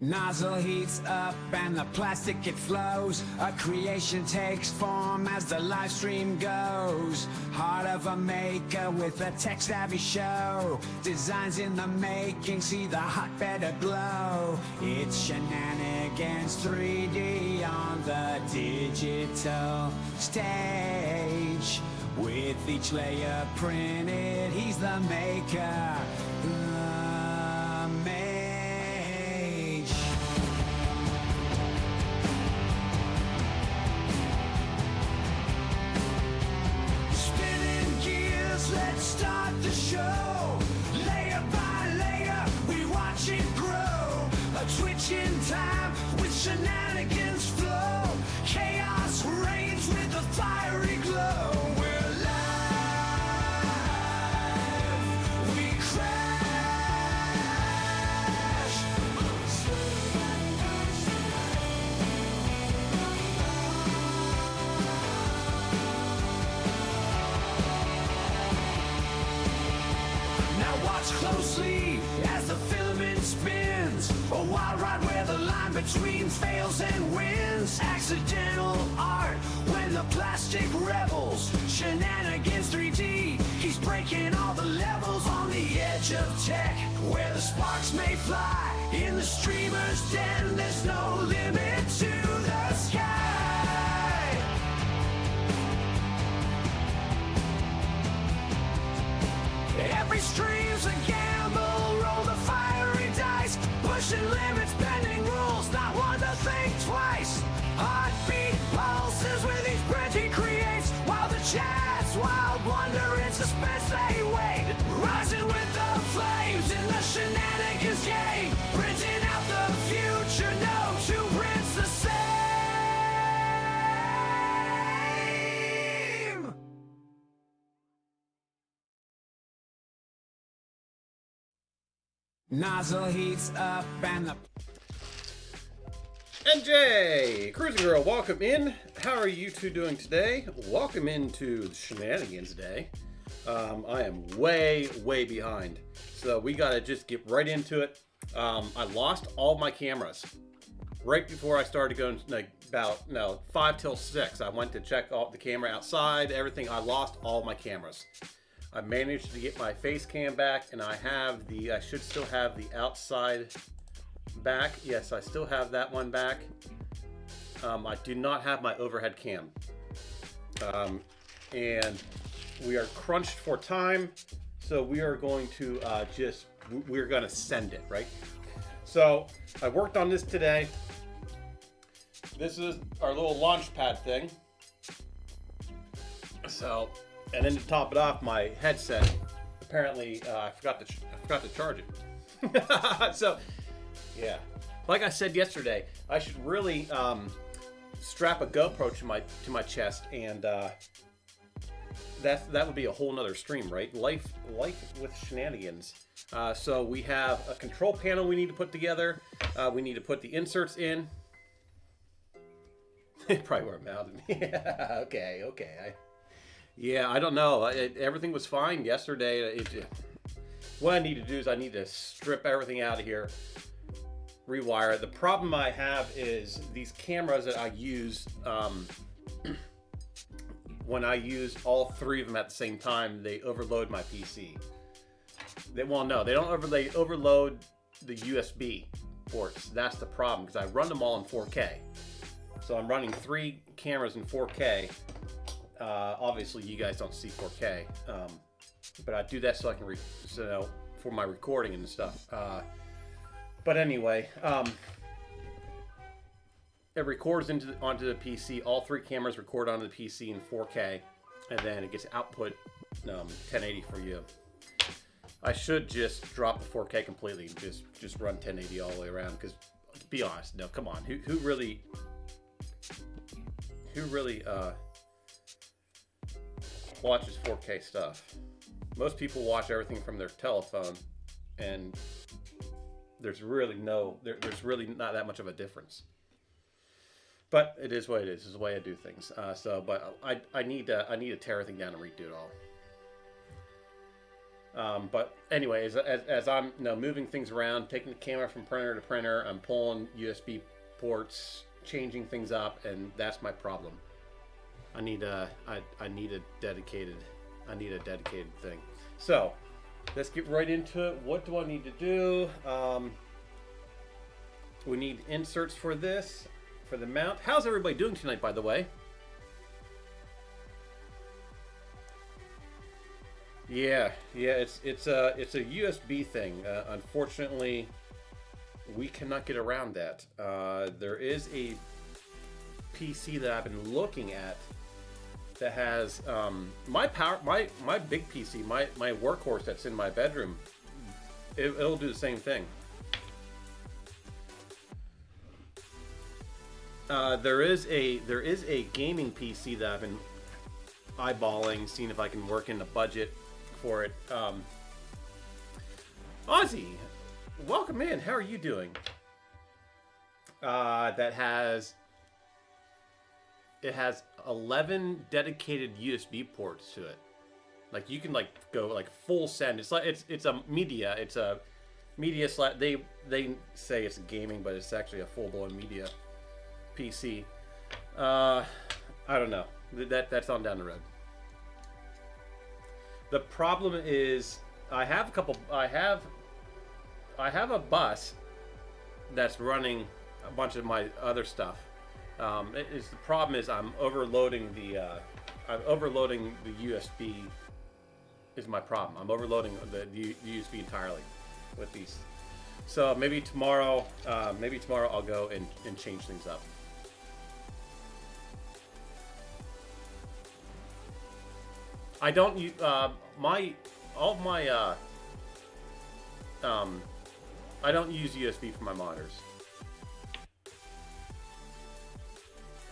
Nozzle heats up and the plastic it flows. A creation takes form as the live stream goes. Heart of a maker with a tech-savvy show. Designs in the making, see the hotbed aglow. It's shenanigans 3D on the digital stage. With each layer printed, he's the maker. Let's start the show. Layer by layer, we watch it grow. A twitch in time with shenanigans flow. Chaos reigns with a fiery glow. We're live. We crash. Now watch closely as the filament spins. A wild ride where the line between fails and wins. Accidental art when the plastic rebels. Shenanigans 3D, he's breaking all the levels on the edge of tech. Where the sparks may fly, in the streamer's den, there's no limit to the sky. Every stream's a gamble, roll the fiery dice. Pushing limits, bending rules, not one to think twice. Heartbeat pulses with each print he creates. While the chat's wild wonder in suspense they wait. Rising with the flames in the shenanigans game. Printing out the future, no two prints the same. Nozzle heats up and the NJ, Cruising Girl, welcome in. How are you two doing today? Welcome into Shenanigans Day. I am way behind, so we gotta just get right into it. I lost all my cameras right before I started going, like about 5 till 6. I went to check all the camera outside, everything. I lost all my cameras. I managed to get my face cam back, and I should still have the outside back. Yes, I still have that one back. I do not have my overhead cam. And we are crunched for time, so we are going to we're going to send it, right? So I worked on this today. This is our little launch pad thing. So, and then to top it off, my headset, apparently I forgot to charge it. So, yeah. Like I said yesterday, I should really strap a GoPro to my chest, and that would be a whole nother stream, right? Life with shenanigans. So we have a control panel we need to put together. We need to put the inserts in. Probably weren't mounted. Yeah, okay. I don't know. Everything was fine yesterday. What I need to do is I need to strip everything out of here, rewire it. The problem I have is these cameras that I use, when I use all 3 of them at the same time, they overload my PC. They don't overload the USB ports. That's the problem, because I run them all in 4K. So I'm running 3 cameras in 4K. Obviously, you guys don't see 4K, but I do that so I can for my recording and stuff. But anyway, it records onto the PC. All 3 cameras record onto the PC in 4K, and then it gets output 1080 for you. I should just drop the 4K completely and just run 1080 all the way around. Because, to be honest, no, come on, who really watches 4K stuff? Most people watch everything from their telephone, and there's really not that much of a difference. But it is what it is. It's the way I do things. But I need to tear everything down and redo it all. But anyway, as I'm moving things around, taking the camera from printer to printer, I'm pulling USB ports, changing things up, and that's my problem. I need a dedicated thing. So let's get right into it. What do I need to do? We need inserts for this, for the mount. How's everybody doing tonight, by the way? Yeah, it's a USB thing. Unfortunately, we cannot get around that. There is a PC that I've been looking at that has my big PC, my workhorse that's in my bedroom. It'll do the same thing. There is a gaming PC that I've been eyeballing, seeing if I can work in the budget for it. Ozzy, welcome in. How are you doing? That has 11 dedicated USB ports to it. Like you can go full send. It's a media. It's a media they say it's gaming, but it's actually a full blown media PC. I don't know. That's on down the road. The problem is I have a bus that's running a bunch of my other stuff. The problem is I'm overloading the USB is my problem. I'm overloading the USB entirely with these. So maybe tomorrow I'll go and change things up. I don't use I don't use USB for my monitors.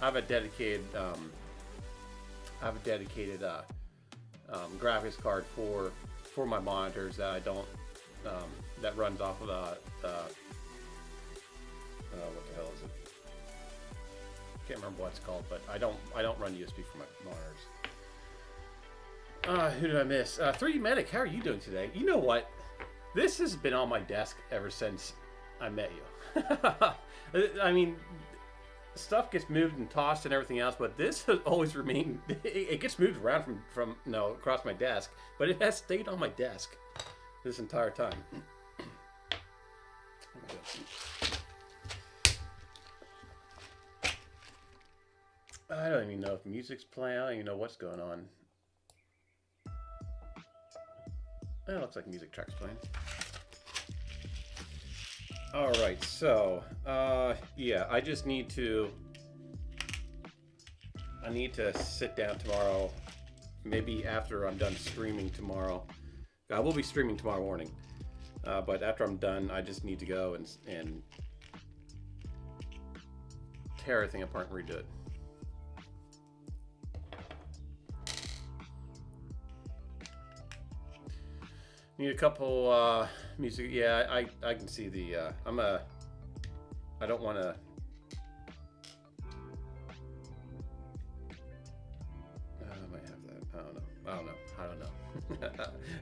I have a dedicated graphics card for my monitors that I don't that runs off of what the hell is it? Can't remember what it's called, but I don't run USB for my monitors. Who did I miss? 3D Medic, how are you doing today? You know what? This has been on my desk ever since I met you. I mean, stuff gets moved and tossed and everything else, but this has always remained. It gets moved around from across my desk, but it has stayed on my desk this entire time. I don't even know if music's playing. I don't even know what's going on. It looks like music track's playing. All right, so yeah, I need to sit down tomorrow, maybe after I'm done streaming tomorrow. I will be streaming tomorrow morning, but after I'm done, I just need to go and tear everything apart and redo it. Need a couple music. Yeah, I can see the. I don't want to. I might have that. I don't know.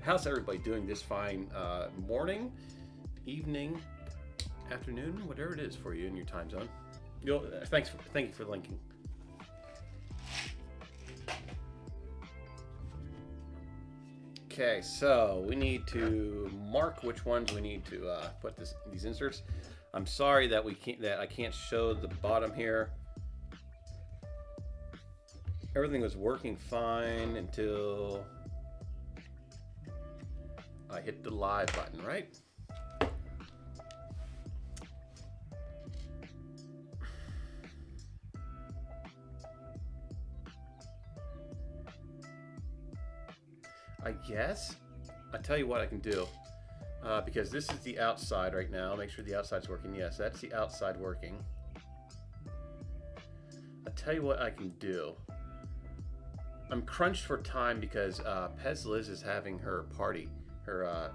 How's everybody doing this fine morning, evening, afternoon, whatever it is for you in your time zone? Thank you for linking. Okay, so we need to mark which ones we need to put these inserts. I'm sorry that I can't show the bottom here. Everything was working fine until I hit the live button, right? I guess. I'll tell you what I can do. Because this is the outside right now. Make sure the outside's working. Yes, that's the outside working. I'll tell you what I can do. I'm crunched for time because Pez Liz is having her party, her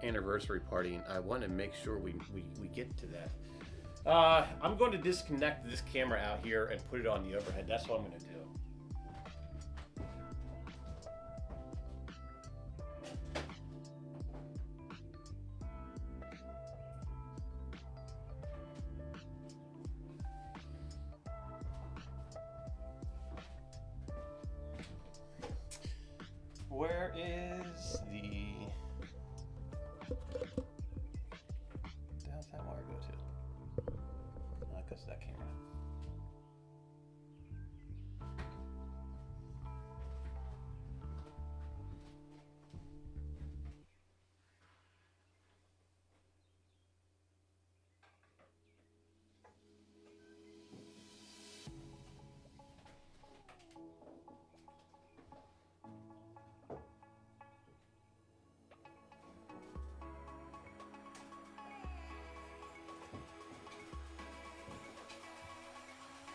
anniversary party, and I want to make sure we get to that. I'm going to disconnect this camera out here and put it on the overhead. That's what I'm going to do. Where is the hell's that wire go to? Oh, it goes to that camera.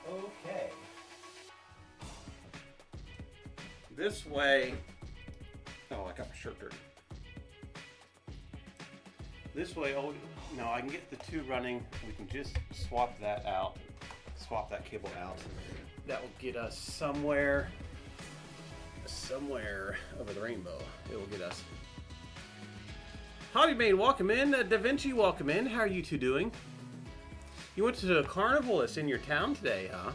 Okay. This way. Oh, I got my shirt dirty. This way, oh no, I can get the two running. We can just swap that out, swap that cable out. That will get us somewhere over the rainbow. It will get us. Hobby Maid, welcome in. Da Vinci, welcome in. How are you two doing? You went to the carnival that's in your town today, huh?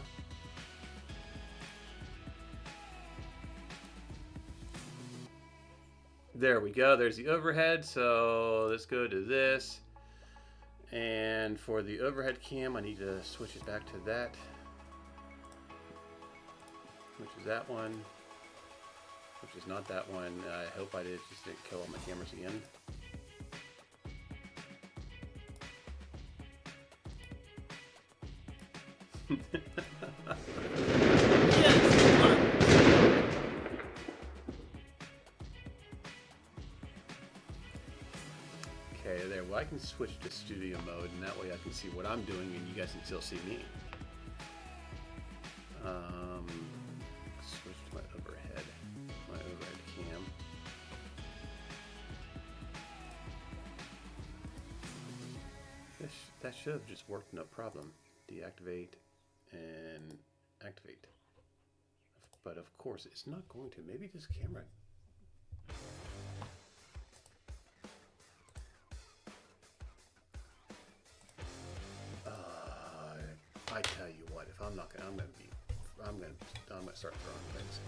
There we go. There's the overhead. So let's go to this. And for the overhead cam, I need to switch it back to that. Which is that one. Which is not that one. I hope I just didn't kill all my cameras again. Okay, there. Well, I can switch to studio mode, and that way I can see what I'm doing, and you guys can still see me. Switch to my overhead cam. That should have just worked, no problem. Deactivate and activate. But of course, it's not going to. Maybe this camera. I tell you what, if I'm not gonna, I'm gonna start throwing things.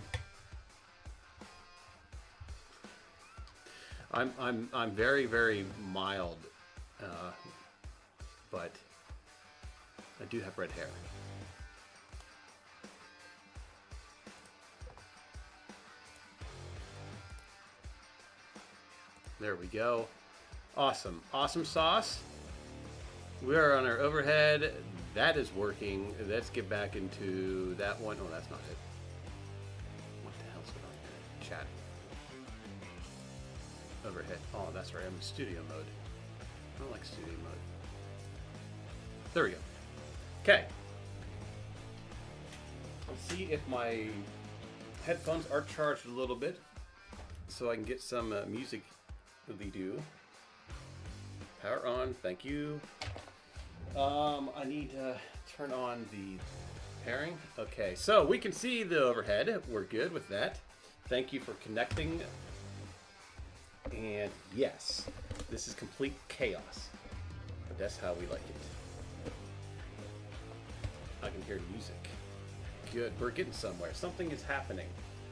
I'm very, very mild, but I do have red hair. There we go. Awesome. Awesome sauce. We are on our overhead. That is working. Let's get back into that one. Oh, that's not it. What the hell's going on here? Chat. Overhead. Oh, that's right. I'm in studio mode. I don't like studio mode. There we go. Okay. Let's see if my headphones are charged a little bit so I can get some music really do. Power on. Thank you. I need to turn on the pairing. Okay, so we can see the overhead. We're good with that. Thank you for connecting. And yes, this is complete chaos. But that's how we like it. I can hear music. Good, we're getting somewhere. Something is happening.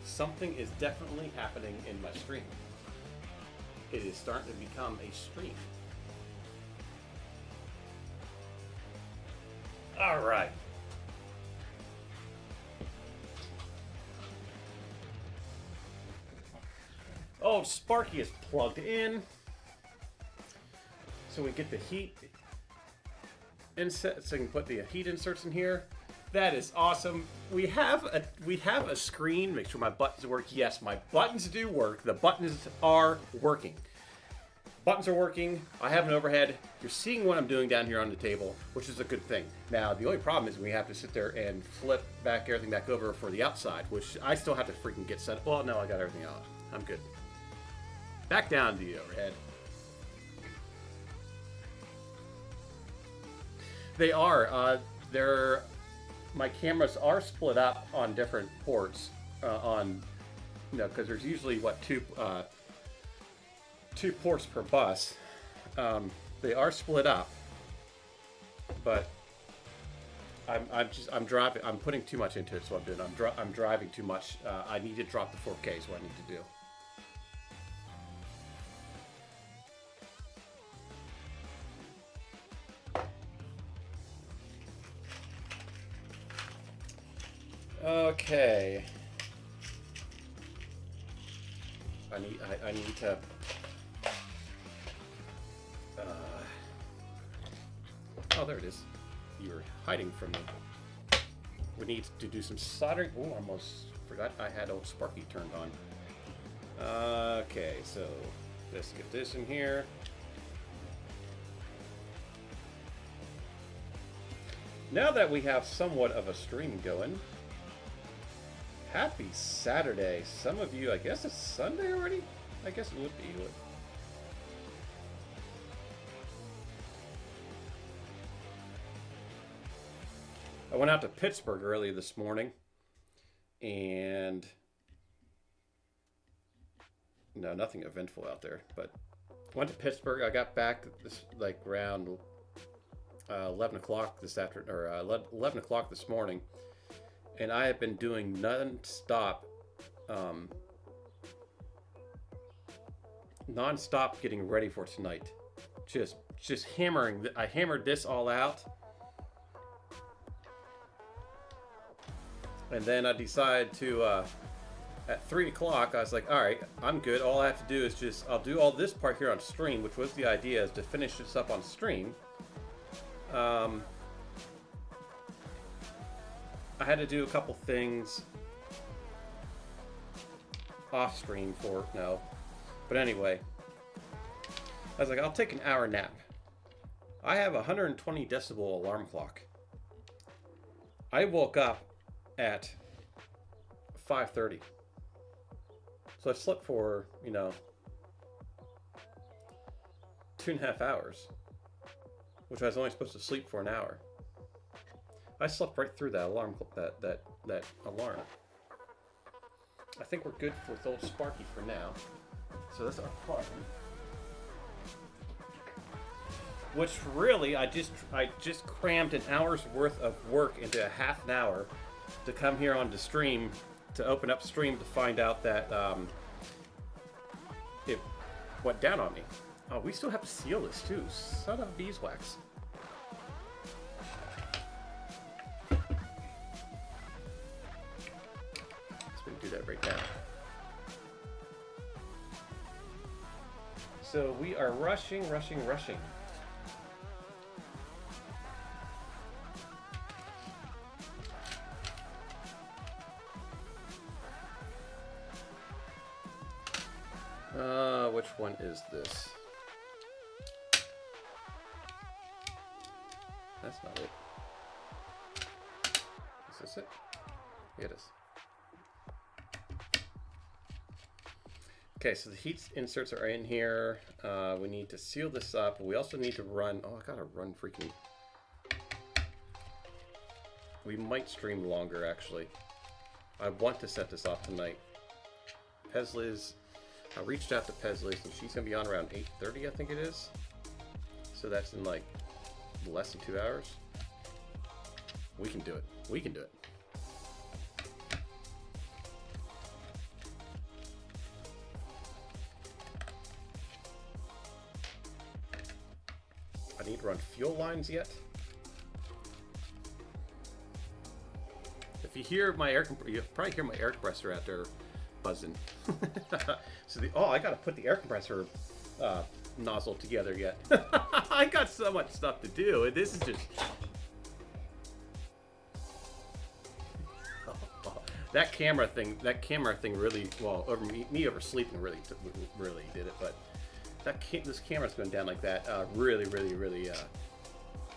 Something is definitely happening in my stream. It is starting to become a stream. All right. Oh, Sparky is plugged in. So we get the heat inset, so we can put the heat inserts in here. That is awesome. We have a screen. Make sure my buttons work. Yes, my buttons do work. The buttons are working. Buttons are working. I have an overhead. You're seeing what I'm doing down here on the table, which is a good thing. Now, the only problem is we have to sit there and flip back everything back over for the outside, which I still have to freaking get set up. Well, no, I got everything out. I'm good. Back down to the overhead. They are. My cameras are split up on different ports. Because there's usually two ports per bus. They are split up, but I'm driving. I'm putting too much into it, so I'm driving too much. I need to drop the 4K is what I need to do. Okay. I need to. Oh, there it is. You're hiding from me. We need to do some soldering. Oh, I almost forgot I had old Sparky turned on. Okay, so let's get this in here. Now that we have somewhat of a stream going, happy Saturday. Some of you, I guess it's Sunday already? I guess it would be. I went out to Pittsburgh early this morning, and no, nothing eventful out there, but went to Pittsburgh. I got back this like around 11 o'clock this afternoon, or 11 o'clock this morning, and I have been doing non-stop getting ready for tonight. Just hammering. I hammered this all out. And then I decided to, at 3 o'clock, I was like, all right, I'm good. All I have to do is I'll do all this part here on stream, which was the idea, is to finish this up on stream. I had to do a couple things off stream but anyway, I was like, I'll take an hour nap. I have a 120 decibel alarm clock. I woke up at 5:30. So I slept for, 2.5 hours, which I was only supposed to sleep for an hour. I slept right through that alarm, that alarm. I think we're good with old Sparky for now. So that's our problem. Which really, I just crammed an hour's worth of work into a half an hour to come here on the stream, to open up stream to find out that it went down on me. Oh, we still have to seal this too. Son of beeswax. So we do that right now. So we are rushing. Which one is this? That's not it. Is this it? Yeah, it is. Okay, so the heat inserts are in here. We need to seal this up. We also need to run. Oh, I gotta run freaking. We might stream longer, actually. I want to set this off tonight. Pezliz. I reached out to Pezliz, and she's going to be on around 8:30, I think it is. So that's in like less than 2 hours. We can do it. We can do it. I need to run fuel lines yet. If you hear my you probably hear my air compressor out there buzzing. So I gotta put the air compressor nozzle together yet. I got so much stuff to do. This is just that camera thing really, well, over me oversleeping really did it. But this camera's going down like that really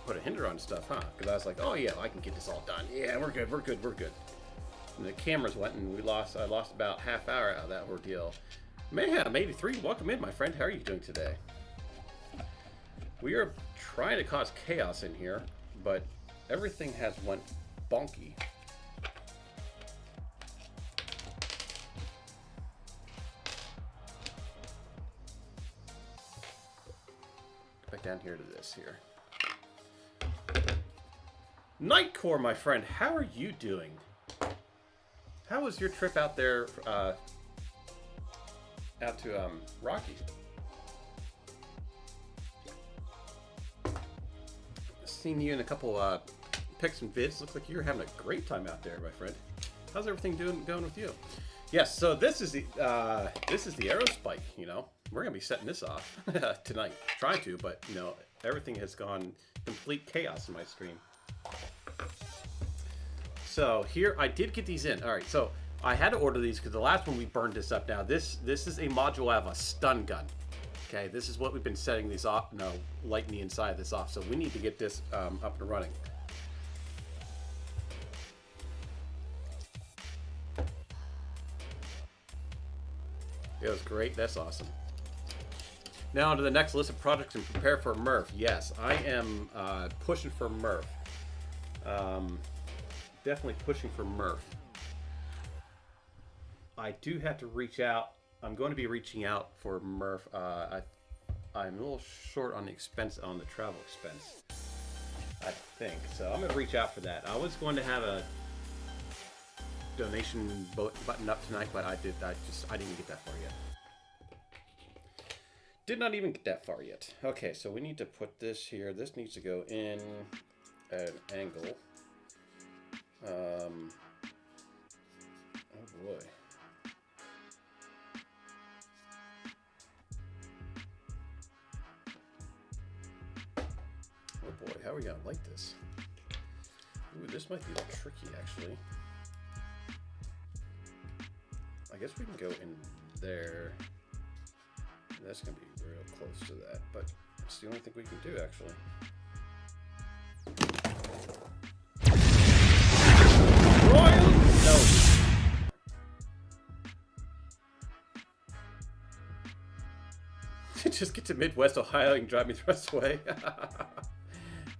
put a hinder on stuff, huh? Because I was like, oh yeah, I can get this all done. Yeah, we're good. And the cameras went, and I lost about half hour out of that ordeal. Mayhem 83, welcome in, my friend. How are you doing today? We are trying to cause chaos in here, but everything has went bonky. Back down here to this here. Nightcore, my friend, how are you doing? How was your trip out there, out to Rocky? Seen you in a couple pics and vids. Looks like you're having a great time out there, my friend. How's everything going with you? Yes, so this is the aerospike. You know, we're gonna be setting this off tonight. Trying to, but you know, everything has gone complete chaos in my stream. So here, I did get these in. All right, so I had to order these because the last one we burned this up. Now this is a module I have a stun gun. Okay, this is what we've been setting these off. No, lighting the inside of this off. So we need to get this up and running. It was great. That's awesome. Now on to the next list of projects and prepare for Murph. Yes, I am pushing for Murph. Definitely pushing for Murph. I do have to reach out. I'm going to be reaching out for Murph. I'm a little short on the expense, on the travel expense, I think. So I'm going to reach out for that. I was going to have a donation button up tonight, but I didn't get that far yet. Did not even get that far yet. Okay, so we need to put this here. This needs to go in at an angle. Oh boy. Oh boy, how are we gonna light this? Ooh, this might be a little tricky actually. I guess we can go in there. That's gonna be real close to that, but it's the only thing we can do actually. Royal? No. Just get to Midwest Ohio and drive me the rest of the way.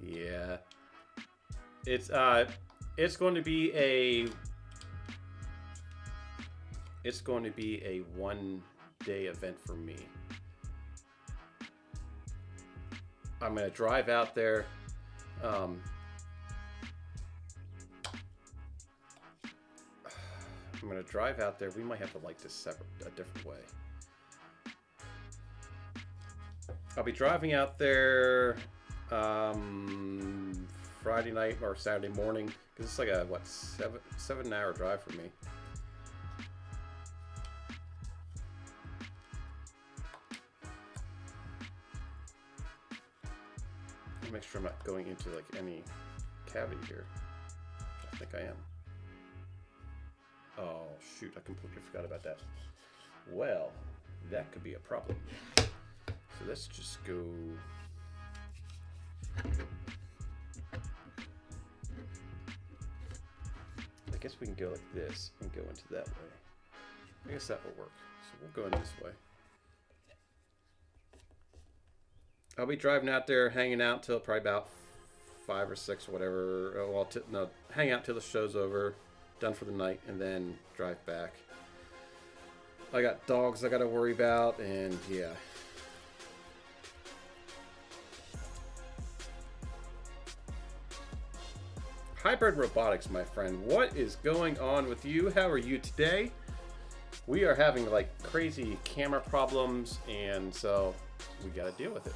Yeah. It's going to be a 1-day event for me. I'm gonna drive out there. I'm gonna drive out there. We might have to light this a different way. I'll be driving out there Friday night or Saturday morning because it's like a 7-hour drive for me. Make sure I'm not going into like any cavity here. I think I am. Oh shoot, I completely forgot about that. Well, that could be a problem. So let's just go. I guess we can go like this and go into that way. I guess that will work. So we'll go in this way. I'll be driving out there, hanging out till probably about 5 or 6, whatever. Well, no, hang out till the show's over, done for the night, and then drive back. I got dogs I got to worry about, and yeah. Hybrid robotics, my friend. What is going on with you? How are you today? We are having like crazy camera problems, and so we got to deal with it.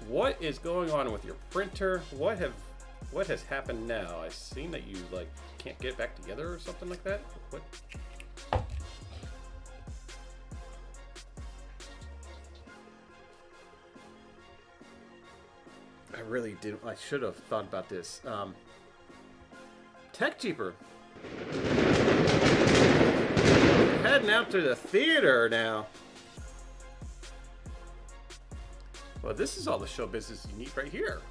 What is going on with your printer? What has happened now? I've seen that you like can't get it back together or something like that. What? I really didn't. I should have thought about this. Tech Jeeper. Heading out to the theater now. Well, this is all the show business you need right here.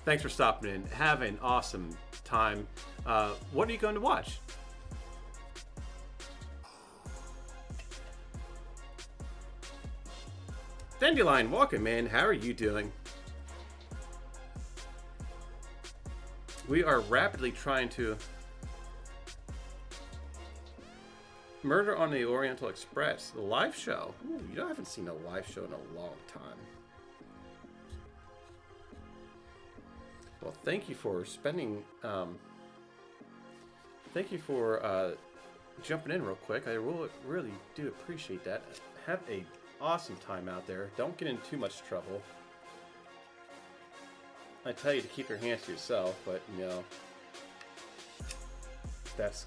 Thanks for stopping in. Have an awesome time. What are you going to watch? Dandelion, welcome in. How are you doing? We are rapidly trying to Murder on the Oriental Express, the live show. Ooh, you haven't seen a live show in a long time. Well, thank you for spending. Thank you for jumping in real quick. I really do appreciate that. Have a awesome time out there. Don't get in too much trouble. I tell you to keep your hands to yourself, but you know. That's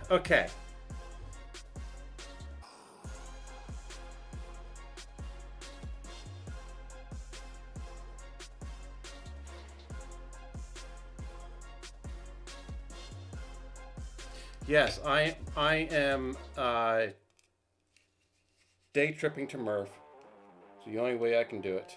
okay. Yes, I am day tripping to Murph. It's the only way I can do it.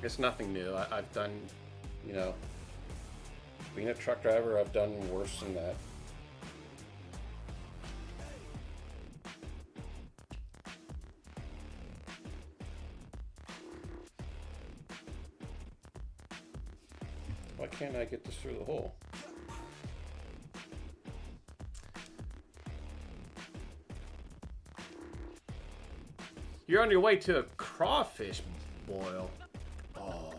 It's nothing new. I've done, you know, being a truck driver, I've done worse than that. Why can't I get this through the hole? You're on your way to a crawfish boil. Oh.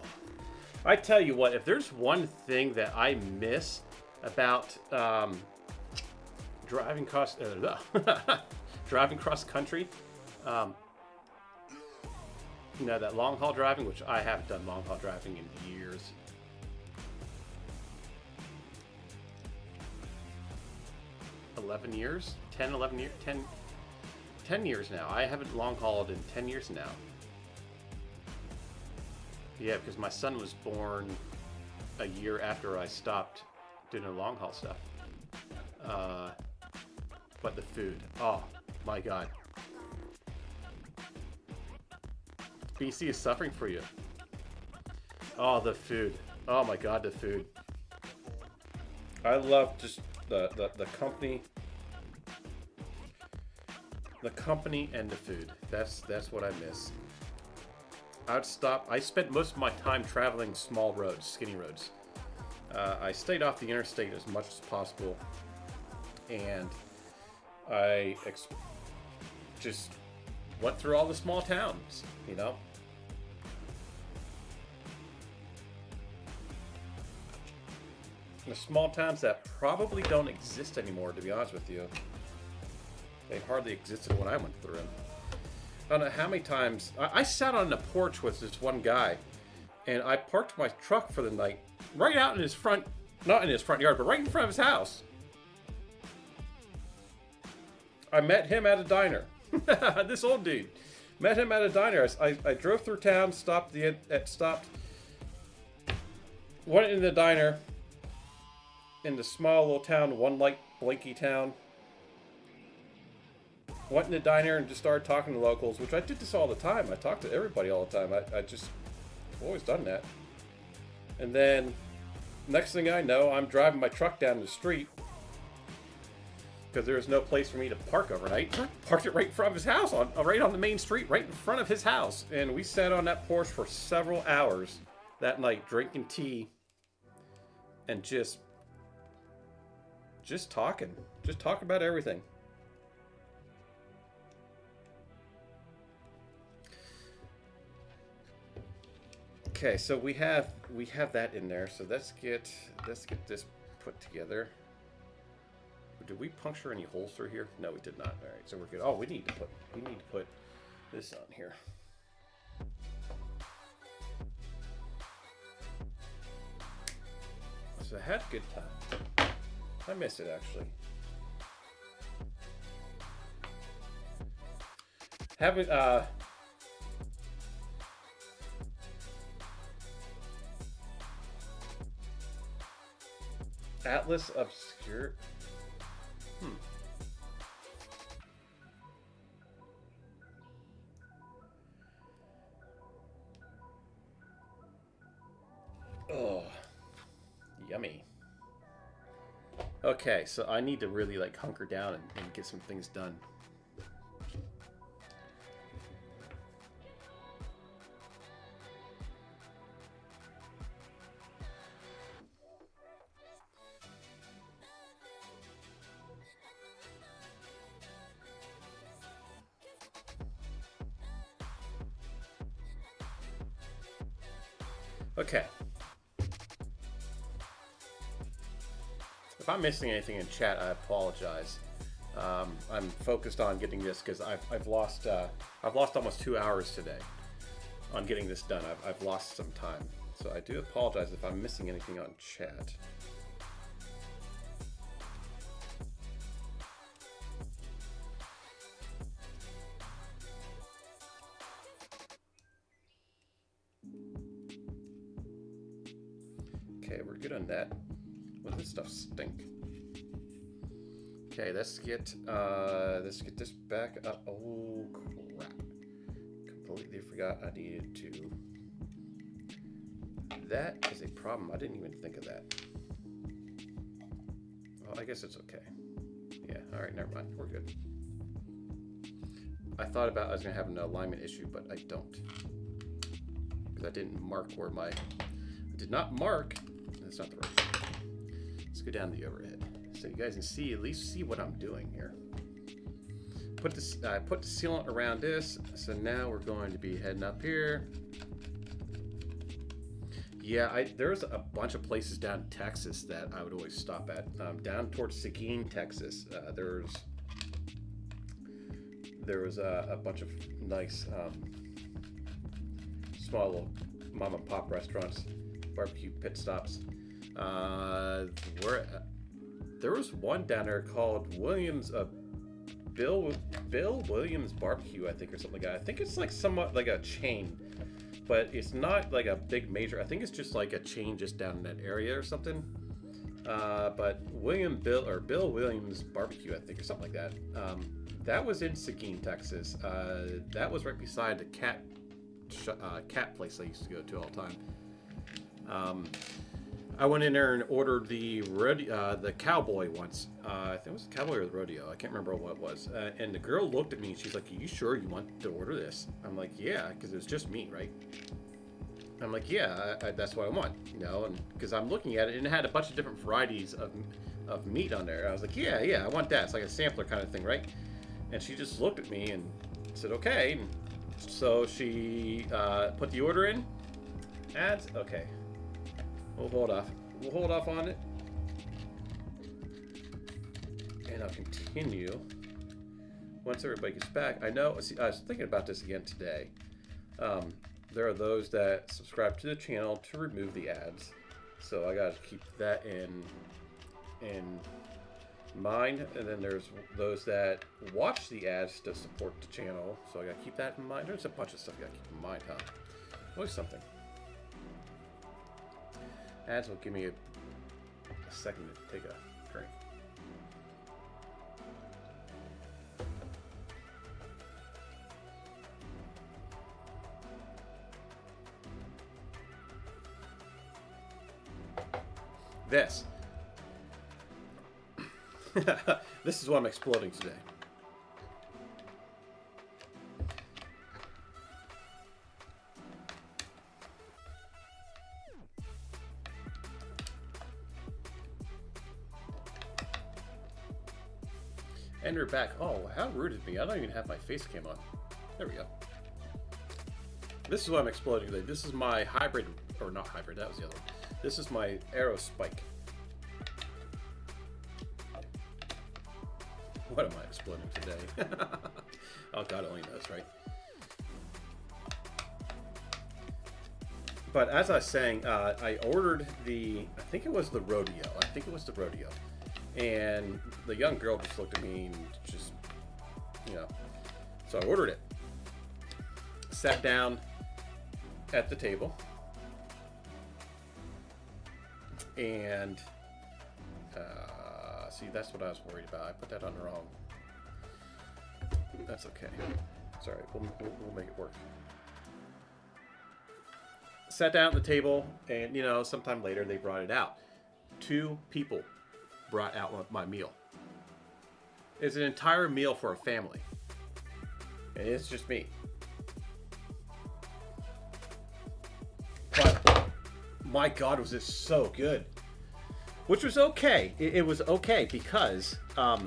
I tell you what, if there's one thing that I miss about driving cross driving cross country, you know, that long haul driving, which I haven't done long haul driving in years. Years, 11 years, 10 years now. I haven't long hauled in 10 years now. Yeah, because my son was born a year after I stopped doing the long haul stuff. But the food, oh my God. BC is suffering for you. Oh, the food. Oh my God, the food. I love just the company. The company and the food. That's what I miss. I'd stop. I spent most of my time traveling small roads, skinny roads. I stayed off the interstate as much as possible, and I just went through all the small towns, you know. The small towns that probably don't exist anymore, to be honest with you. They hardly existed when I went through them. I don't know how many times I sat on the porch with this one guy, and I parked my truck for the night right out in his front, not in his front yard, but right in front of his house. I met him at a diner. This old dude. Met him at a diner. I drove through town, stopped, went in the diner in the small little town, one light blinky town. Went in the diner and just started talking to locals, which I did this all the time. I talked to everybody all the time. I've always done that. And then, next thing I know, I'm driving my truck down the street because there was no place for me to park overnight. Parked it right in front of his house, right on the main street, right in front of his house. And we sat on that porch for several hours that night, drinking tea and just talking. Just talking about everything. Okay, so we have that in there. So let's get this put together. Did we puncture any holes through here? No, we did not. All right, so we're good. Oh, we need to put this on here. So I had a good time. I miss it actually. Having Atlas Obscure. Oh, yummy. Okay, so I need to really like hunker down and get some things done. Okay. If I'm missing anything in chat, I apologize. I'm focused on getting this because I've lost almost 2 hours today on getting this done. I've lost some time, so I do apologize if I'm missing anything on chat. Okay, we're good on that. Well, this stuff stink. Okay, let's get this back up. Oh crap! Completely forgot I needed to. That is a problem. I didn't even think of that. Well, I guess it's okay. Yeah. All right. Never mind. We're good. I thought about I was gonna have an alignment issue, but I don't because I didn't mark where my. I did not mark. That's not the right thing. Let's go down the overhead so you guys can see, at least see what I'm doing here. Put this, put the sealant around this. So now we're going to be heading up here. Yeah, there's a bunch of places down in Texas that I would always stop at. Down towards Seguin, Texas, there was a bunch of nice small little mom and pop restaurants, barbecue pit stops. There was one down there called Williams, Bill Williams Barbecue, I think, or something like that. I think it's like somewhat like a chain, but it's not like a big major. I think it's just like a chain just down in that area or something. But Bill Williams Barbecue, I think, or something like that. That was in Seguin, Texas. That was right beside the cat place I used to go to all the time. I went in there and ordered the cowboy once. I think it was the cowboy or the rodeo. I can't remember what it was. And the girl looked at me and she's like, "Are you sure you want to order this?" I'm like, "Yeah," because it was just meat, right? I'm like, "Yeah, that's what I want," you know, and because I'm looking at it and it had a bunch of different varieties of meat on there. I was like, "Yeah, I want that." It's like a sampler kind of thing, right? And she just looked at me and said, "Okay." And so she put the order in. Ads, okay. We'll hold off on it, and I'll continue once everybody gets back. I know. See, I was thinking about this again today. There are those that subscribe to the channel to remove the ads, so I got to keep that in mind. And then there's those that watch the ads to support the channel, so I got to keep that in mind. There's a bunch of stuff you got to keep in mind, huh? Always something. Ads will give me a second to take a drink. This. This is why I'm exploding today. And we're back. Oh, how rude of me. I don't even have my face cam on. There we go. This is why I'm exploding today. This is my hybrid, or not hybrid, that was the other one. This is my aerospike. What am I exploding today? Oh, God only knows, right? But as I was saying, I ordered I think it was the rodeo. And the young girl just looked at me and just, you know, so I ordered it. Sat down at the table. And, see, that's what I was worried about. I put that on wrong. That's okay. It's all right. We'll make it work. Sat down at the table, and, you know, sometime later they brought it out. 2 people brought out my meal. It's an entire meal for a family. And it's just me. But my God, was this so good. Which was okay. It was okay because that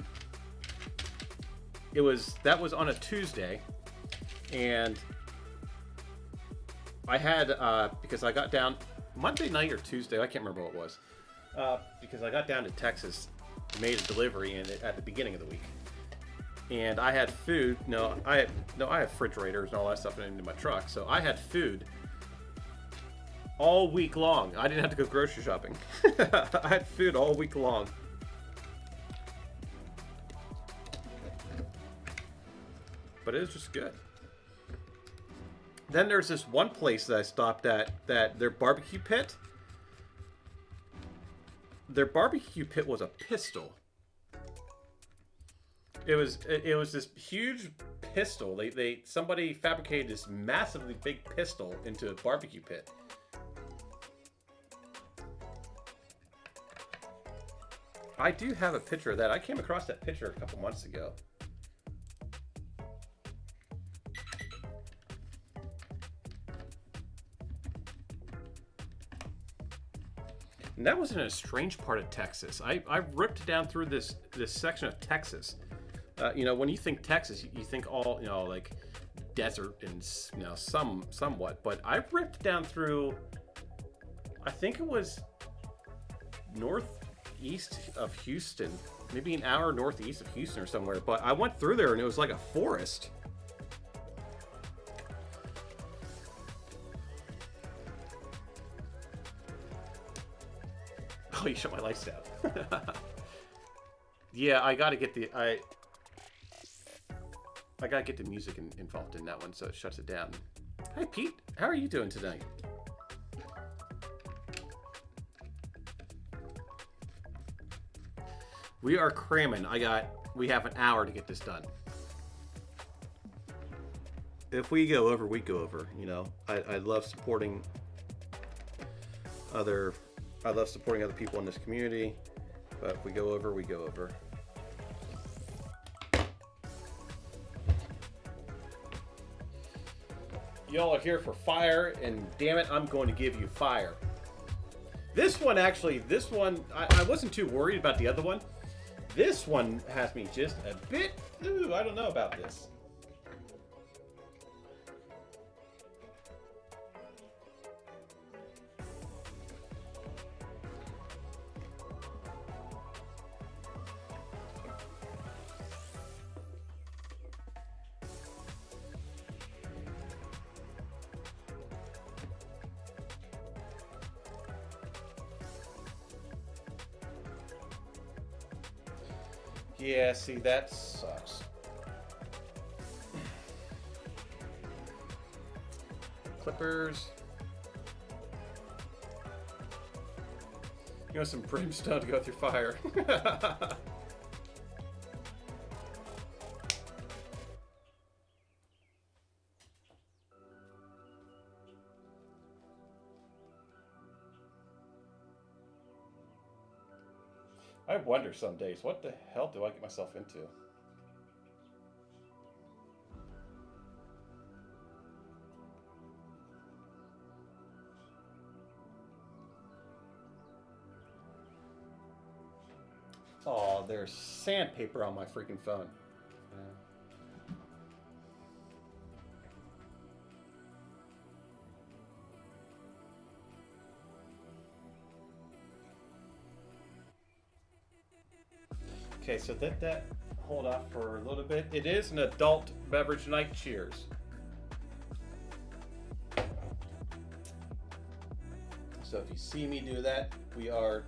was on a Tuesday, and I had because I got down Monday night or Tuesday, I can't remember what it was. because I got down to Texas, made a delivery at the beginning of the week, and I had food. I have refrigerators and all that stuff into my truck, so I had food all week long. I didn't have to go grocery shopping. I had food all week long. But it was just good. Then there's this one place that I stopped at, that their barbecue pit was a pistol. It was this huge pistol. Somebody fabricated this massively big pistol into a barbecue pit. I do have a picture of that. I came across that picture a couple months ago. And that was in a strange part of Texas. I ripped down through this section of Texas. When you think Texas, you think all, like desert and, somewhat. But I ripped down through, I think it was northeast of Houston, maybe an hour northeast of Houston or somewhere. But I went through there and it was like a forest. Oh, you shut my lights down. Yeah, I gotta get the music involved in that one, so it shuts it down. Hi, Pete. How are you doing tonight? We are cramming. We have an hour to get this done. If we go over, we go over. I love supporting other people in this community, but if we go over, we go over. Y'all are here for fire, and damn it, I'm going to give you fire. This one, I wasn't too worried about the other one. This one has me just a bit, I don't know about this. Yeah, see, that sucks. Clippers. Some brimstone to go through fire. I wonder some days, what the hell do I get myself into? Oh, there's sandpaper on my freaking phone. Okay, so that hold off for a little bit. It is an adult beverage night. Cheers. So if you see me do that, we are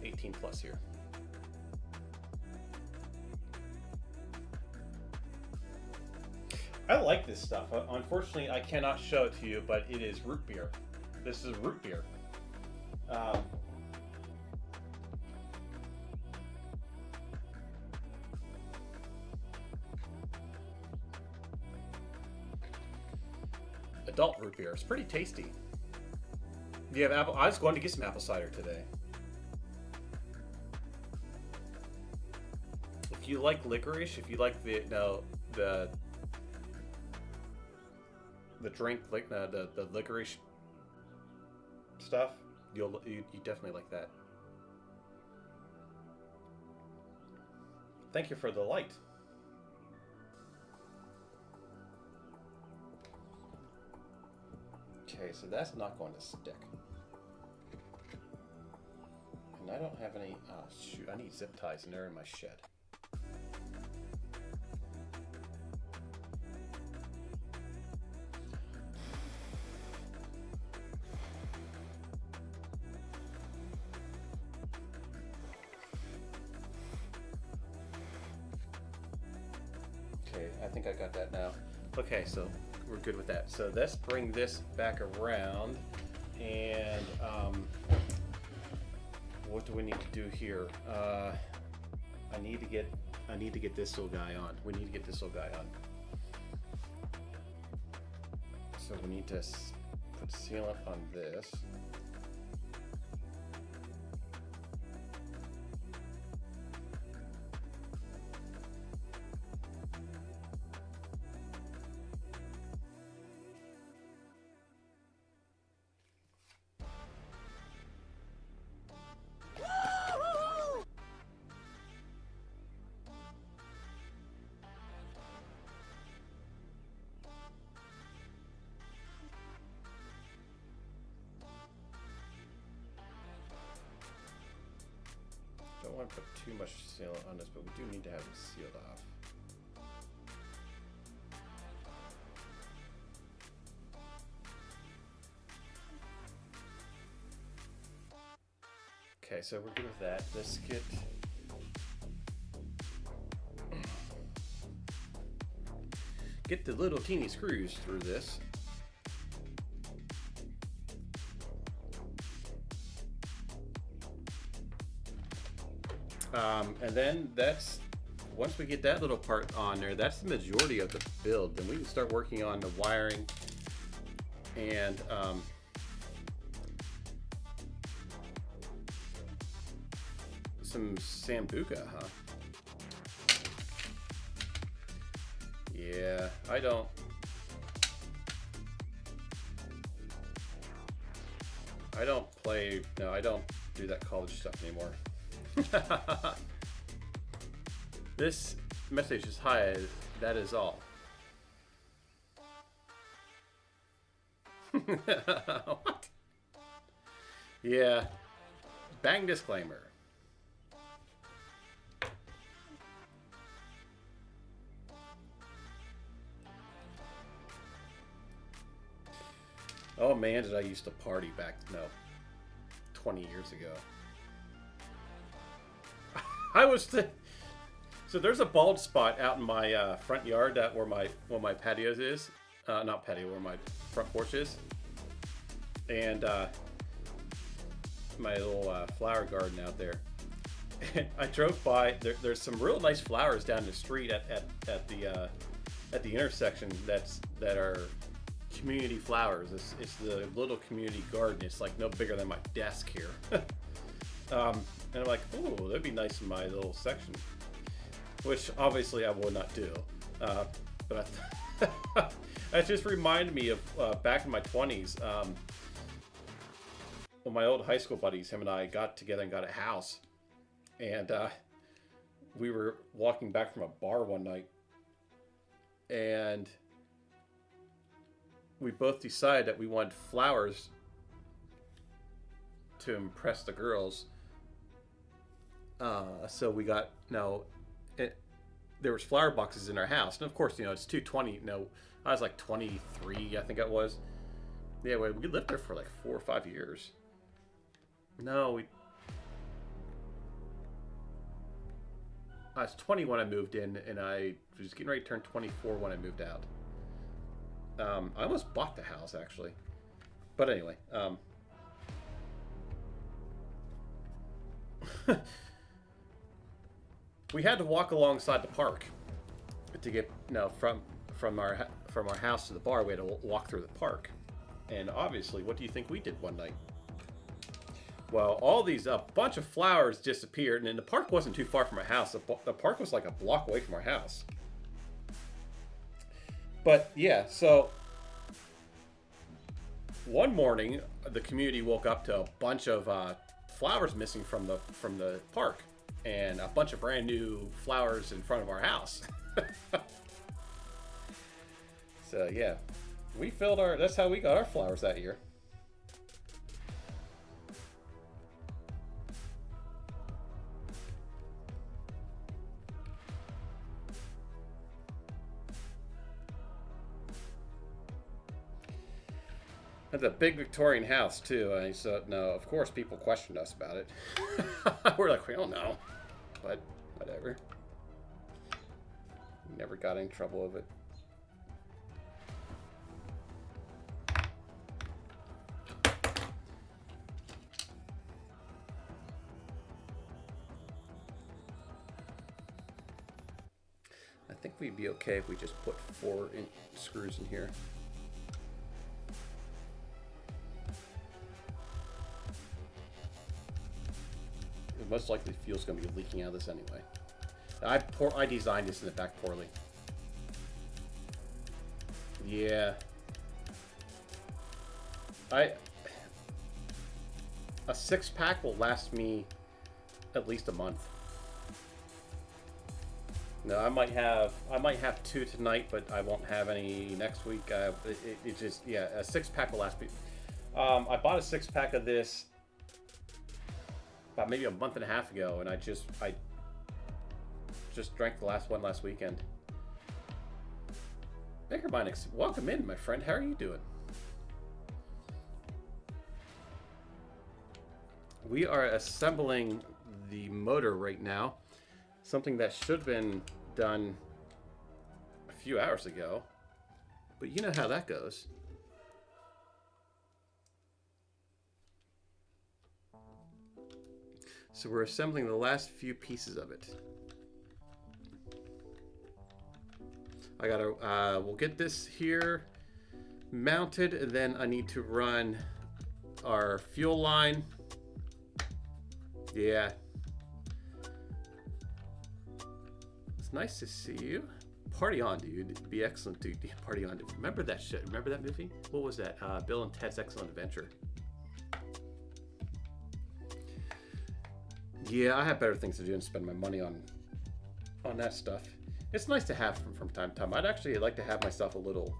18 plus here. I like this stuff. Unfortunately, I cannot show it to you, but it is root beer. This is root beer. Adult root beer. It's pretty tasty. Do you have apple? I was going to get some apple cider today. If you like licorice, if you like the drink, like the licorice stuff, you definitely like that. Thank you for the light. Okay, so that's not going to stick. I don't have any. Oh shoot! I need zip ties, and they're in my shed. Okay, I think I got that now. Okay, so we're good with that. So let's bring this back around, and what do we need to do here? I need to get this little guy on. We need to get this little guy on. So we need to put sealant on this. Don't want to put too much sealant on this, but we do need to have it sealed off. Okay, so we're good with that. Let's get the little teeny screws through this. And then once we get that little part on there, that's the majority of the build. Then we can start working on the wiring and some Sambuca, huh? Yeah, I don't do that college stuff anymore. This message is hi, that is all. What? Yeah. Bang disclaimer. Oh man, did I used to party back, 20 years ago. So there's a bald spot out in my front yard where my patio is. Not patio, where my front porch is. And my little flower garden out there. And I drove by, there's some real nice flowers down the street at the intersection that are community flowers. It's the little community garden. It's like no bigger than my desk here. And I'm like, oh, that'd be nice in my little section, which obviously I will not do. But that just reminded me of back in my 20s, when my old high school buddies, him and I, got together and got a house, and we were walking back from a bar one night, and we both decided that we wanted flowers to impress the girls. So we got, there was flower boxes in our house, and of course, it's 220. I was like 23, I think it was. Yeah, we lived there for like 4 or 5 years. I was 20 when I moved in, and I was getting ready to turn 24 when I moved out. I almost bought the house, actually. But anyway, we had to walk alongside the park to get from our house to the bar. We had to walk through the park, and obviously, what do you think we did one night? Well, a bunch of flowers disappeared, and the park wasn't too far from our house. The park was like a block away from our house. But yeah, so one morning, the community woke up to a bunch of flowers missing from the park, and a bunch of brand new flowers in front of our house. So yeah, that's how we got our flowers that year. It's a big Victorian house too. And so no, of course people questioned us about it. We're like, we don't know, but whatever. Never got in trouble with it. I think we'd be okay if we just put 4 screws in here. It most likely fuel's going to be leaking out of this anyway. I designed this in the back poorly. Yeah. A 6-pack will last me at least a month. No, I might have 2 tonight, but I won't have any next week. It just, yeah, a 6-pack will last me. I bought a 6-pack of this about maybe a month and a half ago, and I just drank the last one last weekend. Baker Minix, welcome in, my friend. How are you doing? We are assembling the motor right now. Something that should have been done a few hours ago. But you know how that goes. So we're assembling the last few pieces of it. I gotta, we'll get this here mounted, and then I need to run our fuel line. Yeah. It's nice to see you. Party on, dude. Be excellent, dude. Party on. Remember that shit? Remember that movie? What was that? Bill and Ted's Excellent Adventure. Yeah, I have better things to do than spend my money on that stuff. It's nice to have from time to time. I'd actually like to have myself a little...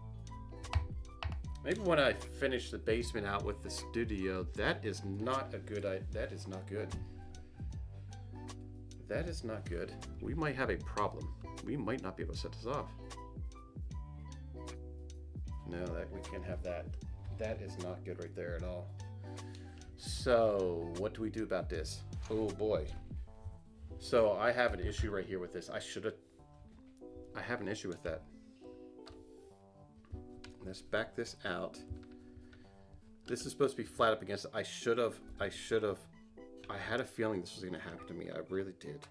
Maybe when I finish the basement out with the studio, that is not a good... That is not good. That is not good. We might have a problem. We might not be able to set this off. No, we can't have that. That is not good right there at all. So, what do we do about this? Oh boy. So, I have an issue right here with this. I have an issue with that. Let's back this out. This is supposed to be flat up against it. I had a feeling this was going to happen to me. I really did.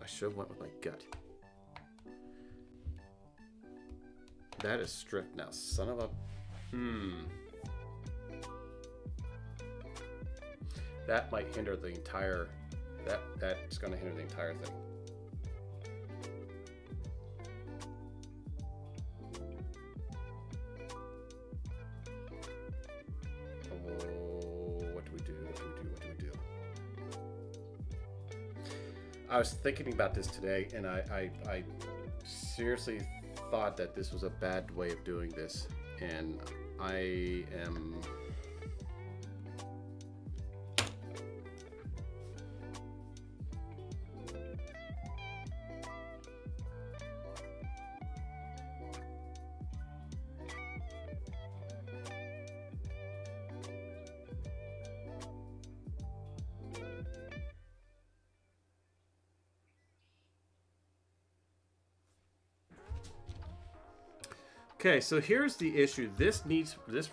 I should have went with my gut. That is stripped now. Son of a... That might hinder the entire... That's going to hinder the entire thing. I was thinking about this today, and I seriously thought that this was a bad way of doing this, and I am... Okay, so here's the issue. This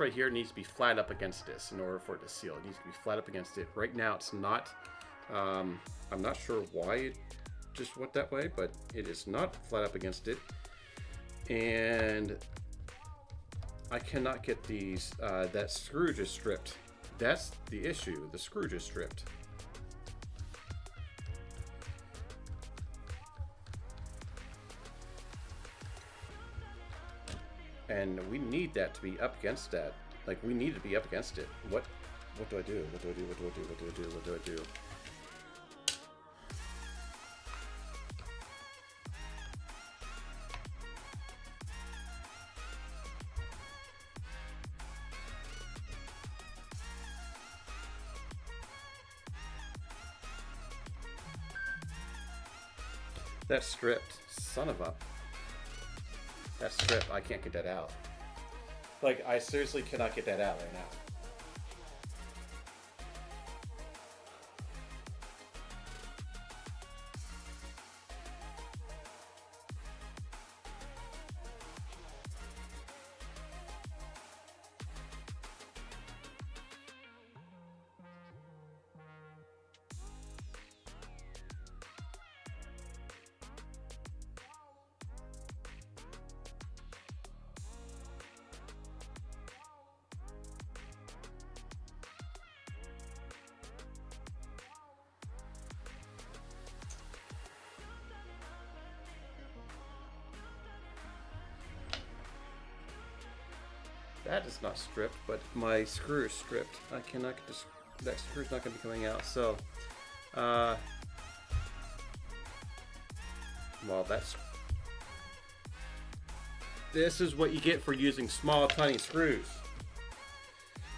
right here needs to be flat up against this in order for it to seal. It needs to be flat up against it. Right now it's not. I'm not sure why it just went that way, but it is not flat up against it. And I cannot get these, that screw just stripped. That's the issue. The screw just stripped. And we need that to be up against that. Like, we need to be up against it. What do I do? What do I do? What do I do? What do I do? What do I do? That's stripped. Son of a... That's stripped. I can't get that out. Like, I seriously cannot get that out right now. That is not stripped, but my screw is stripped. I cannot get this, that screw's not going to be coming out. So, well, this is what you get for using small, tiny screws.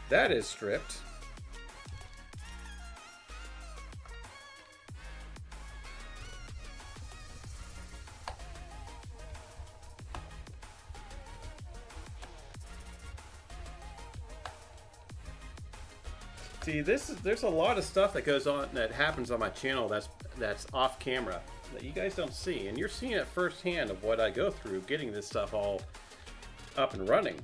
That is stripped. See, there's a lot of stuff that goes on, that happens on my channel that's off camera that you guys don't see, and you're seeing it firsthand of what I go through getting this stuff all up and running.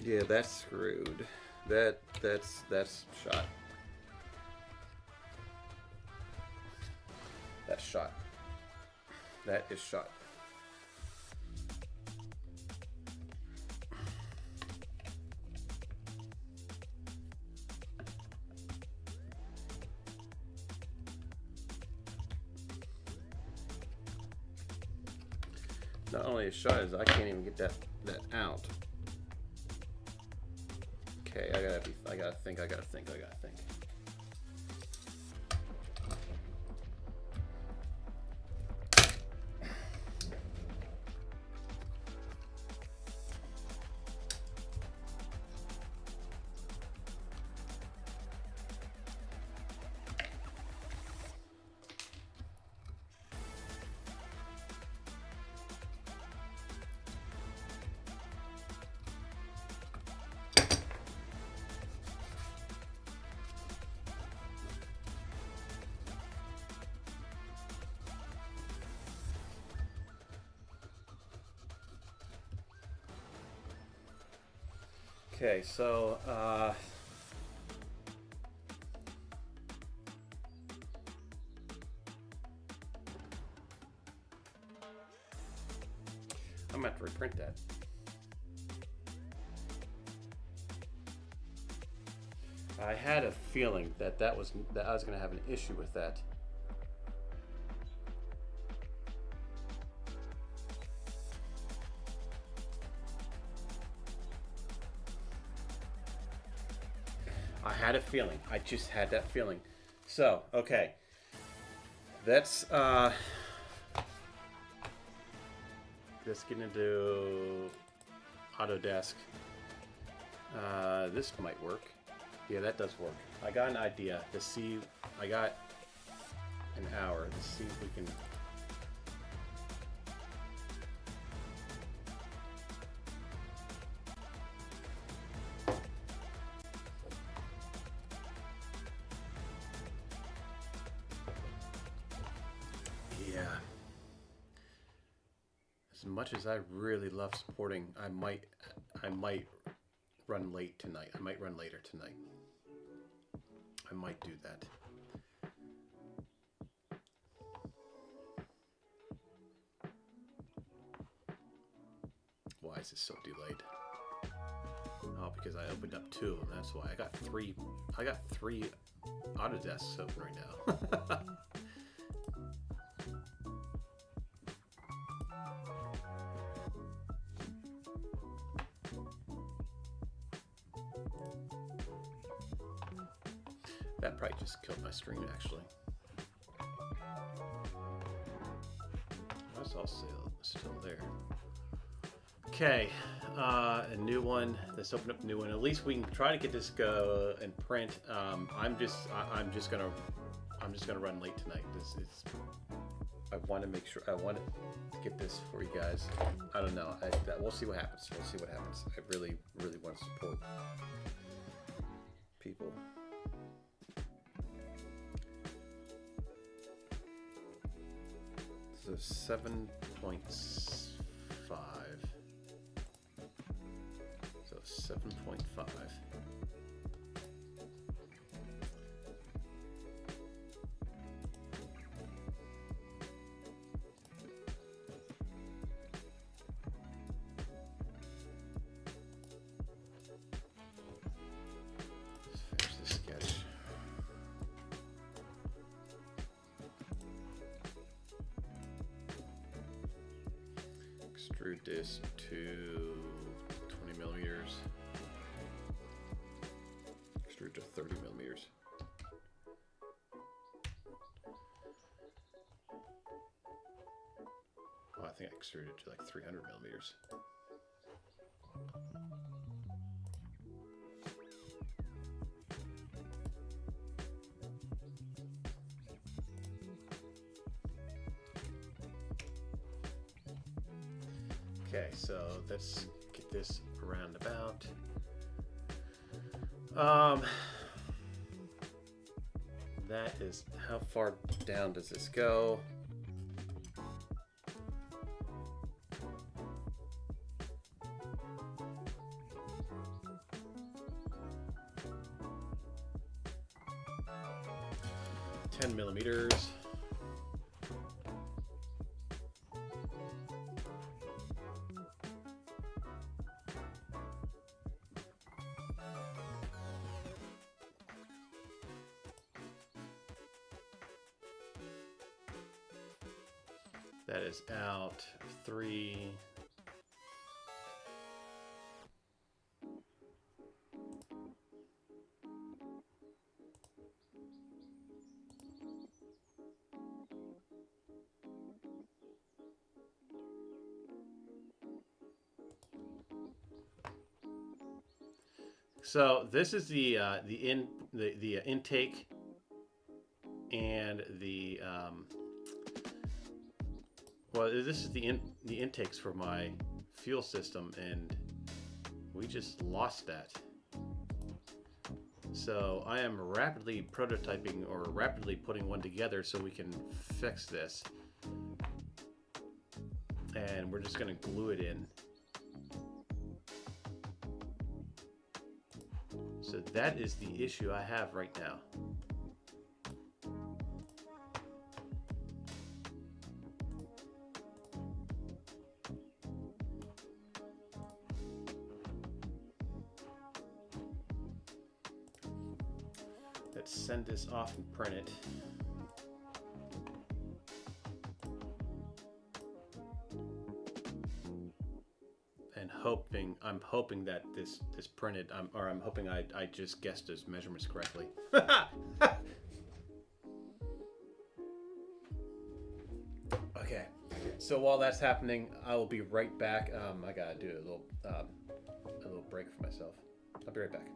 Yeah, that's screwed. That's shot. That's shot. That is shot. Not only a shot is I can't even get that out. Okay, I gotta think. Okay, so I'm gonna have to reprint that. I had a feeling that I was gonna have an issue with that. I had a feeling. I just had that feeling. So, okay. That's let's get into Autodesk. This might work. Yeah, that does work. I got an idea to see. I got an hour to see if we can. Yeah. As much as I really love supporting, I might run late tonight. I might run later tonight. I might do that. Why is it so delayed? Oh, because I opened up two, and that's why. I got three Autodesks open right now. That probably just killed my stream, actually. That's all still there. Okay, a new one. Let's open up a new one. At least we can try to get this go and print. I'm just gonna run late tonight. I want to make sure. I want to get this for you guys. I don't know. We'll see what happens. We'll see what happens. I really want to support people. So 7.5. So 7.5. Extrude this to 20 millimeters. Extrude to 30 millimeters. Oh, I think I extruded it to like 300 millimeters. Okay, so let's get this around about. That is, how far down does this go? $10 millimeters. That is out 3. So this is the intake and the well, this is the intakes for my fuel system, and we just lost that. So I am rapidly prototyping or rapidly putting one together so we can fix this. And we're just going to glue it in. So that is the issue I have right now. Let's send this off and print it. And I'm hoping that this printed, I'm hoping I just guessed his measurements correctly. Okay, so while that's happening, I will be right back. I gotta do a little break for myself. I'll be right back.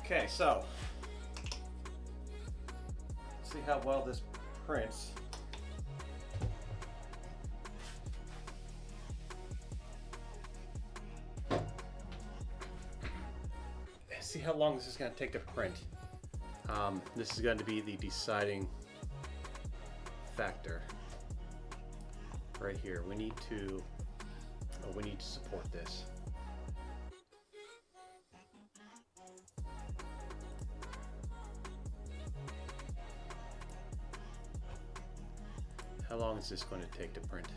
Okay, so let's see how well this prints. See how long this is going to take to print. This is going to be the deciding factor right here. We need to support this. How long is this going to take to print?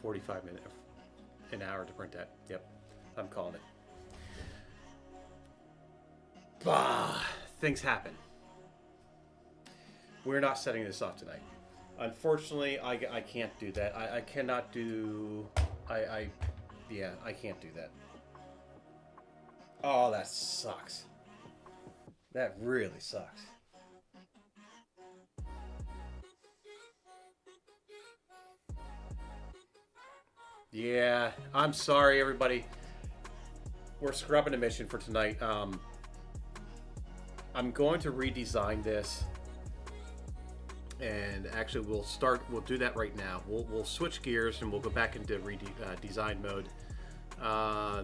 45 minutes, an hour to print that. Yep, I'm calling it. Bah, things happen. We're not setting this off tonight. Unfortunately, I can't do that. I cannot do. Yeah, I can't do that. Oh, that sucks. That really sucks. Yeah, I'm sorry, everybody. We're scrubbing a mission for tonight. I'm going to redesign this, and actually we'll do that right now. We'll switch gears and we'll go back into design mode.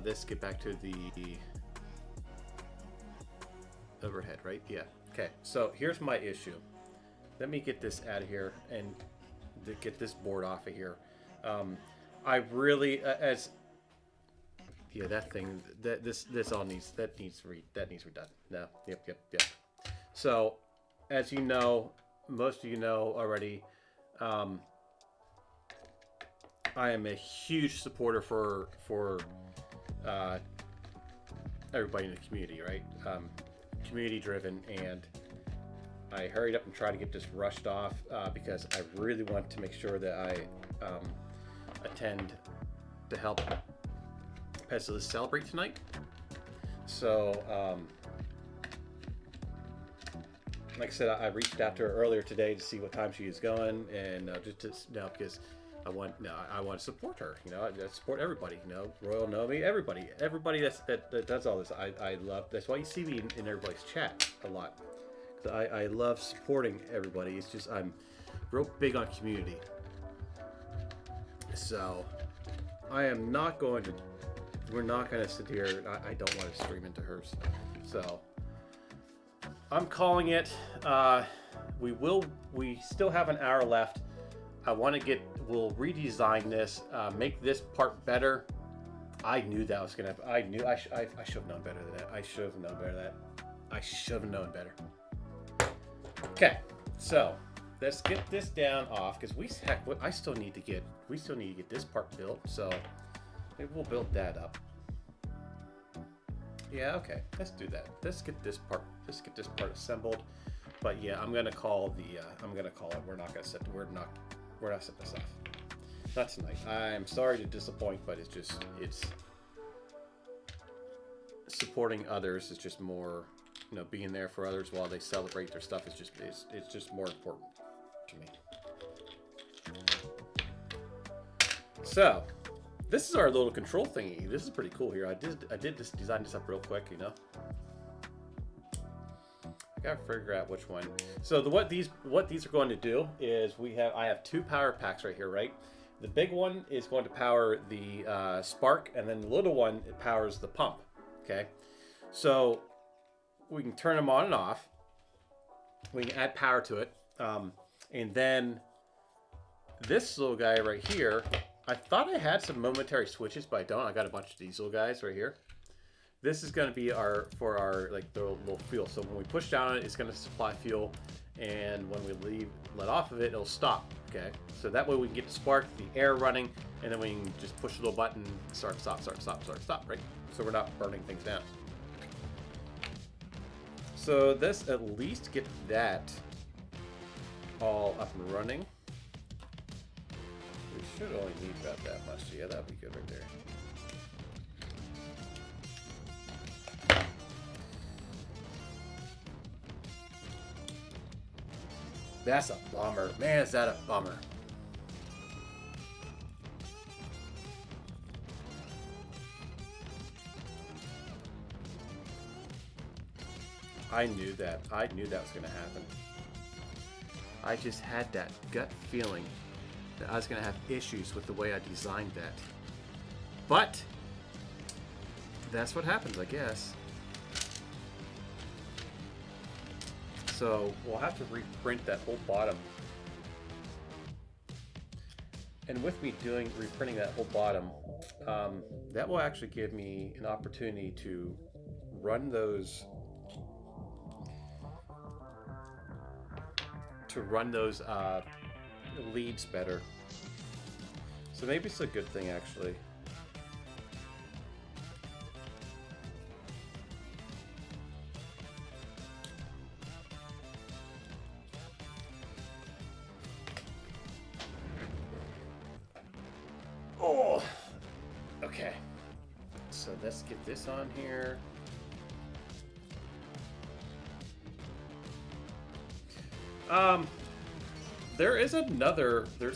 Let's get back to the overhead, right? Yeah. Okay, so here's my issue. Let me get this out of here and get this board off of here. I really that thing this all needs redone. No, yep. So, as you know, most of you know already, I am a huge supporter for everybody in the community, right? Community driven, and I hurried up and tried to get this rushed off because I really want to make sure that I attend to help Pestilus celebrate tonight. So, like I said, I reached out to her earlier today to see what time she is going, and because I want to support her. You know, I support everybody. You know, Royal Nomi, everybody that does all this. I love. That's why you see me in everybody's chat a lot. I love supporting everybody. It's just I'm real big on community. So I am not going to. We're not going to sit here. I don't want to stream into hers. So I'm calling it. We still have an hour left. We'll redesign this, make this part better. I knew that was gonna happen. I should have known better than that. I should have known better. Okay, so let's get this down off because I still need to get this part built. So maybe we'll build that up. Yeah, okay, let's do that. Let's get this part assembled. But yeah, I'm gonna call it. We're not setting this off. Not tonight. I'm sorry to disappoint, but it's supporting others is just more, being there for others while they celebrate their stuff is just more important to me. So, this is our little control thingy. This is pretty cool here. I did just design this up real quick, I gotta figure out which one. So what these are going to do is I have two power packs right here, right? The big one is going to power the spark, and then the little one, it powers the pump. Okay, so we can turn them on and off. We can add power to it, and then this little guy right here. I thought I had some momentary switches, but I don't. I got a bunch of these little guys right here. This is going to be the little fuel. So when we push down on it, it's going to supply fuel, and when we let off of it, it'll stop. Okay, so that way we can get the spark, the air running, and then we can just push a little button, start, stop, right? So we're not burning things down. So let's at least get that all up and running. We should only need about that much. Yeah, that'd be good right there. That's a bummer. Man, is that a bummer. I knew that. I knew that was going to happen. I just had that gut feeling that I was going to have issues with the way I designed that. But that's what happens, I guess. So we'll have to reprint that whole bottom. And with me reprinting that whole bottom, that will actually give me an opportunity to run those leads better. So maybe it's a good thing, actually. Oh, okay. So let's get this on here. There's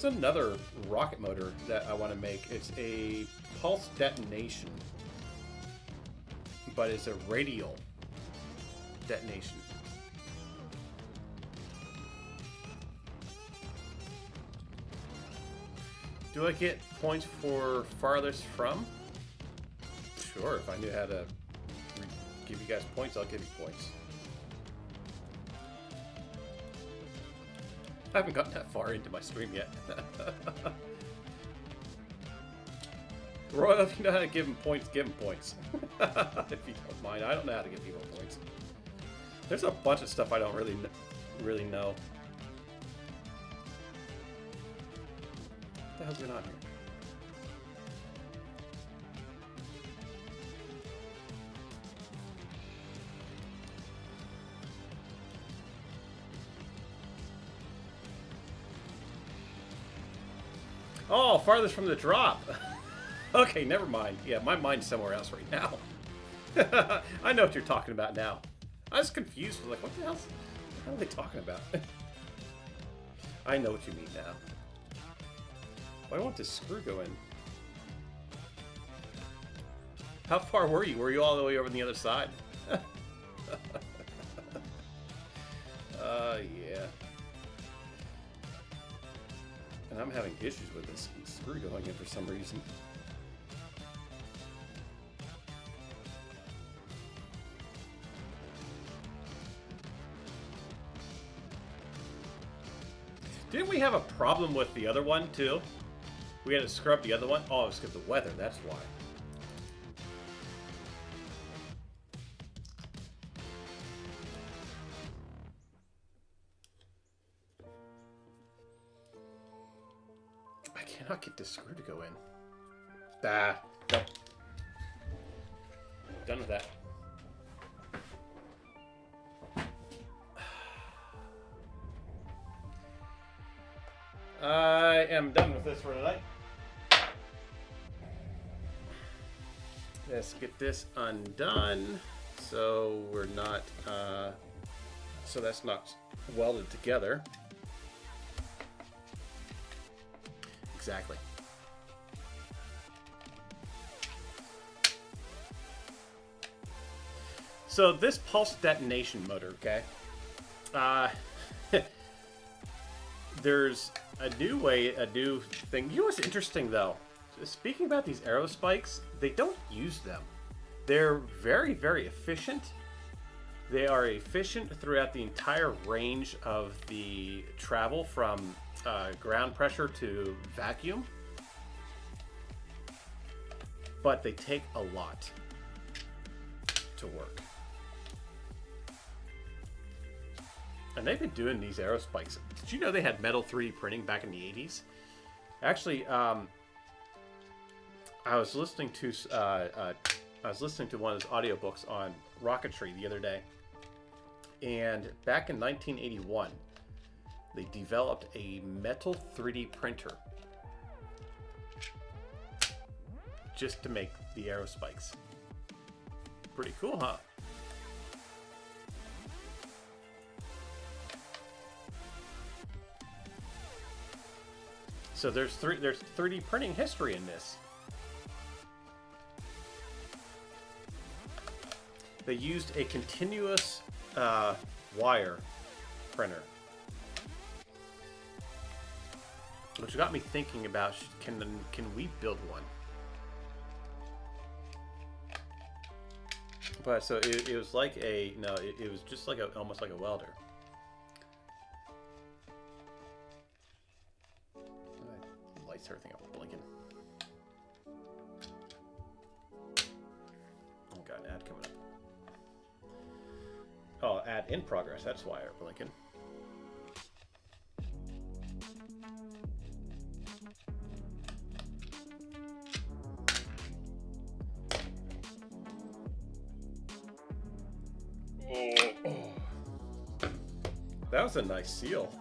another rocket motor that I want to make. It's a pulse detonation, but it's a radial detonation. Do I get points for farthest from? Sure, if I knew how to give you guys points, I'll give you points. I haven't gotten that far into my stream yet. Royal, if you know how to give him points, give him points. If you don't mind. I don't know how to give people points. There's a bunch of stuff I don't really know. What the hell's going on here? Oh, farthest from the drop. Okay, never mind. Yeah, my mind's somewhere else right now. I know what you're talking about now. I was confused. I was like, what the hell are they talking about? I know what you mean now. Why won't this screw go in? How far were you? Were you all the way over on the other side? Yeah. And I'm having issues with this screw going in for some reason. Didn't we have a problem with the other one, too? We had to scrub the other one? Oh, it was because of the weather, that's why. I cannot get this screw to go in. Ah, no. Done with that. I am done with this for tonight. Let's get this undone so we're not, so that's not welded together. Exactly. So this pulse detonation motor, okay? There's a new way, a new thing. You know what's interesting though? Speaking about these aerospikes, they don't use them. They're very, very efficient. They are efficient throughout the entire range of the travel from ground pressure to vacuum. But they take a lot to work. And they've been doing these aerospikes. Did you know they had metal 3D printing back in the 80s? Actually, I was listening to one of those audiobooks on rocketry the other day, and back in 1981, they developed a metal 3D printer just to make the aerospikes. Pretty cool, huh? So there's 3D printing history in this. They used a continuous wire printer. Which got me thinking about, can we build one? But so it was like it was just like almost like a welder. Lights everything up blinking. Oh god, ad coming up. Oh, ad in progress. That's why I'm blinking. That was a nice seal.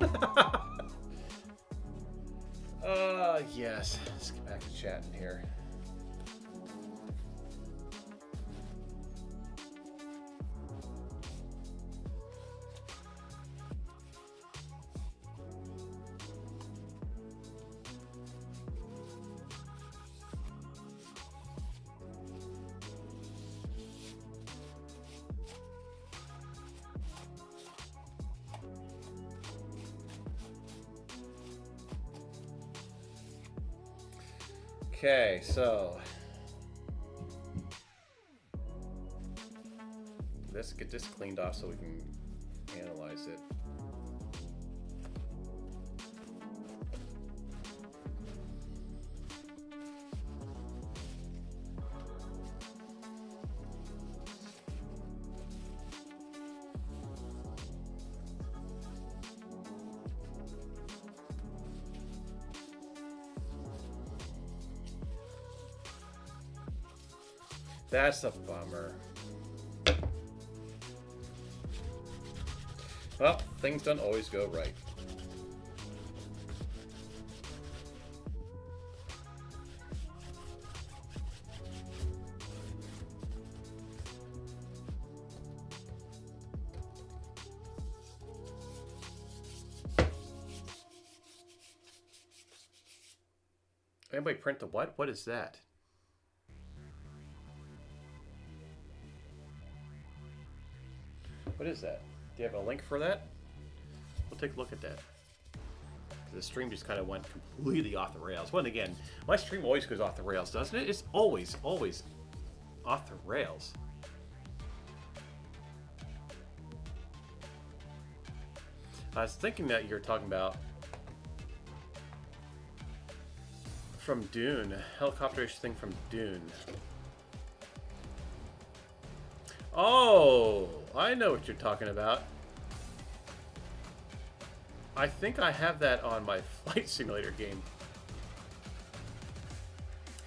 Yes. Let's get back to chatting here. Okay, so let's get this cleaned off so we can analyze it. That's a bummer. Well, things don't always go right. Anybody print the what? What is that? What is that? Do you have a link for that? We'll take a look at that. The stream just kind of went completely off the rails. Well, and again, my stream always goes off the rails, doesn't it? It's always off the rails. I was thinking that you're talking about from Dune, helicopterish thing from Dune. Oh, I know what you're talking about. I think I have that on my flight simulator game.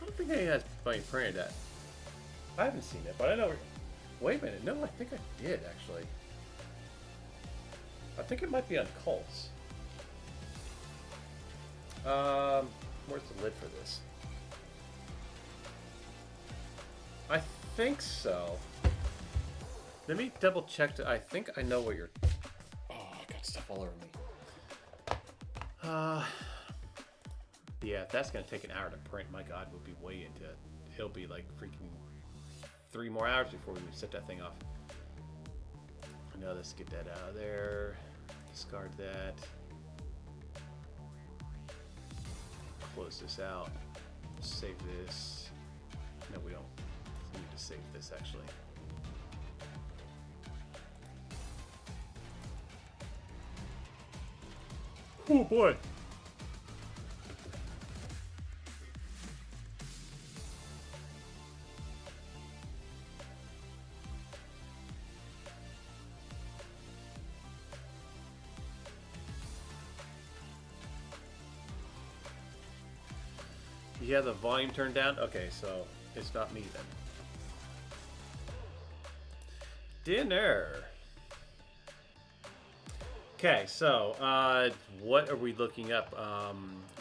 I don't think anyone has printed that. I haven't seen it, but I know. Wait a minute. No, I think I did, actually. I think it might be on Cults. Where's the lid for this? I think so. Let me double check. I think I know where you're... Oh, I got stuff all over me. Yeah, if that's going to take an hour to print, my God, we'll be way into it. It'll be like freaking 3 more hours before we set that thing off. Now let's get that out of there. Discard that. Close this out. Save this. No, we don't. We need to save this, actually. Oh boy. You have the volume turned down? Okay, so it's not me then. Dinner. Okay, so what are we looking up?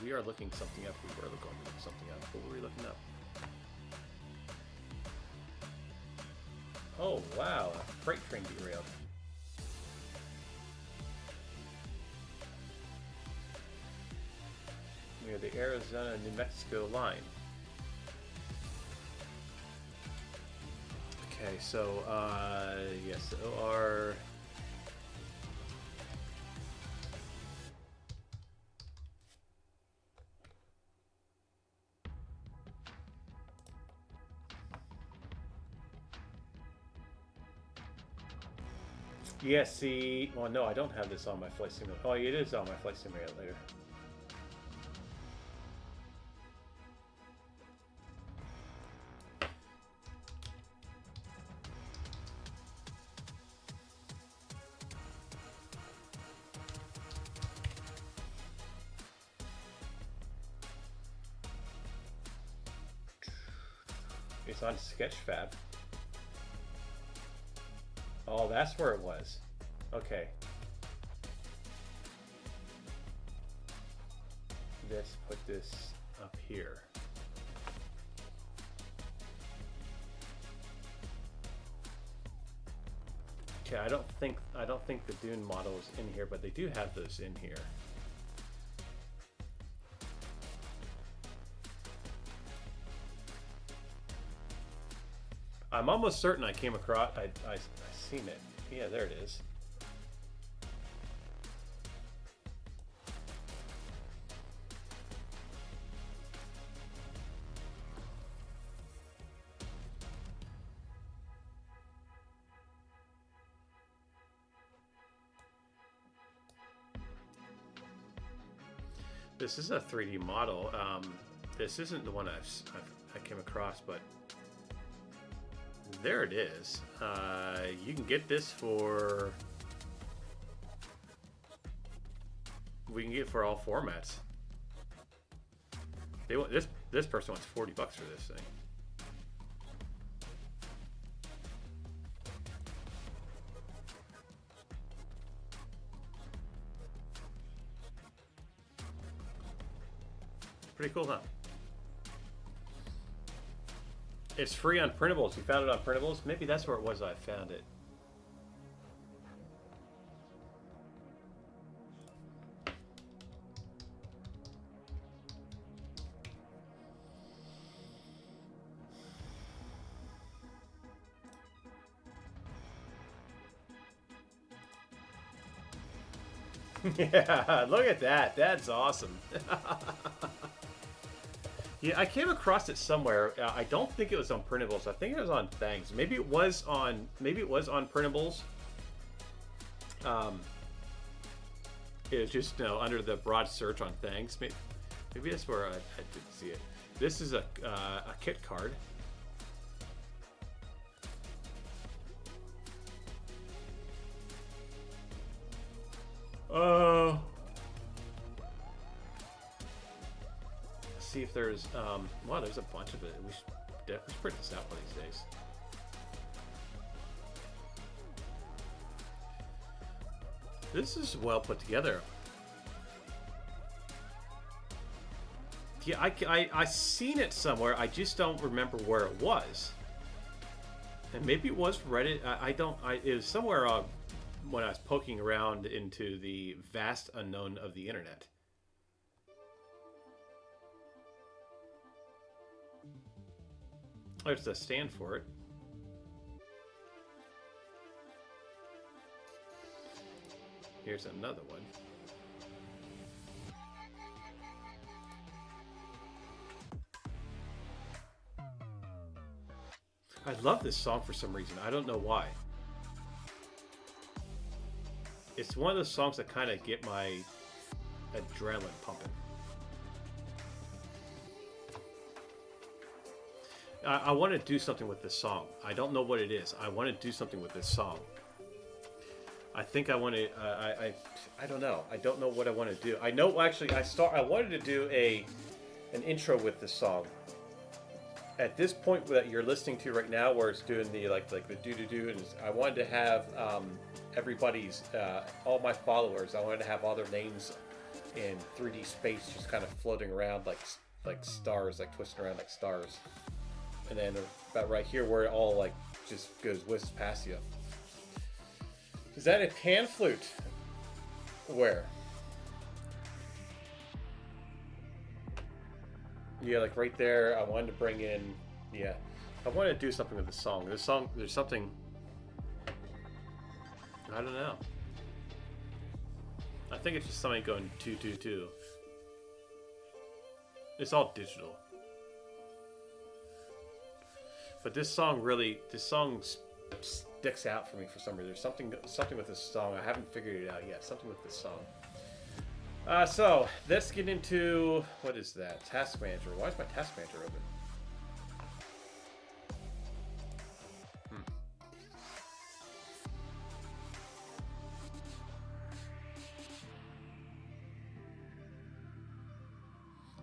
We are looking something up. We were looking something up. What were we looking up? Oh wow, a freight train derailed. Near the Arizona-New Mexico line. Okay, so yes, OR Yeah, see, well, no, I don't have this on my flight simulator. Oh, it is on my flight simulator later. It's on Sketchfab. Oh, that's where it was. Okay. Let's put this up here. Okay, I don't think the Dune model is in here, but they do have those in here. I'm almost certain I came across. I seen it. Yeah, there it is. This is a 3D model. This isn't the one I came across, but there it is. You can get this for. We can get it for all formats. They want this person wants $40 for this thing. Pretty cool, huh? It's free on printables. You found it on printables? Maybe that's where it was I found it. Yeah, look at that. That's awesome. Yeah, I came across it somewhere. I don't think it was on printables. I think it was on Thangs. Maybe it was on printables. It was just under the broad search on Thangs. Maybe that's where I didn't see it. This is a kit card. See if there's wow, there's a bunch of it. We should definitely print this out one of these days. This is well put together. Yeah, I seen it somewhere. I just don't remember where it was. And maybe it was Reddit. It was somewhere when I was poking around into the vast unknown of the internet. There's the stand for it. Here's another one. I love this song for some reason. I don't know why. It's one of those songs that kind of get my adrenaline pumping. I want to do something with this song. I don't know what it is. I want to do something with this song. I think I want to. I don't know. I don't know what I want to do. I know actually. I wanted to do an intro with this song. At this point that you're listening to right now, where it's doing the like the do, and I wanted to have everybody's all my followers. I wanted to have all their names in 3D space, just kind of floating around like stars, like twisting around like stars. And then about right here where it all like just goes whizzes past you. Is that a pan flute? Where? Yeah, like right there. I wanted to bring in. Yeah, I wanted to do something with this song. This song, there's something. I don't know. I think it's just something going 2-2-2. It's all digital. But this song sticks out for me for some reason. There's something with this song. I haven't figured it out yet. Something with this song. So let's get into, what is that? Task Manager. Why is my Task Manager open?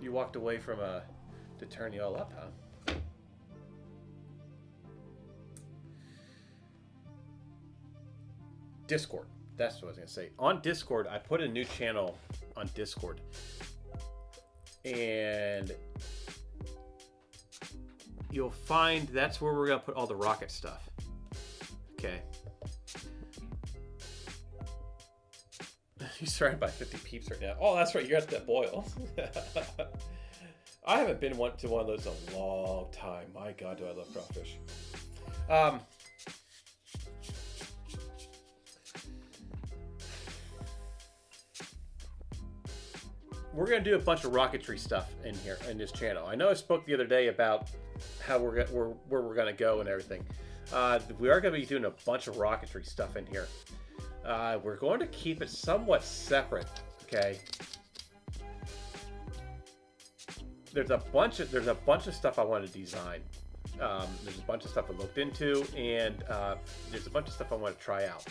You walked away from to turn you all up, huh? Discord. That's what I was going to say. On Discord, I put a new channel on Discord. And you'll find that's where we're going to put all the rocket stuff. Okay. You're surrounded by 50 peeps right now. Oh, that's right. You're at that boil. I haven't been to one of those in a long time. My God, do I love crawfish. We're going to do a bunch of rocketry stuff in here, in this channel. I know I spoke the other day about how where we're going to go and everything. We are going to be doing a bunch of rocketry stuff in here. We're going to keep it somewhat separate, okay? There's a bunch of stuff I want to design. There's a bunch of stuff I looked into, and there's a bunch of stuff I want to try out.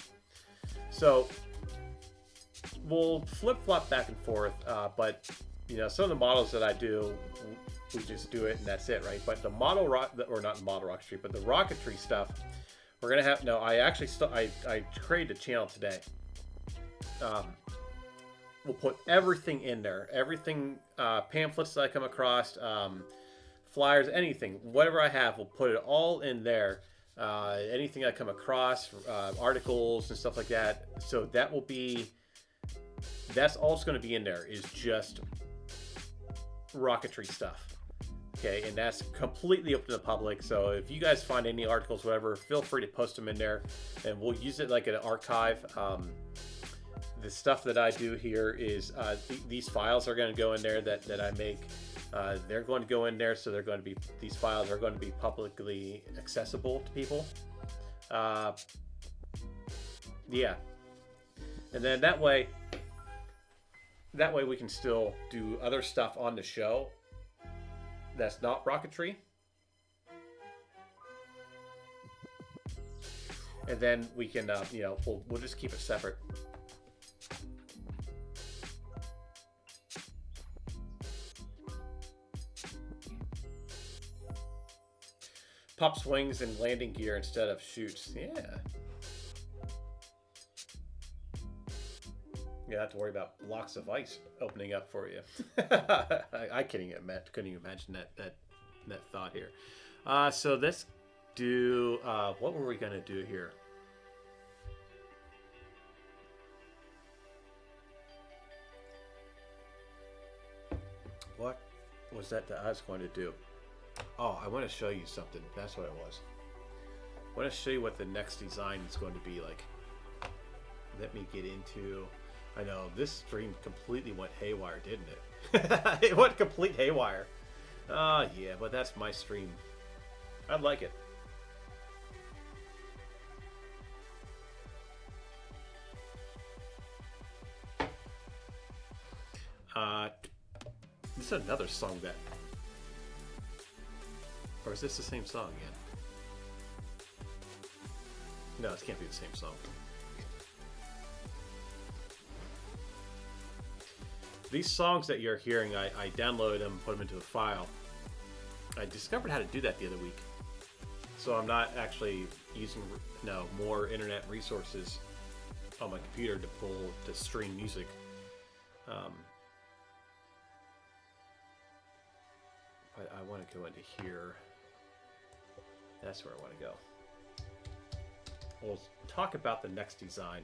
So we'll flip-flop back and forth, but you know, some of the models that I do, we just do it and that's it, right? But the model or not model rocketry, but the rocketry stuff, we're gonna have. No, I actually I created a channel today. We'll put everything in there, everything, pamphlets that I come across, flyers, anything, whatever I have, we'll put it all in there. Anything I come across, articles and stuff like that. So that will be. That's all it's going to be in there, is just rocketry stuff. Okay, and that's completely open to the public. So if you guys find any articles, whatever, feel free to post them in there, and we'll use it like an archive. The stuff that I do here is these files are going to go in there that I make. They're going to go in there, so these files are going to be publicly accessible to people. Yeah, and then that way we can still do other stuff on the show that's not rocketry. And then we can, you know, we'll just keep it separate. Pop swings and landing gear instead of chutes. Yeah. You don't have to worry about blocks of ice opening up for you. I couldn't even imagine that thought here. So let's do. What were we gonna do here? What was that I was going to do? Oh, I want to show you something. That's what it was. I want to show you what the next design is going to be like. Let me get into. I know, this stream completely went haywire, didn't it? It went complete haywire. Oh, yeah, but that's my stream. I like it. This is another song that... Or is this the same song again? No, it can't be the same song. These songs that you're hearing, I downloaded them, put them into a file. I discovered how to do that the other week. So I'm not actually using more internet resources on my computer to stream music. But I want to go into here. That's where I want to go. We'll talk about the next design.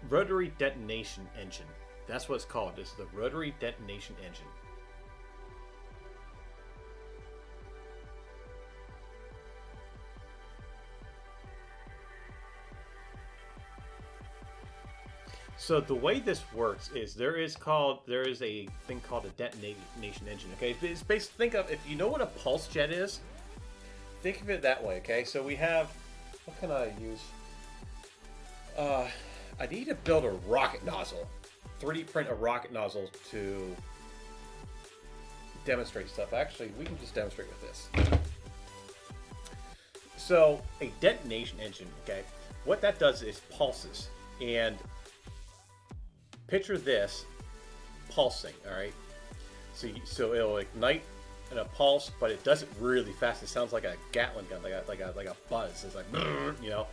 Rotary detonation engine. That's what it's called. This is the rotary detonation engine. So the way this works is there is a thing called a detonation engine. Okay, it's basically, think of, if you know what a pulse jet is, think of it that way. Okay, so we have, what can I use? I need to build a rocket nozzle, 3D print a rocket nozzle to demonstrate stuff. Actually, we can just demonstrate with this. So a detonation engine, okay, what that does is pulses, and picture this pulsing. All right, so it'll ignite in a pulse, but it does it really fast. It sounds like a Gatling gun, like a buzz. It's like, you know,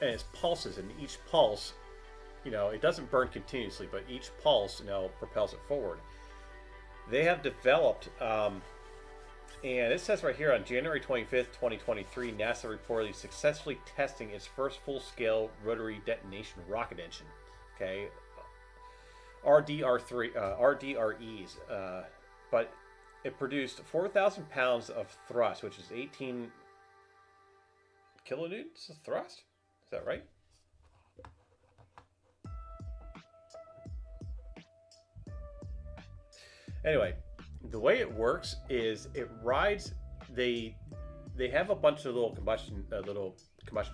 and it's pulses, and each pulse, you know, it doesn't burn continuously, but each pulse, you know, propels it forward. They have developed, and it says right here, on January 25th, 2023, NASA reportedly successfully testing its first full-scale rotary detonation rocket engine. Okay, RDREs, but it produced 4,000 pounds of thrust, which is 18 kilonewtons of thrust. Is that right? Anyway, the way it works is it rides. They have a bunch of little combustion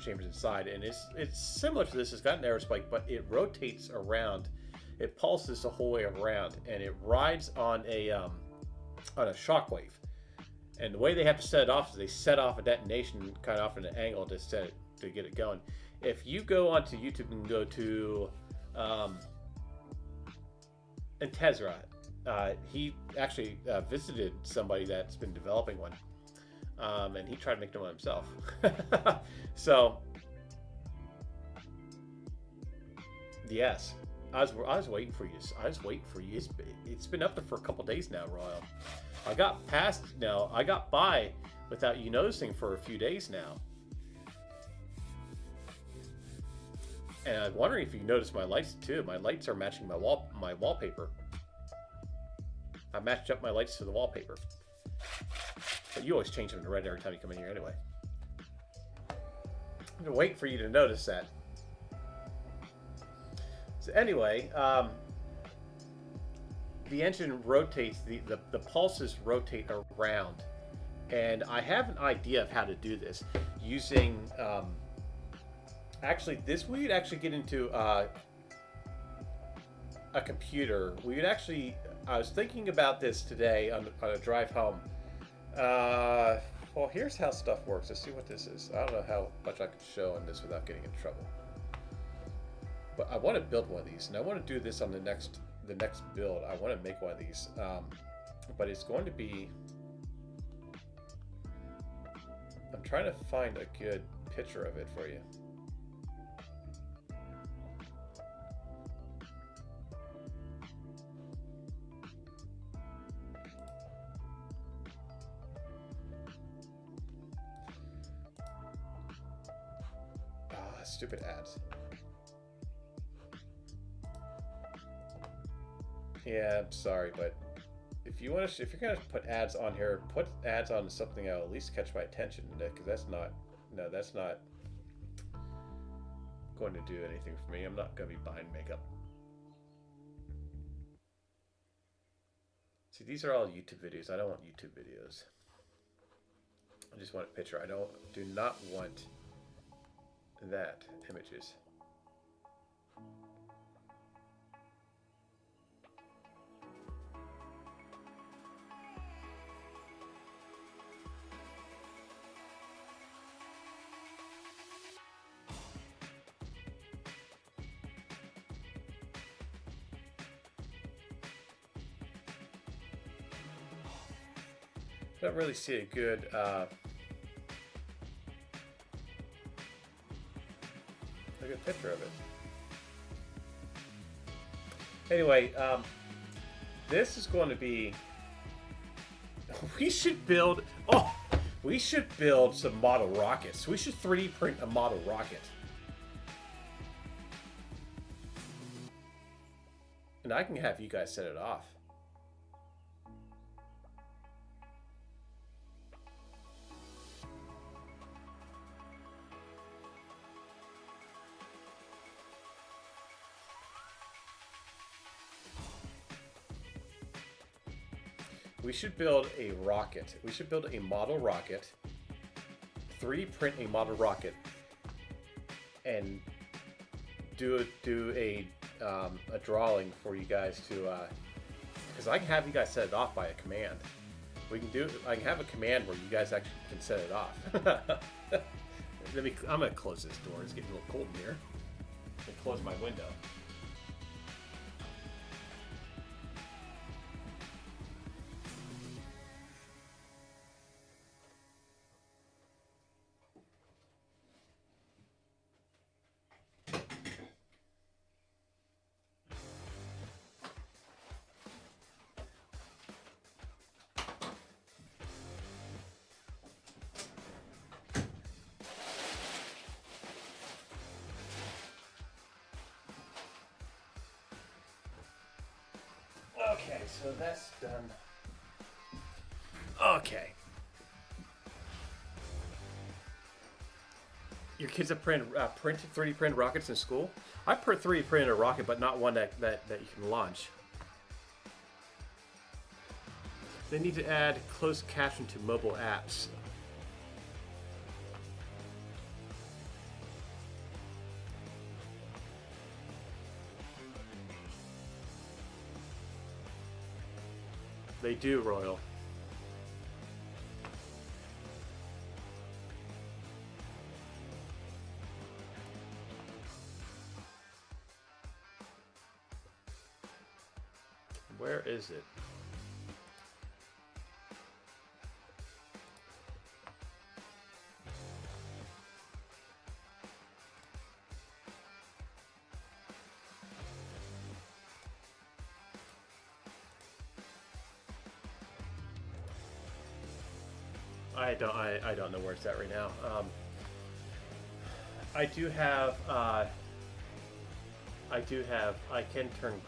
chambers inside, and it's similar to this. It's got an aerospike, but it rotates around. It pulses the whole way around, and it rides on a shockwave. And the way they have to set it off is they set off a detonation kind of off at an angle to get it going. If you go onto YouTube and go to Intezra, he actually visited somebody that's been developing one, and he tried to make one himself. So, yes, I was waiting for you. It's been up there for a couple days now, Royal. I got by without you noticing for a few days now. And I'm wondering if you noticed my lights too. My lights are matching my wallpaper. I matched up my lights to the wallpaper. But you always change them to red every time you come in here anyway. I'm gonna wait for you to notice that. So anyway, the engine rotates, the pulses rotate around. And I have an idea of how to do this using, we'd actually get into a computer. I was thinking about this today on a drive home. Well, here's how stuff works. Let's see what this is. I don't know how much I can show on this without getting in trouble. But I want to build one of these, and I want to do this on the next build. I want to make one of these, but it's going to be. I'm trying to find a good picture of it for you. Stupid ads. Yeah, I'm sorry, but if you're gonna put ads on here, put ads on something that'll at least catch my attention, because that's not going to do anything for me. I'm not gonna be buying makeup. See, these are all YouTube videos. I don't want YouTube videos. I just want a picture. Do not want that images. I don't really see a good picture of it. Anyway, this is going to be. We should build some model rockets. We should 3D print a model rocket, and I can have you guys set it off. We should build a rocket. We should build a model rocket, 3D print a model rocket, and do a drawing for you guys to, because I can have you guys set it off by a command. We can do. I can have a command where you guys actually can set it off. I'm gonna close this door. It's getting a little cold in here. And close my window. Okay, so that's done. Okay. Your kids have printed 3D printed rockets in school? I 3D printed a rocket, but not one that you can launch. They need to add closed caption to mobile apps. They do, Royal. Where is it? I don't know where it's at right now. I can turn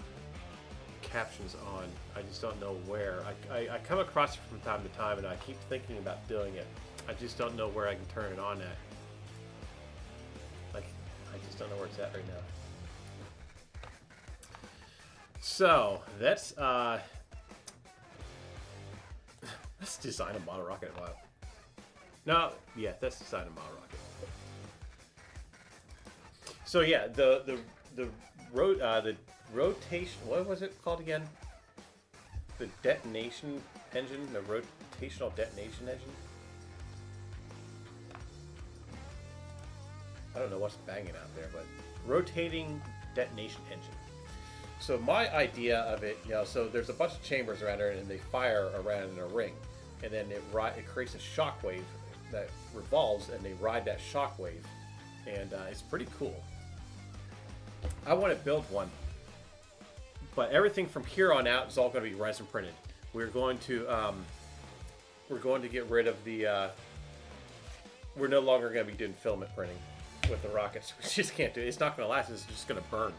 captions on. I just don't know where. I come across it from time to time, and I keep thinking about doing it. I just don't know where I can turn it on at. Like, I just don't know where it's at right now. So let's design a model rocket. Wow. No, yeah, let's design a model rocket. So yeah, the rotation. What was it called again? The detonation engine, the rotational detonation engine. I don't know what's banging out there, but rotating detonation engine. So my idea of it, so there's a bunch of chambers around there, and they fire around in a ring, and then it creates a shock wave that revolves, and they ride that shock wave, and it's pretty cool. I want to build one, but everything from here on out is all going to be resin printed. We're going to get rid of the. We're no longer going to be doing filament printing with the rockets. We just can't do it. It's not going to last. It's just going to burn.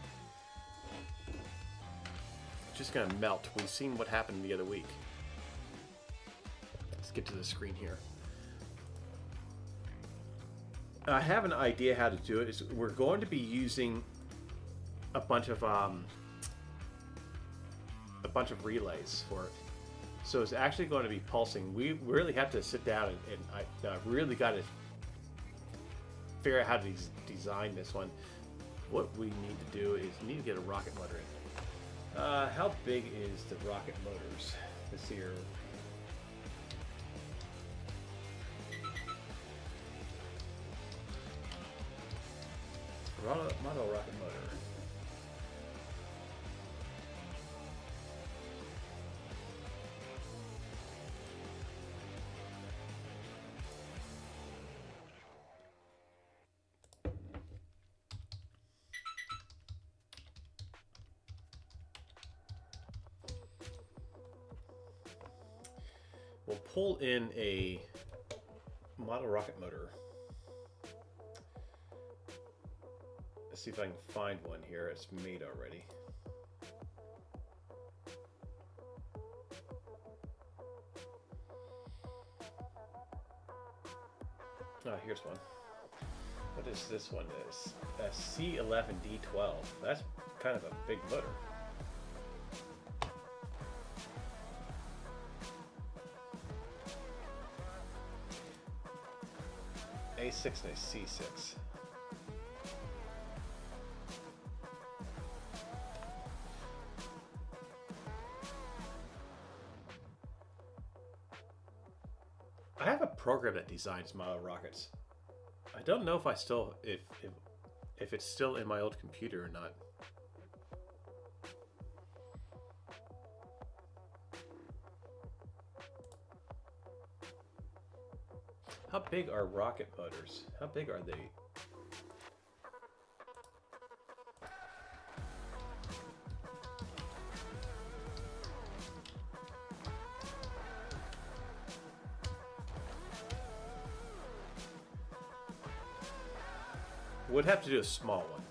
It's just going to melt. We've seen what happened the other week. Let's get to the screen here. I have an idea how to do it. We're going to be using a bunch of relays for it. So it's actually going to be pulsing. We really have to sit down and I really got to figure out how to design this one. What we need to do is we need to get a rocket motor in. How big is the rocket motors? Let's see here. Model rocket motor. We'll pull in a model rocket motor. Let's see if I can find one here. It's made already. Oh, here's one. What is this one? Is a C11D12. That's kind of a big motor. A6 and a C6. I have a program that designs model rockets. I don't know if I still if it's still in my old computer or not. How big are rocket motors? How big are they? Would have to do a small one.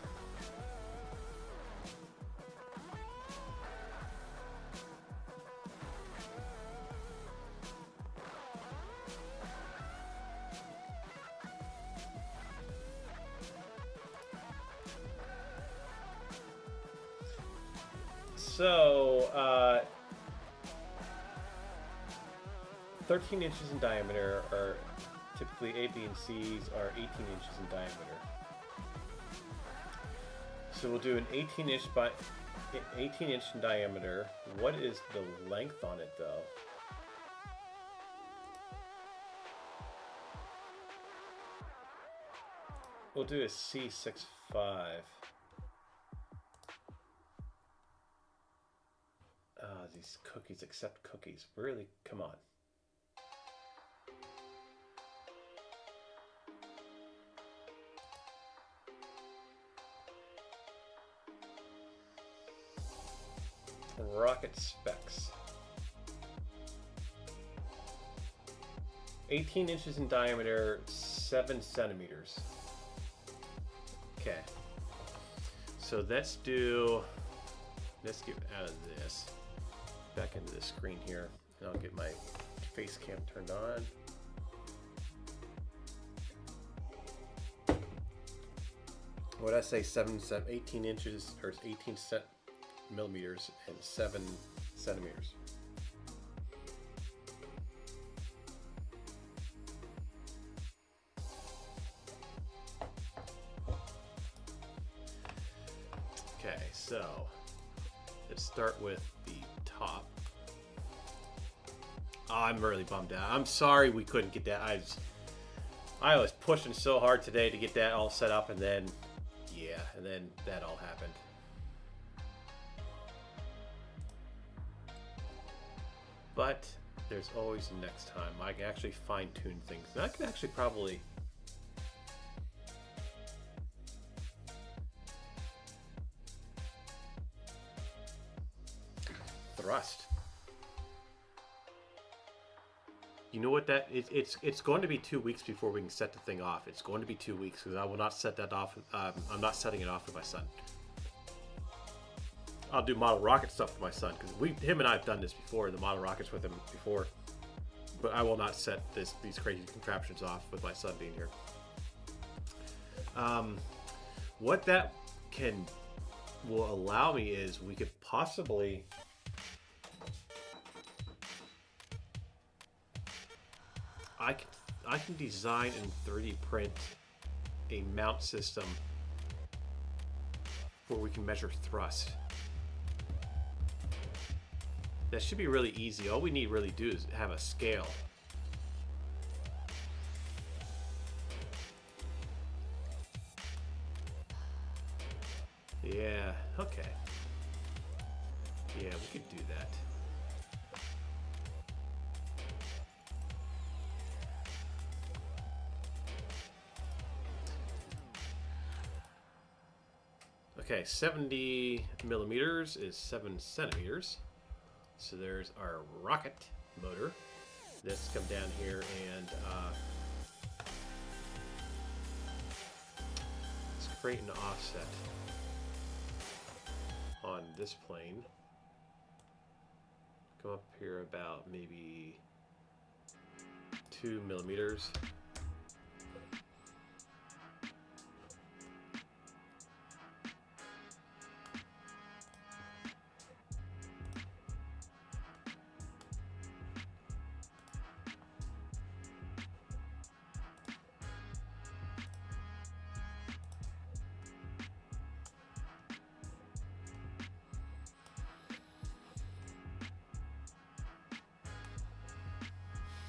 So, 13 inches in diameter are typically A, B, and C's are 18 inches in diameter. So we'll do an 18 inch in diameter. What is the length on it though? We'll do a C65. These cookies accept cookies. Really? Come on. Rocket specs. 18 inches in diameter, 7 centimeters. Okay. So let's get out of this. Back into the screen here. And I'll get my face cam turned on. What did I say? 18 inches, or 18 millimeters and 7 centimeters. Okay, so let's start with the top. Oh, I'm really bummed out. I'm sorry we couldn't get that. I was pushing so hard today to get that all set up, and then that all happened. But there's always next time. I can actually fine-tune things. And I can actually probably thrust. You know what that is? It's going to be 2 weeks before we can set the thing off. It's going to be 2 weeks because I will not set that off. I'm not setting it off with my son. I'll do model rocket stuff with my son because him and I have done this before. The model rockets with him before, but I will not set these crazy contraptions off with my son being here. What that will allow me is we could possibly I can design and 3D print a mount system where we can measure thrust. That should be really easy. All we need really do is have a scale. Yeah, okay. Yeah, we could do that. Okay, 70 millimeters is 7 centimeters. So there's our rocket motor. Let's come down here and let's create an offset on this plane. Come up here about maybe 2 millimeters.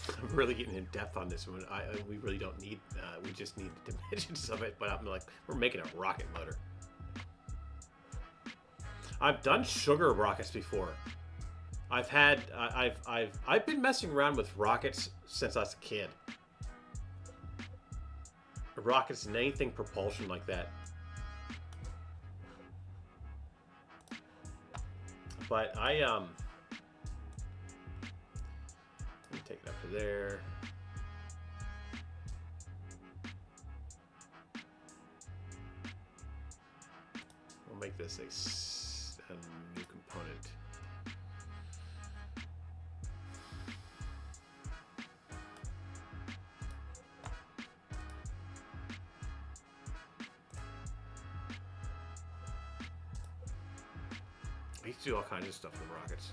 I'm really getting in depth on this one. We really don't need, we just need the dimensions of it, but I'm like, we're making a rocket motor. I've done sugar rockets before. I've been messing around with rockets since I was a kid. Rockets and anything propulsion like that. But let me take it up to there. We'll make this a new component. I used to do all kinds of stuff with rockets.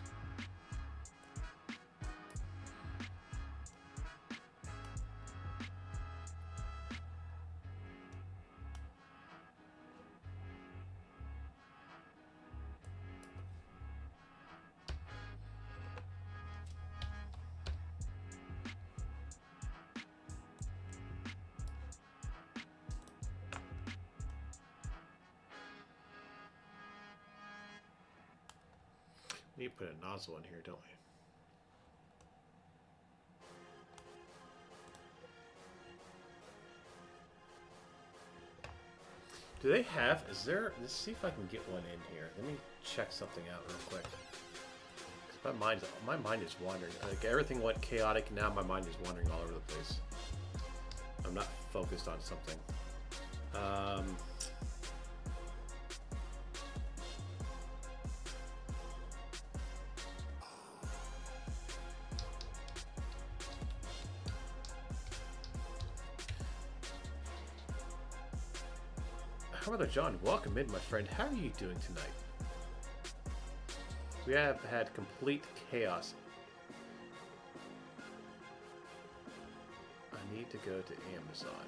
We need to put a nozzle in here, don't we? Do they have, let's see if I can get one in here. Let me check something out real quick. 'Cause my mind is wandering. Like everything went chaotic, now my mind is wandering all over the place. I'm not focused on something. Brother John, welcome in, my friend. How are you doing tonight? We have had complete chaos. I need to go to Amazon.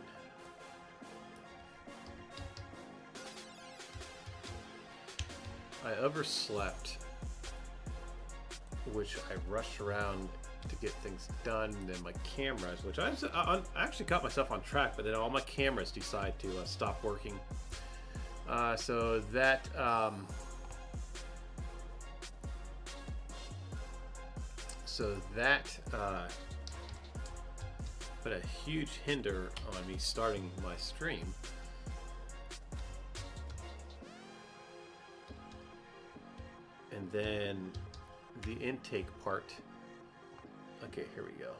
I overslept, which I rushed around to get things done. And then my cameras, which I actually got myself on track, but then all my cameras decide to stop working. So that put a huge hinder on me starting my stream. And then the intake part. Okay, here we go.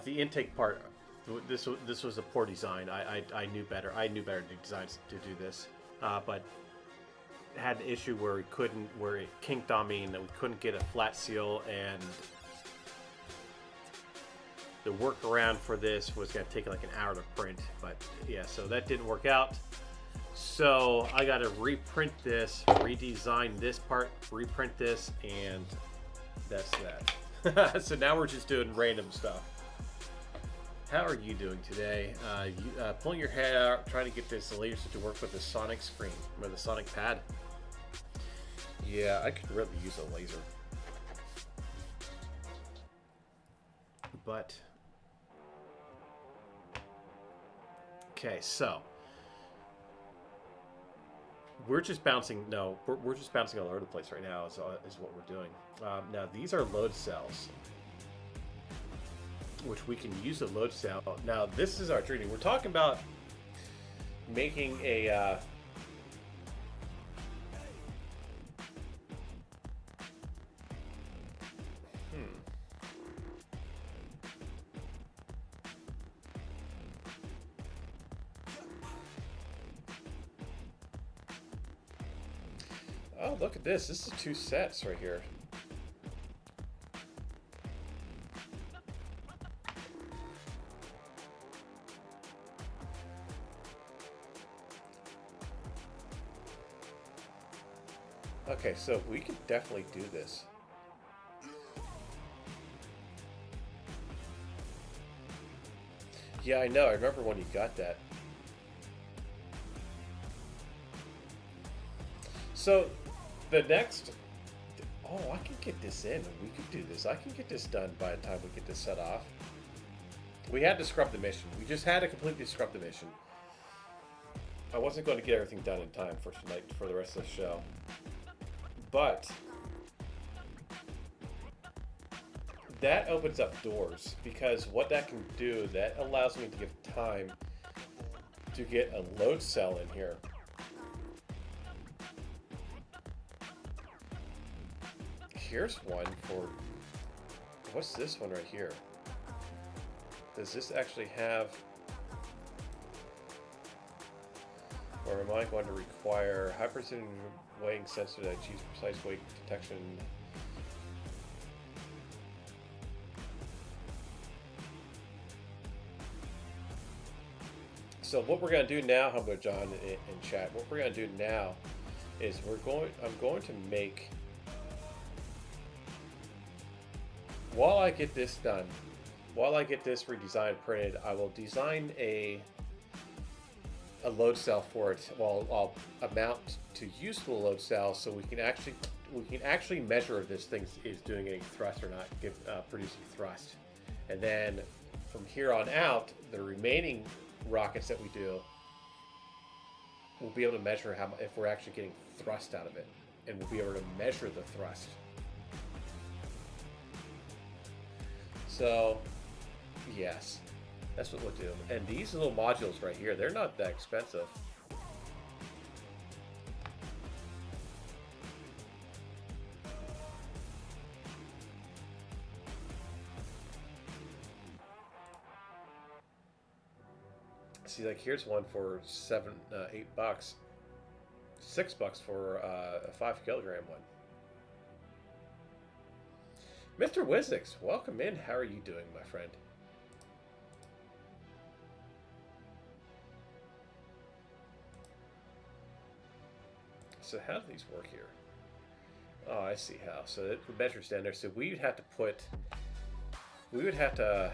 The intake part. This was a poor design. I knew better. I knew better designs to do this, but had an issue where where it kinked on me, and that we couldn't get a flat seal, and the workaround for this was going to take like an hour to print. But yeah, so that didn't work out. So I got to reprint this, redesign this part, reprint this, and that's that. So now we're just doing random stuff. How are you doing today? Pulling your head out, trying to get this laser to work with the Sonic screen, or the Sonic pad. Yeah, I could really use a laser. But, okay, so we're just bouncing. No, we're just bouncing all over the place right now. Is what we're doing. Now these are load cells, which we can use a load cell. Now this is our treating. We're talking about making a Oh, look at this. This is 2 sets right here. Okay, so we could definitely do this. Yeah, I know. I remember when you got that. So, the next... Oh, I can get this in. We could do this. I can get this done by the time we get this set off. We had to scrub the mission. We just had to completely scrub the mission. I wasn't going to get everything done in time for tonight, for the rest of the show. But that opens up doors, because what that can do, that allows me to give time to get a load cell in here. Here's one for, what's this one right here? Does this actually have, or am I going to require high precision weighing sensor that achieves precise weight detection? So what we're going to do now, Humbo John in chat, what we're going to do now is I'm going to make, while I get this done, while I get this redesigned, printed, I will design a load cell for it. Well, I'll amount to useful load cell, so we can actually measure if this thing is doing any thrust or not, producing thrust. And then from here on out, the remaining rockets that we do, we'll be able to measure if we're actually getting thrust out of it, and we'll be able to measure the thrust. So, yes, that's what we'll do. And these little modules right here, they're not that expensive. See, like here's one for $8, $6 for a 5 kilogram one. Mr. Wizix, welcome in. How are you doing, my friend? So how do these work here? Oh, I see how. So it measures down there. So we would have to put, we'd have to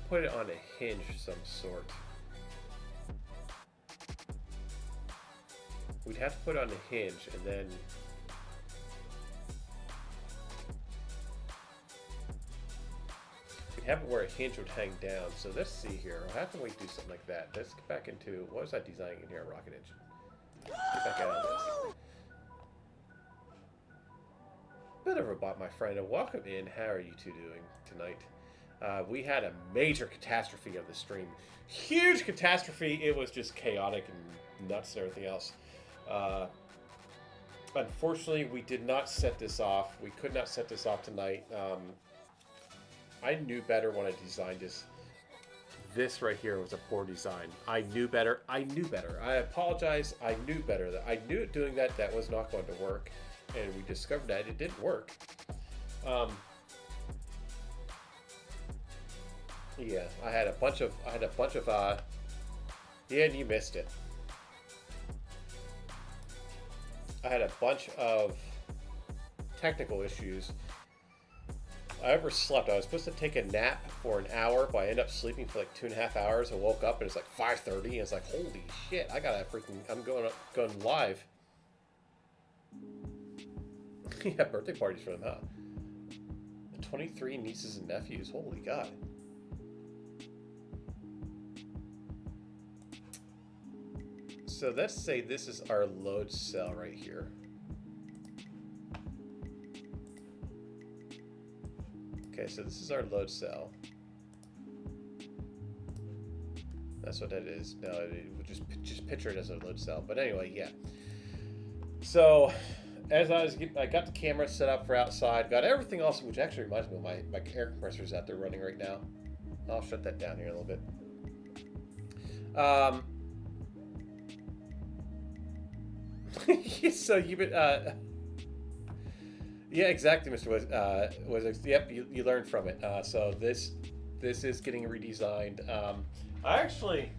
put it on a hinge of some sort. We'd have to put it on a hinge, and then we'd have it where a hinge would hang down. So let's see here. How can we do something like that? Let's get back into, what was I designing in here? A rocket engine. Let's get back out of this. Bit of a bot, my friend, and welcome in. How are you two doing tonight? We had a major catastrophe of the stream. Huge catastrophe. It was just chaotic and nuts and everything else. Unfortunately, we did not set this off. We could not set this off tonight. I knew better when I designed this. This right here was a poor design. I knew better. I apologize. I knew better. I knew doing that was not going to work, and we discovered that it didn't work. Yeah, I had a bunch of yeah, and you missed it. I had a bunch of technical issues. I overslept. I was supposed to take a nap for an hour, but I ended up sleeping for like 2.5 hours. I woke up and it's like 5:30, and it's like, holy shit! I'm going live. Yeah, birthday parties for them, huh? 23 nieces and nephews. Holy God. So let's say this is our load cell right here. Okay, so this is our load cell. That's what that is. No, we'll just picture it as a load cell. But anyway, yeah. So as I got the camera set up for outside, got everything else, which actually reminds me of my air compressors out there running right now. I'll shut that down here a little bit. So you've been, yeah, exactly, Mr. Wizix. Yep, you learned from it. So this is getting redesigned. I actually,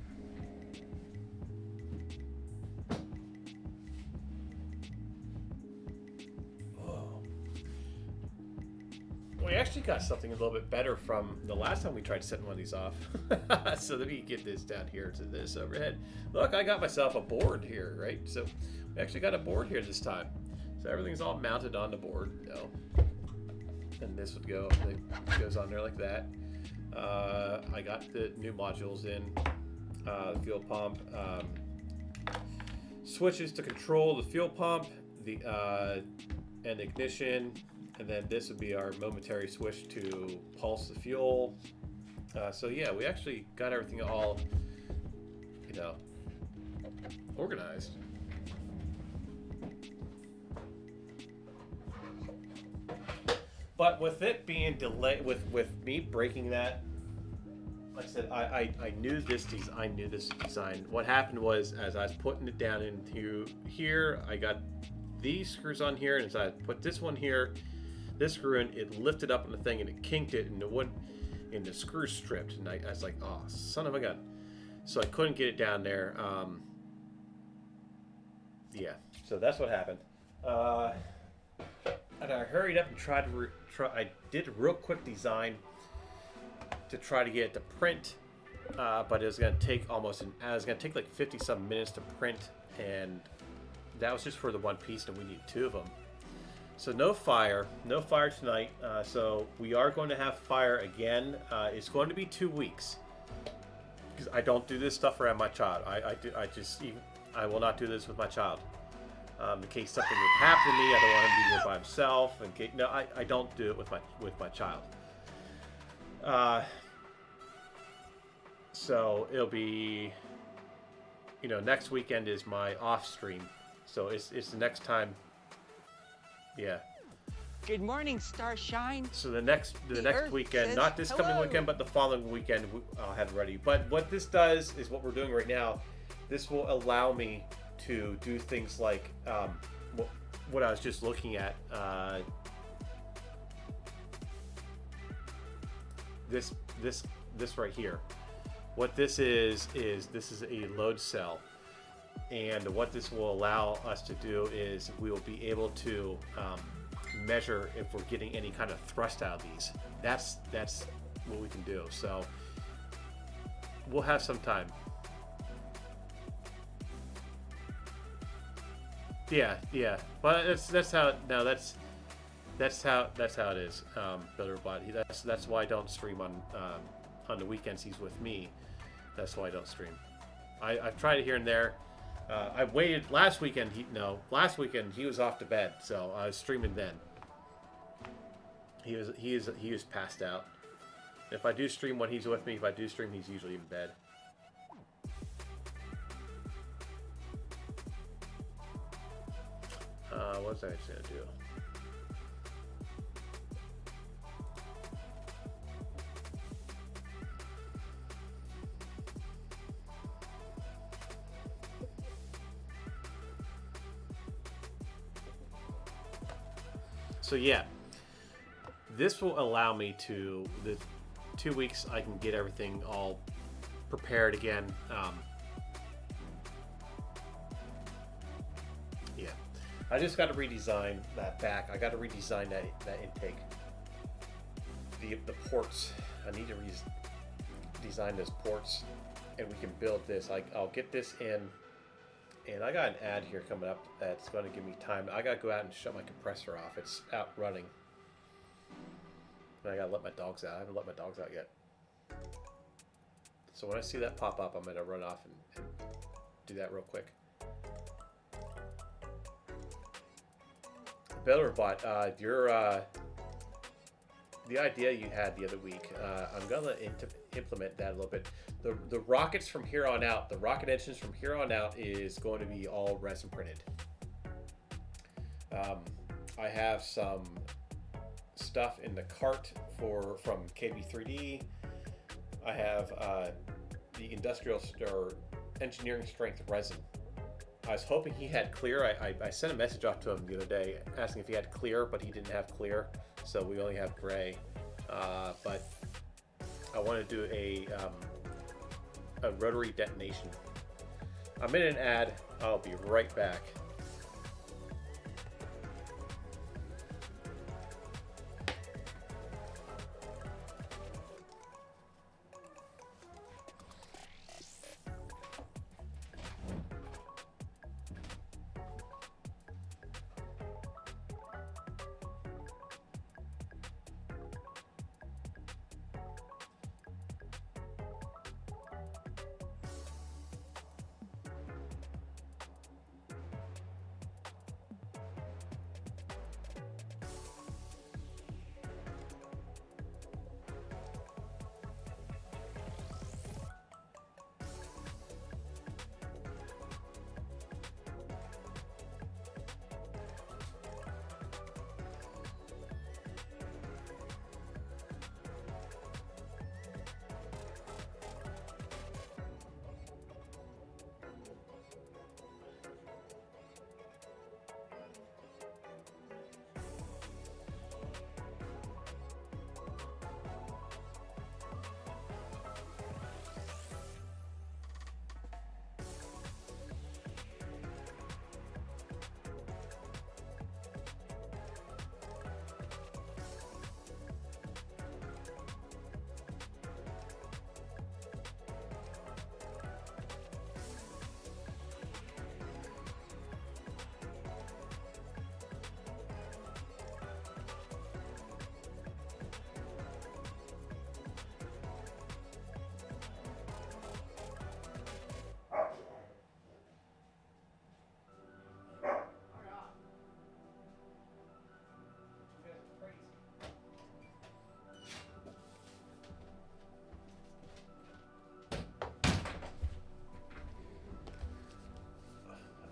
actually got something a little bit better from the last time we tried setting one of these off. So let me get this down here to this overhead. Look, I got myself a board here, right? So we actually got a board here this time. So everything's all mounted on the board, you know. And this would go, it goes on there like that. I got the new modules in, the fuel pump, switches to control the fuel pump, and ignition, and then this would be our momentary switch to pulse the fuel. So yeah, we actually got everything all, you know, organized. But with it being delayed, with me breaking that, like I said, I knew this design. What happened was, as I was putting it down into here, I got these screws on here, and as I put this one here, this screw in, it lifted up on the thing and it kinked it, and it wouldn't, and the screw stripped, and I was like, oh, son of a gun. So I couldn't get it down there. Yeah, so that's what happened. And I hurried up and tried to I did a real quick design to try to get it to print, but it was going to take like 50 some minutes to print, and that was just for the one piece, and we need two of them. So no fire tonight. So we are going to have fire again. It's going to be 2 weeks, because I don't do this stuff around my child. I will not do this with my child. In case something would happen to me, I don't want him to be here by himself. I don't do it with my child. So it'll be, next weekend is my off stream. So it's the next time. Yeah. Good morning, Starshine. So the next weekend, not this coming weekend, but the following weekend, I'll have it ready. But what this does is what we're doing right now. This will allow me to do things like what I was just looking at. This right here. What this is this is a load cell, and what this will allow us to do is we will be able to measure if we're getting any kind of thrust out of these. That's what we can do. So we'll have some time. Yeah. But that's how it is. Builder Bot. That's why I don't stream on the weekends he's with me. That's why I don't stream. I've tried it here and there. I waited last weekend. Last weekend he was off to bed, so I was streaming then. He was passed out. If I do stream when he's with me, he's usually in bed. What was I actually gonna do? So yeah, this will allow me to, the 2 weeks I can get everything all prepared again. Yeah, I just got to redesign that back. I got to redesign that intake. The ports. I need to redesign those ports, and we can build this. I'll get this in. And I got an ad here coming up that's going to give me time. I got to go out and shut my compressor off. It's out running. And I got to let my dogs out. I haven't let my dogs out yet. So when I see that pop up, I'm going to run off and do that real quick. BuilderBot, the idea you had the other week, I'm going to implement that a little bit. The rockets from here on out, the rocket engines from here on out is going to be all resin printed. I have some stuff in the cart from KB3D. I have the industrial or engineering strength resin. I was hoping he had clear. I sent a message off to him the other day asking if he had clear, but he didn't have clear, so we only have gray. But I want to do a rotary detonation. I'm in an ad. I'll be right back.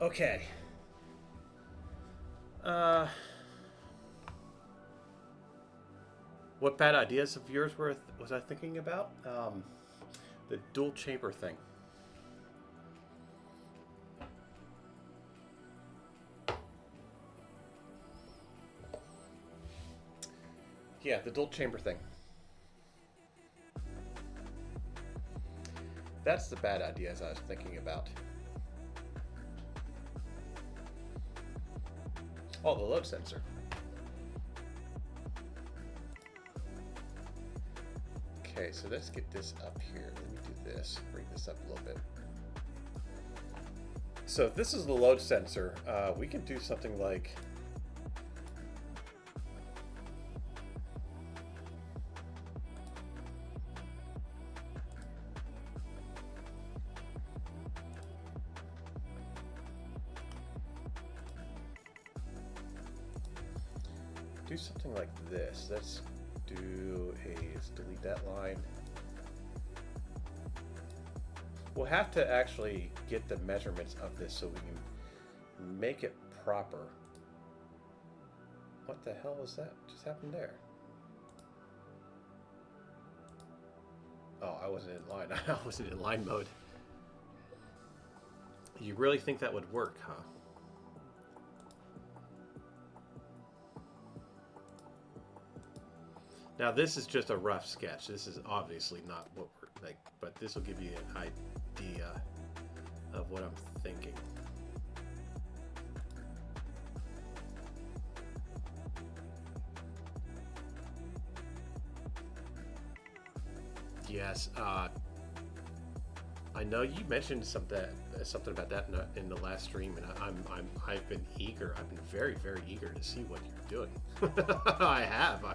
Okay. What bad ideas of yours was I thinking about? The dual chamber thing. Yeah, the dual chamber thing. That's the bad ideas I was thinking about. Oh, the load sensor. Okay, so let's get this up here. Let me do this. Bring this up a little bit. So if this is the load sensor, we can do something like... do something like this. Let's delete that line. We'll have to actually get the measurements of this so we can make it proper. What the hell was that just happened there? Oh, I wasn't in line. I wasn't in line mode. You really think that would work, huh? Now this is just a rough sketch. This is obviously not what we're like, but this will give you an idea of what I'm thinking. Yes, I know you mentioned something about that in the last stream, and I've been eager. I've been very, very eager to see what you're doing. I have.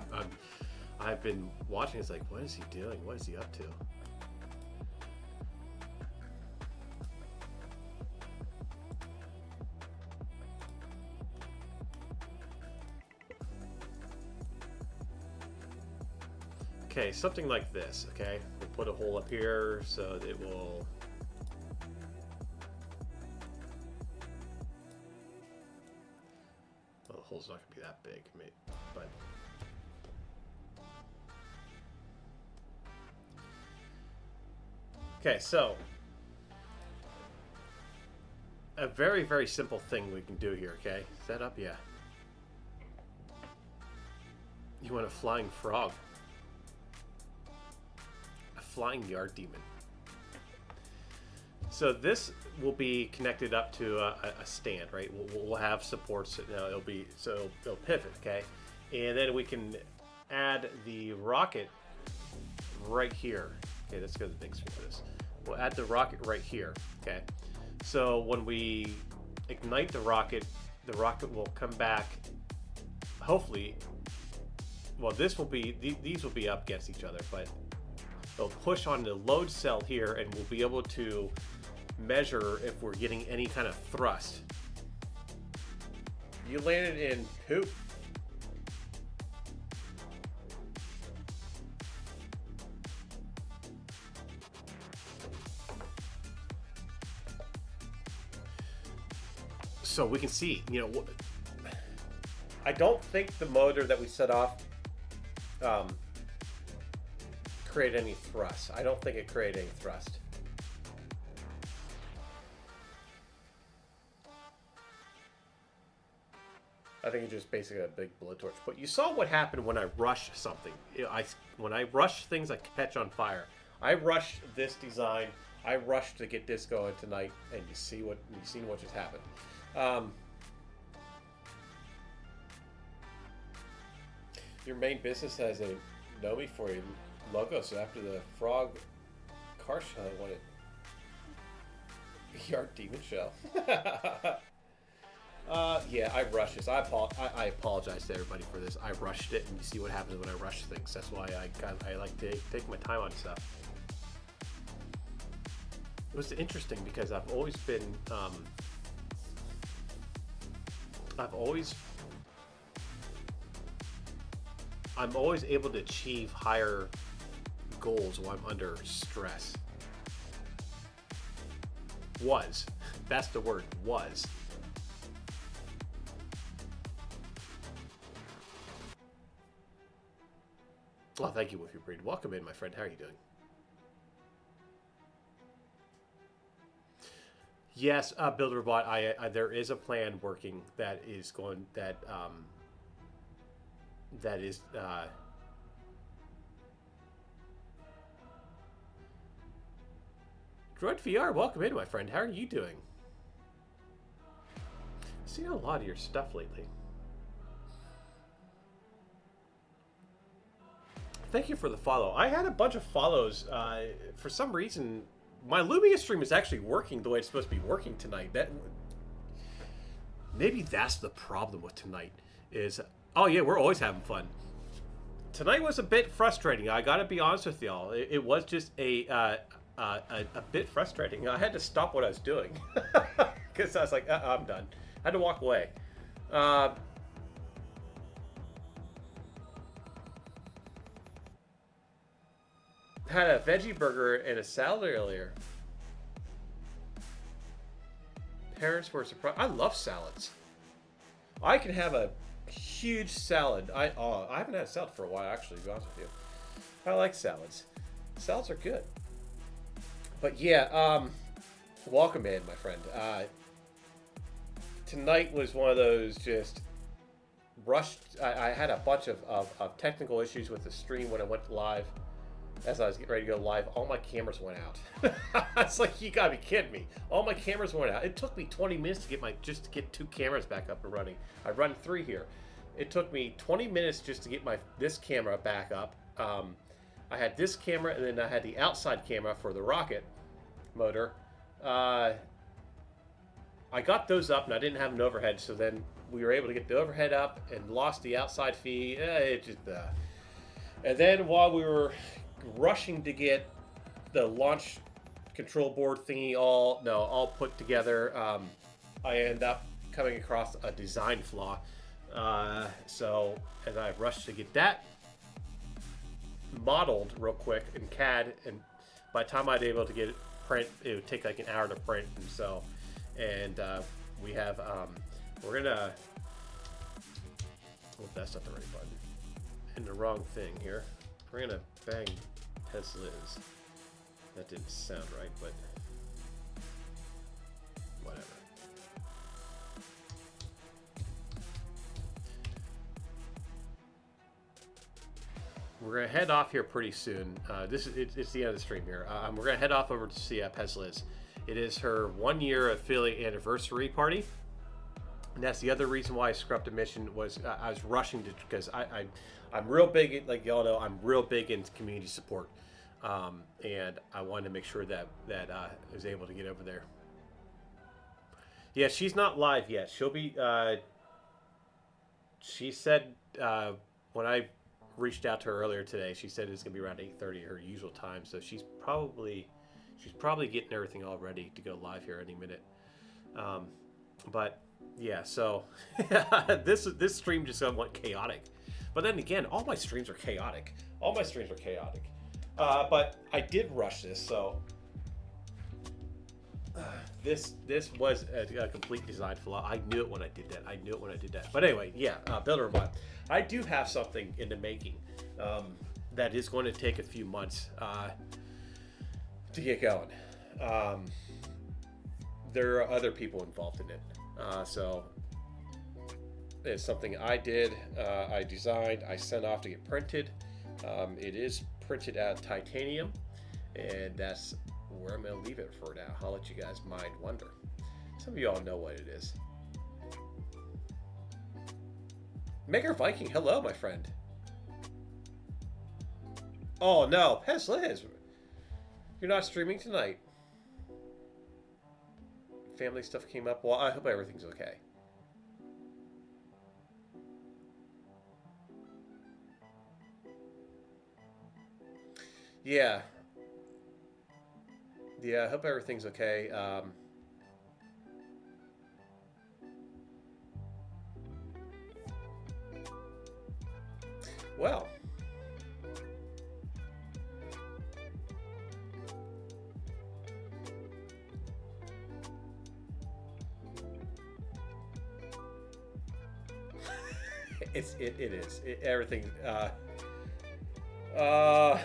I've been watching. It's like, what is he doing? What is he up to? Okay, something like this. Okay, we'll put a hole up here so that it will. Well, the hole's not gonna be that big, but. Okay, so a very, very simple thing we can do here, okay? Is that up? Yeah. You want a flying frog. A flying yard demon. So this will be connected up to a stand, right? We'll have supports. It'll pivot, okay? And then we can add the rocket right here. Okay, let's go to the big screen for this. We'll add the rocket right here, okay? So when we ignite the rocket will come back, hopefully, well, these will be up against each other, but they'll push on the load cell here, and we'll be able to measure if we're getting any kind of thrust. You landed in poop. So we can see, I don't think the motor that we set off created any thrust. I don't think it created any thrust. I think it's just basically a big blowtorch. But you saw what happened when I rush something. When I rush things, I catch on fire. I rushed this design. I rushed to get this going tonight, and you've seen what just happened. Your main business has a know me for you logo, so after the frog car show, I wanted yard demon show. Yeah, I rushed this. I apologize to everybody for this. I rushed it, and you see what happens when I rush things. That's why I like to take my time on stuff. It was interesting because I've always been I'm always able to achieve higher goals while I'm under stress. That's the word, was. Oh, thank you, Wolfie Breed. Welcome in, my friend. How are you doing? Yes, Builder Bot. There is a plan working that is going that is Droid VR. Welcome in, my friend. How are you doing? I've seen a lot of your stuff lately. Thank you for the follow. I had a bunch of follows. For some reason, my Lumia stream is actually working the way it's supposed to be working tonight. Maybe that's the problem with tonight. Oh yeah, we're always having fun. Tonight was a bit frustrating. I gotta be honest with y'all. It was just a bit frustrating. I had to stop what I was doing because I was like, I'm done. I had to walk away. Had a veggie burger and a salad earlier. Parents were surprised. I love salads. I can have a huge salad. I haven't had a salad for a while, actually, to be honest with you. I like salads. Salads are good. But yeah, welcome in, my friend. Tonight was one of those just rushed. I had a bunch of technical issues with the stream when I went live. As I was getting ready to go live, all my cameras went out. It's like, you gotta be kidding me. All my cameras went out. It took me 20 minutes to get 2 cameras back up and running. I run 3 here. It took me 20 minutes just to get this camera back up. I had this camera, and then I had the outside camera for the rocket motor. I got those up, and I didn't have an overhead, so then we were able to get the overhead up and lost the outside feed. And then while we were rushing to get the launch control board thingy all put together, I ended up coming across a design flaw. So as I rushed to get that modeled real quick in CAD, and by the time I'd be able to get it print, it would take like an hour to print. And we have we're gonna, oh, that's not the right button, and the wrong thing here. We're gonna bang Tesla's. That didn't sound right, but whatever. We're gonna head off here pretty soon. It's the end of the stream here. We're gonna head off over to see Pesliz. It is her 1-year affiliate anniversary party, and that's the other reason why I scrubbed a mission. Was I was rushing to, because I'm real big, like y'all know, I'm real big into community support, and I wanted to make sure that I was able to get over there. Yeah, she's not live yet. She'll be. She said when I reached out to her earlier today, she said it's gonna be around 8:30, her usual time. So she's probably getting everything all ready to go live here any minute. But yeah, so this stream just went chaotic. But then again, all my streams are chaotic. But I did rush this, so this was a complete design flaw. I knew it when I did that. But anyway, yeah, Builder Bot. I do have something in the making that is going to take a few months to get going. There are other people involved in it. So it's something I did, I designed, I sent off to get printed. It is printed out of titanium, and that's where I'm going to leave it for now. I'll let you guys mind wonder. Some of you all know what it is. Maker Viking, hello, my friend. Oh no, Pez Liz, you're not streaming tonight. Family stuff came up. Well, I hope everything's okay. Yeah. Yeah, I hope everything's okay. Well. it is. Everything. Uh,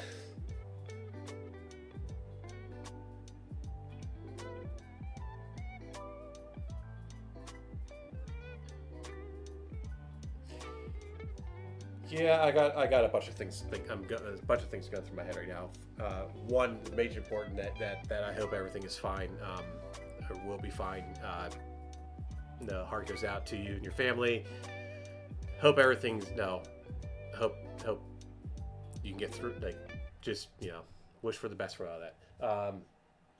Yeah, I got a bunch of things. A bunch of things going through my head right now. One major important that I hope everything is fine, or will be fine. The heart goes out to you and your family. Hope everything's no. Hope you can get through. Like, just wish for the best for all that.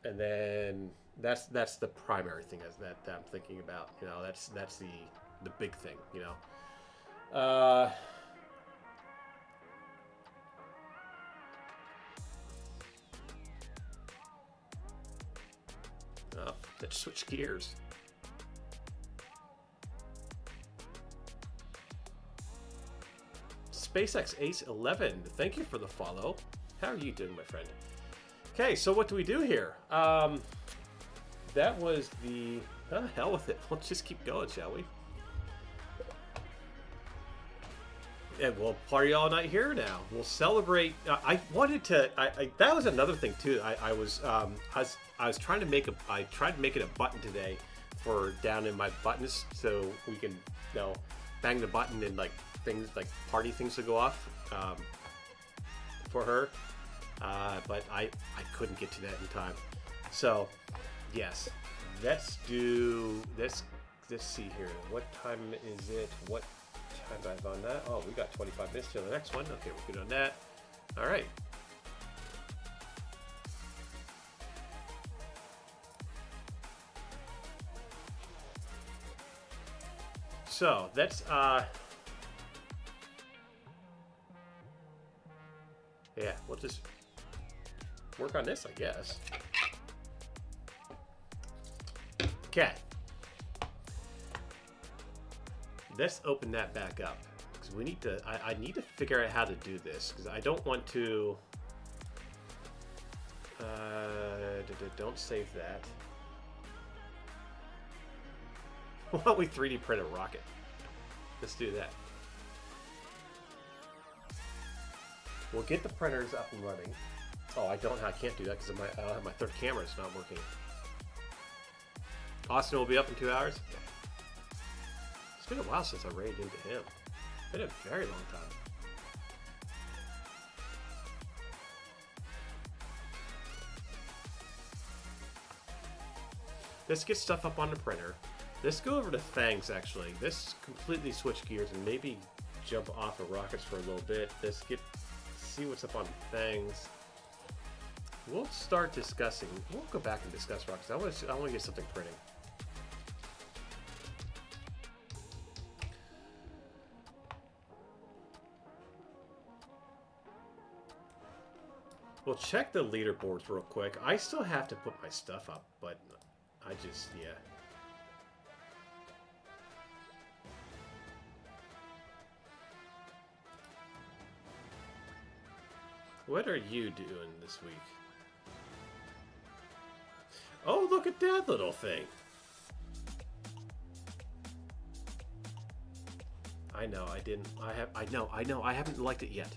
And then that's the primary thing that I'm thinking about. That's the big thing. Oh, let's switch gears. SpaceX Ace 11, thank you for the follow. How are you doing, my friend? Okay, so what do we do here? That was the... hell with it. Let's just keep going, shall we? And we'll party all night here now. We'll celebrate. I wanted to. That was another thing too. I was trying to make I tried to make it a button today for down in my buttons, so we can bang the button and like things like party things to go off for her. But I couldn't get to that in time. So yes, let's do this. Let's see here. What time is it? What time do I have on that? Oh, we got 25 minutes till the next one. Okay, we're good on that. All right. So that's yeah, we'll just work on this, I guess. Okay. Let's open that back up because we need to. I need to figure out how to do this because I don't want to. Don't save that. Why don't we 3D print a rocket? Let's do that. We'll get the printers up and running. Oh, I can't do that because I don't have my third camera. It's not working. Austin will be up in 2 hours. It's been a while since I raided into him. It's been a very long time. Let's get stuff up on the printer. Let's go over to Fangs, actually. Let's completely switch gears and maybe jump off of rockets for a little bit. Let's see what's up on Fangs. We'll start discussing. We'll go back and discuss rockets. I want to get something printing. We'll check the leaderboards real quick. I still have to put my stuff up, but I just, yeah. What are you doing this week? Oh, look at that little thing. I know, I know, I haven't liked it yet.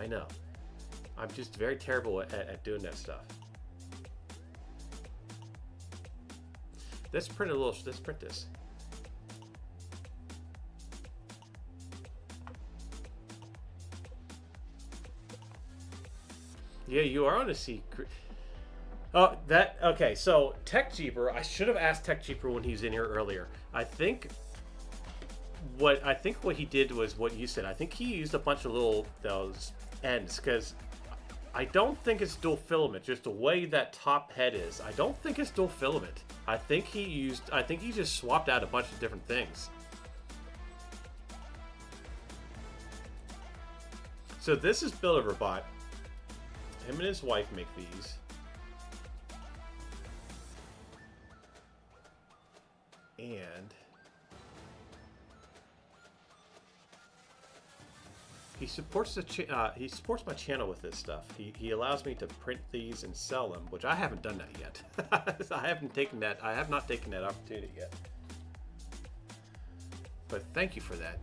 I know. I'm just very terrible at doing that stuff. Let's print this. Yeah, you are on a secret. Oh, okay, so TechJeeper, I should have asked TechJeeper when he was in here earlier. I think what he did was what you said. I think he used a bunch of those ends, because I don't think it's dual filament, just the way that top head is. I don't think it's dual filament. I think he just swapped out a bunch of different things. So this is Build-A-Robot. Him and his wife make these. And he supports my channel with this stuff. He allows me to print these and sell them, which I haven't done that yet. I have not taken that opportunity yet. But thank you for that.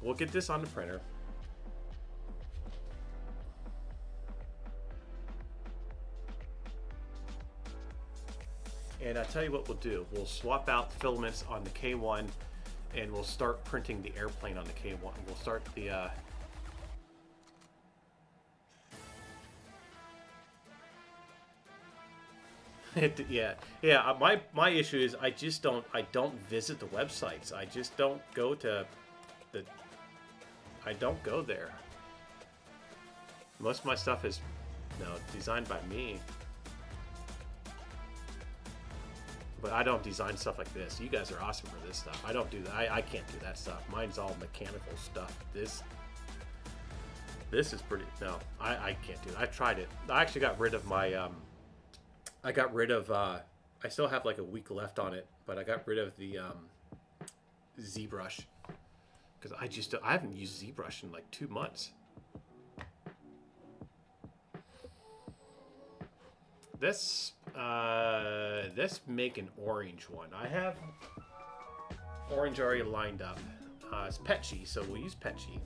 we'll get this on the printer. And I'll tell you what we'll do. We'll swap out filaments on the K1 and we'll start printing the airplane on the K1. We'll start the yeah. My issue is I don't visit the websites. I just don't go to the. I don't go there. Most of my stuff is, designed by me. But I don't design stuff like this. You guys are awesome for this stuff. I don't do that. I can't do that stuff. Mine's all mechanical stuff. This is pretty. No, I can't do it. I've tried it. I actually got rid of my. I got rid of. I still have like a week left on it, but I got rid of the ZBrush because I haven't used ZBrush in like 2 months. Let's make an orange one. I have orange already lined up. It's Petchy, so we'll use Petchy.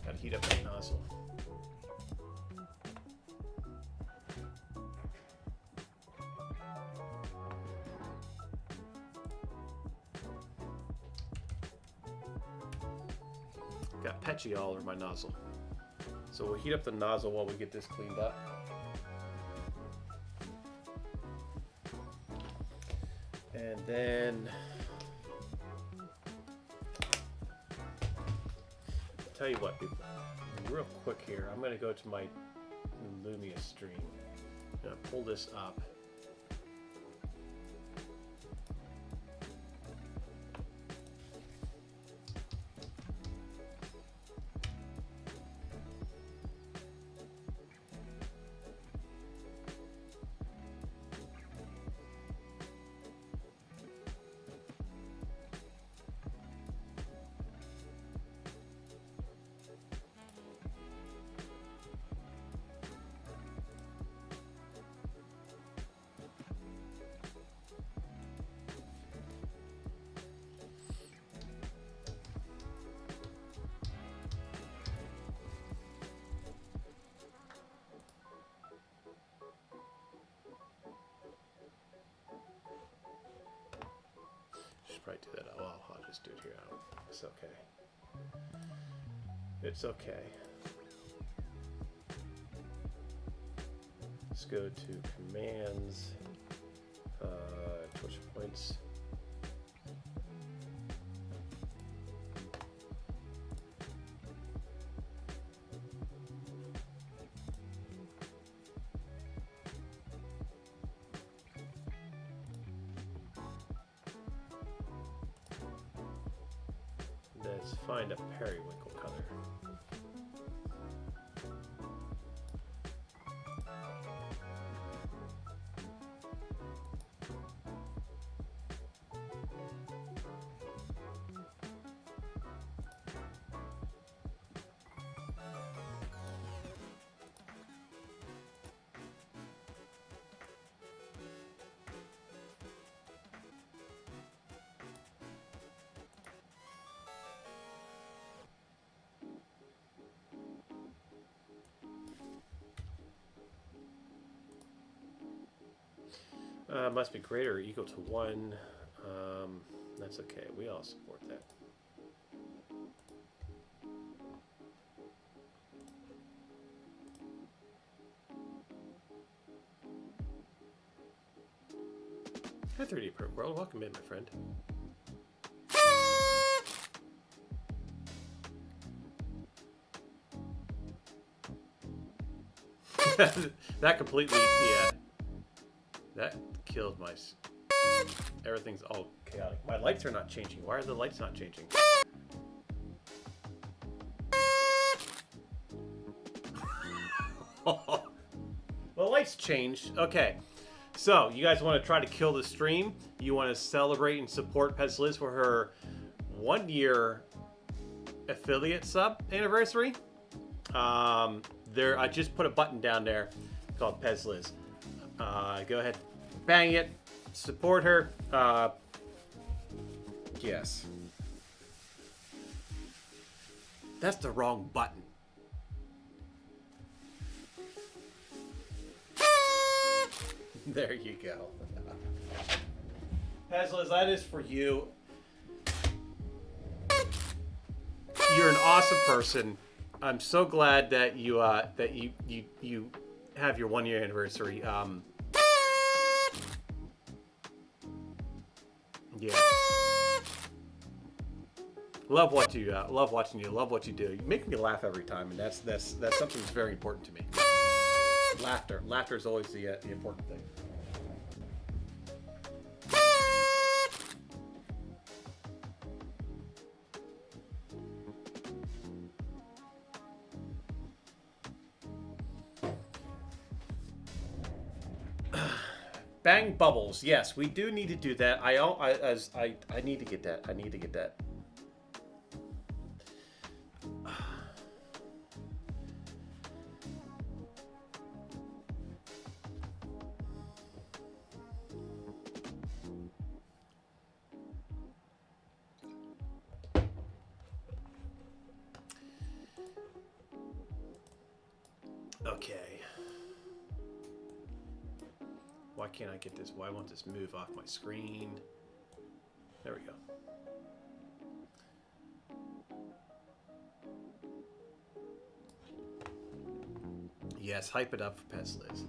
Gotta heat up that nozzle. Got Petchy all over my nozzle. So we'll heat up the nozzle while we get this cleaned up. And then I'll tell you what, real quick here, I'm gonna go to my Lumia stream. I'm gonna pull this up. Probably do that. Well, I'll just do it here. It's okay. It's okay. Let's go to commands, torch points. Let's find a periwinkle color. Must be greater or equal to 1. That's okay. We all support that. Hi, 3D Print World. Welcome in, my friend. That completely, yeah. That killed my... Everything's all chaotic. My lights are not changing. Why are the lights not changing? The lights changed. Okay. So, you guys want to try to kill the stream? You want to celebrate and support Pets Liz for her 1-year affiliate sub anniversary? there. I just put a button down there called Pez Liz. Go ahead, bang it, support her. Yes. That's the wrong button. There you go. Pez Liz, that is for you. You're an awesome person. I'm so glad that you have your 1 year anniversary. Yeah. Love what you love watching you. Love what you do. You make me laugh every time, and that's something that's very important to me. Laughter is always the important thing. Bang bubbles. Yes, we do need to do that. I need to get that. I need to get that. Okay. Why can't I get this? Why won't this move off my screen? There we go. Yes, hype it up for Pez Liz.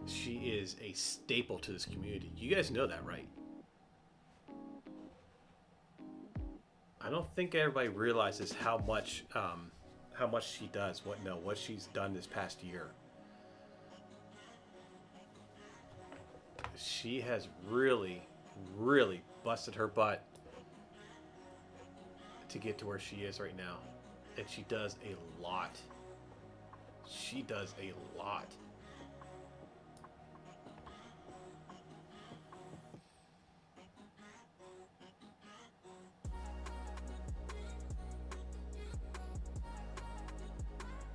She is a staple to this community. You guys know that, right? I don't think everybody realizes how much she does. What she's done this past year. She has really, really busted her butt to get to where she is right now. And she does a lot. She does a lot.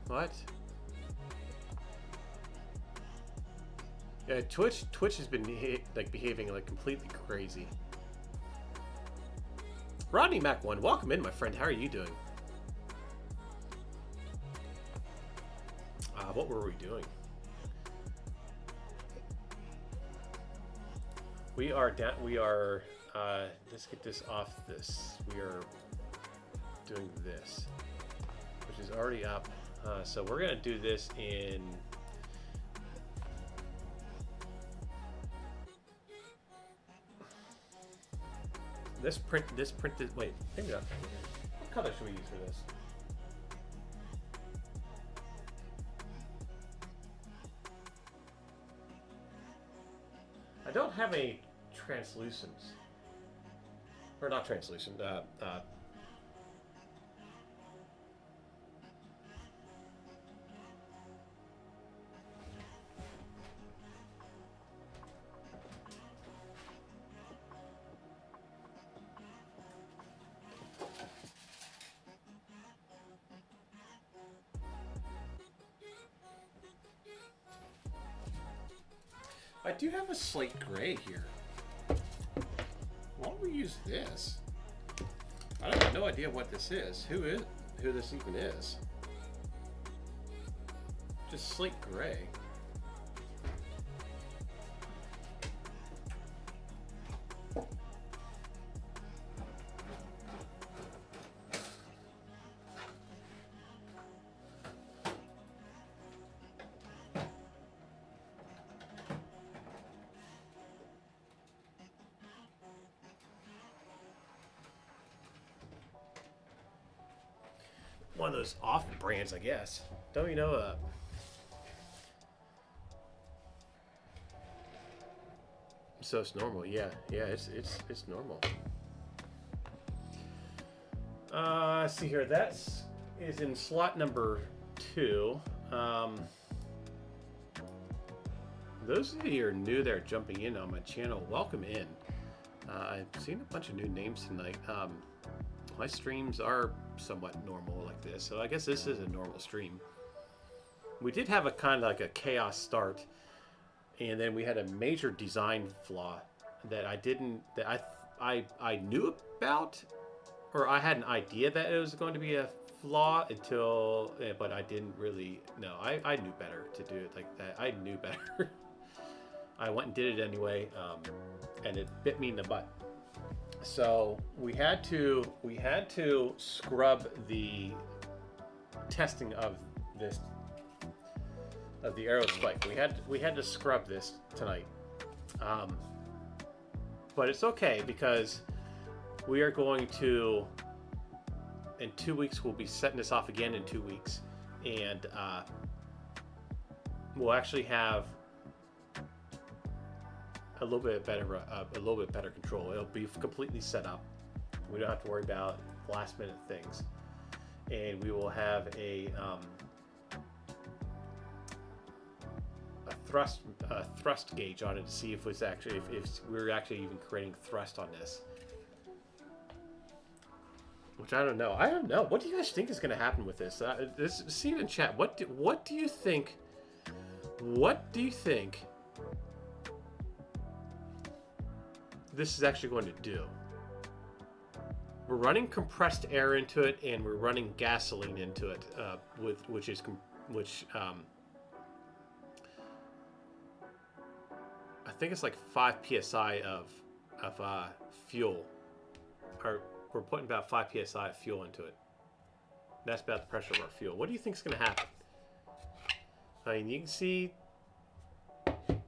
What? Yeah, Twitch has been behaving like completely crazy. Rodney Mac 1, welcome in, my friend. How are you doing? What were we doing? We are down. We are. Let's get this off this. We are doing this, which is already up. So we're gonna do this in. This printed. Wait, maybe not. What color should we use for this? I don't have a translucent, or not translucent. I do have a slate gray here. Why don't we use this? I have no idea what this is. Who this even is? Just slate gray. One of those off brands, I guess. Don't you know? So it's normal, yeah, it's normal. Let's see here. That is in slot number 2. Those of you who are new there, jumping in on my channel, welcome in. I've seen a bunch of new names tonight. My streams are somewhat normal like this, so I guess this is a normal stream. we did have a kind of like a chaos start, and then we had a major design flaw that I knew about, or I had an idea that it was going to be a flaw but I didn't really know. I knew better to do it like that. I knew better. I went and did it anyway, and it bit me in the butt. So we had to scrub the testing of the aerospike. We had to scrub this tonight, but it's okay because we are going to, in 2 weeks, we'll be setting this off again in 2 weeks, and we'll actually have a little bit better control. It'll be completely set up. We don't have to worry about last minute things, and we will have a thrust gauge on it to see if it's actually if we're actually even creating thrust on this. Which I don't know. What do you guys think is going to happen with this? See it in chat. What do you think? What do you think this is actually going to do? We're running compressed air into it, and we're running gasoline into it, which I think it's like 5 psi of fuel. We're putting about 5 psi of fuel into it. That's about the pressure of our fuel. What do you think is going to happen? I mean, you can see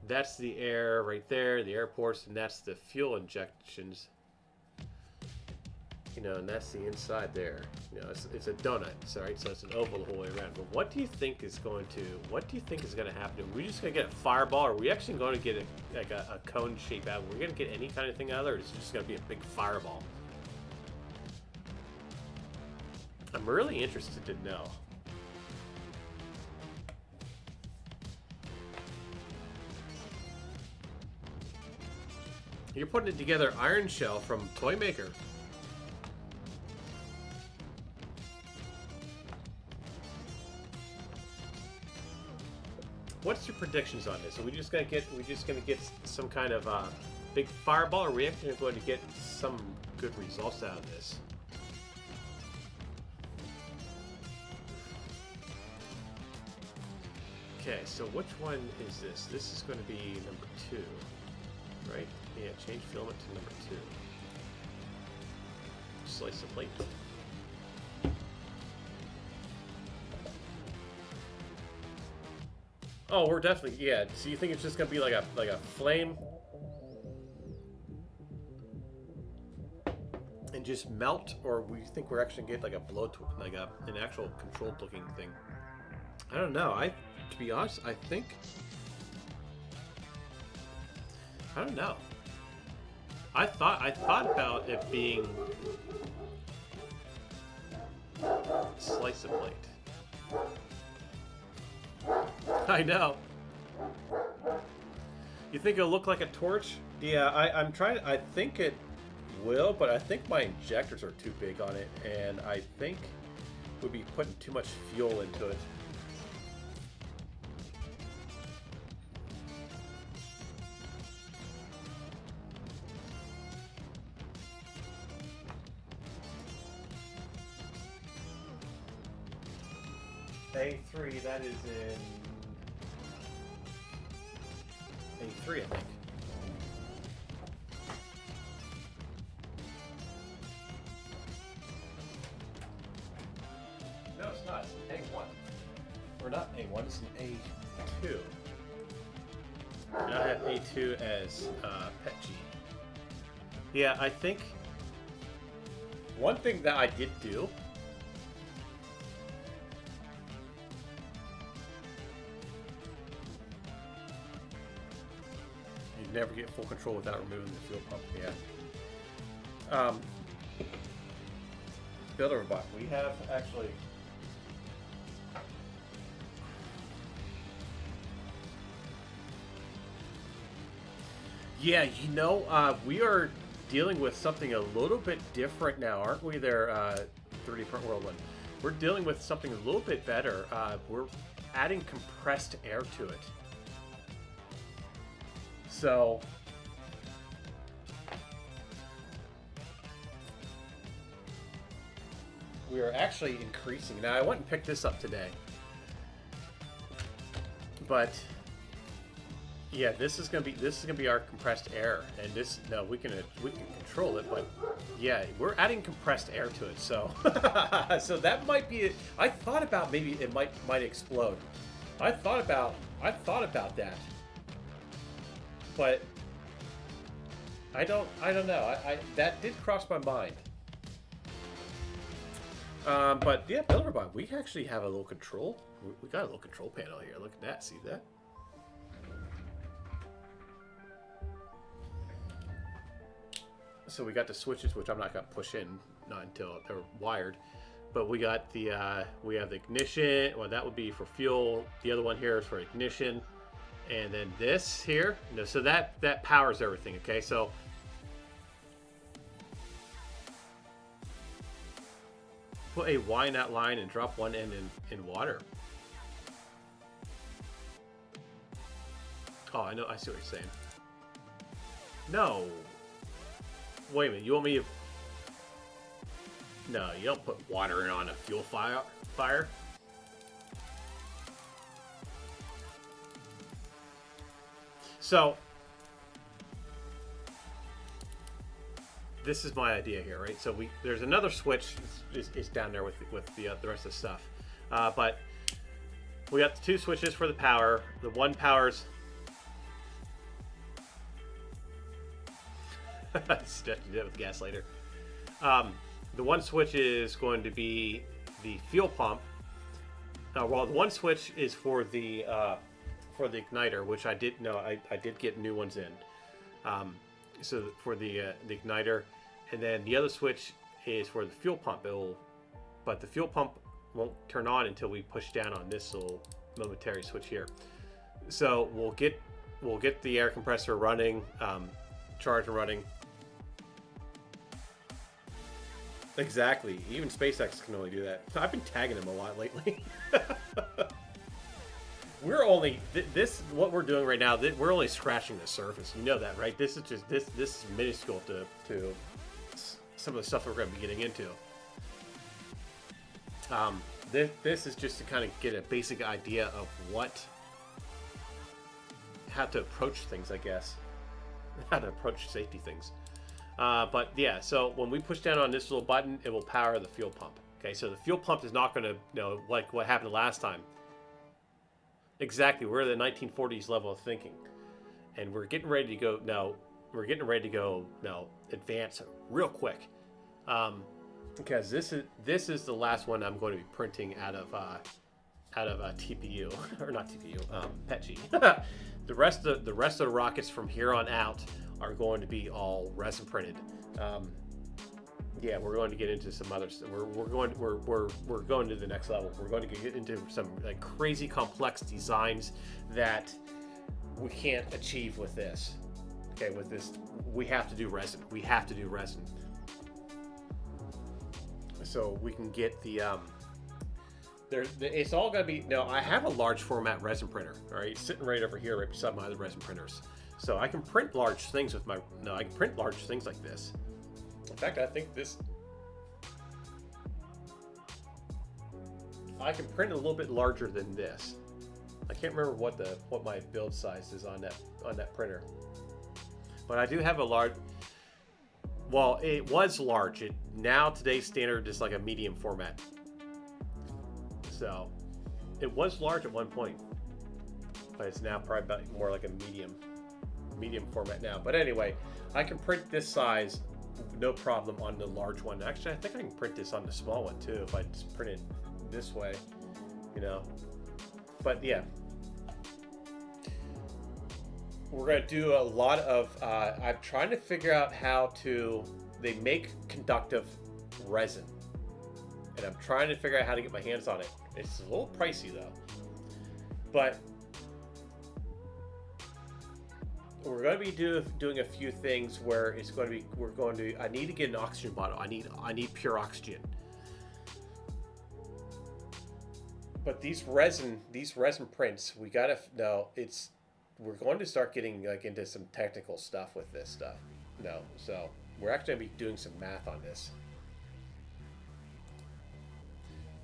that's the air right there, the air ports, and that's the fuel injections. You know, and that's the inside there. You know, it's a donut, so it's an oval the whole way around. But what do you think is going to happen? Are we just going to get a fireball? Or are we actually going to get a cone shape out? Are we going to get any kind of thing out of there? Or is it just going to be a big fireball? I'm really interested to know. You're putting it together Iron Shell from Toy Maker. What's your predictions on this? Are we just gonna get some kind of big fireball, or are we actually going to get some good results out of this? Okay, so which one is this? This is going to be number 2, right? Yeah, change filament to number 2. Slice the plate. Oh, we're definitely, yeah. So you think it's just gonna be like a flame and just melt, or we think we're actually gonna get like a like an actual controlled looking thing? I don't know. To be honest, I don't know. I thought about it being slice of plate. I know. You think it'll look like a torch? Yeah, I'm trying. I think it will, but I think my injectors are too big on it, and I think we'll be putting too much fuel into it. A3, that is in A3, I think. No, it's not. It's an A1. Or not A1, it's an A2. And I have A2 as Pet G. Yeah, I think one thing that I did do never get full control without removing the fuel pump. Yeah. Builder bot. We have actually. Yeah, you know, we are dealing with something a little bit different now, aren't we? There, 3D Print World one. We're dealing with something a little bit better. We're adding compressed air to it. So we are actually increasing. Now I went and picked this up today, but yeah, this is gonna be our compressed air, and this we can control it, but yeah, we're adding compressed air to it. So so that might be it. I thought about maybe it might explode. I thought about that, but I don't know. I that did cross my mind. But yeah, Builderbot, we actually have a little control. We got a little control panel here. Look at that. See that? So we got the switches, which I'm not gonna push in, not until they're wired. But we got the we have the ignition. Well, that would be for fuel. The other one here is for ignition, and then this here. So that powers everything. Okay, so. Put a Y in that line and drop one end in water. Oh, I know. I see what you're saying. No. Wait a minute. You want me to... No, you don't put water in on a fuel fire. So... This is my idea here, right? So there's another switch is down there with the rest of the stuff, but we got the two switches for the power. The one powers. Do that with gas later. The one switch is going to be the fuel pump. Well, the one switch is for the igniter, which I did get new ones in. So for the igniter, and then the other switch is for the fuel pump. But the fuel pump won't turn on until we push down on this little momentary switch here. So we'll get the air compressor running, charged and running. Exactly. Even SpaceX can only do that. I've been tagging them a lot lately. We're only what we're doing right now. We're only scratching the surface. You know that, right? This is just this is minuscule to some of the stuff we're going to be getting into. This is just to kind of get a basic idea of how to approach things, I guess, how to approach safety things. But yeah, so when we push down on this little button, it will power the fuel pump. Okay, so the fuel pump is not going to, like what happened last time. Exactly, we're at the 1940s level of thinking, and we're getting ready to go now. We're getting ready to go now, advance real quick, because this is the last one I'm going to be printing out of TPU or not TPU, PETG. the rest of the rockets from here on out are going to be all resin printed. Yeah, we're going to get into some other stuff. We're going to the next level. We're going to get into some like crazy complex designs that we can't achieve with this. Okay, with this, we have to do resin. So we can get the it's all gonna be. No, I have a large format resin printer. All right, sitting right over here, right beside my other resin printers. So I can print large things with my. No, I can print large things like this. In fact, I think I can print a little bit larger than this. I can't remember what my build size is on that printer. But I do have a large. Well, it was large. Now today's standard is like a medium format. So it was large at one point, but it's now probably about more like a medium format now. But anyway, I can print this size no problem on the large one. Actually, I think I can print this on the small one too if I just print it this way, But yeah, we're gonna do a lot of. I'm trying to figure out how they make conductive resin, and I'm trying to figure out how to get my hands on it. It's a little pricey though, but we're going to be doing a few things where it's going to be. I need to get an oxygen bottle. I need pure oxygen. But these resin prints, we gotta no. We're going to start getting like into some technical stuff with this stuff. No, so we're actually gonna be doing some math on this.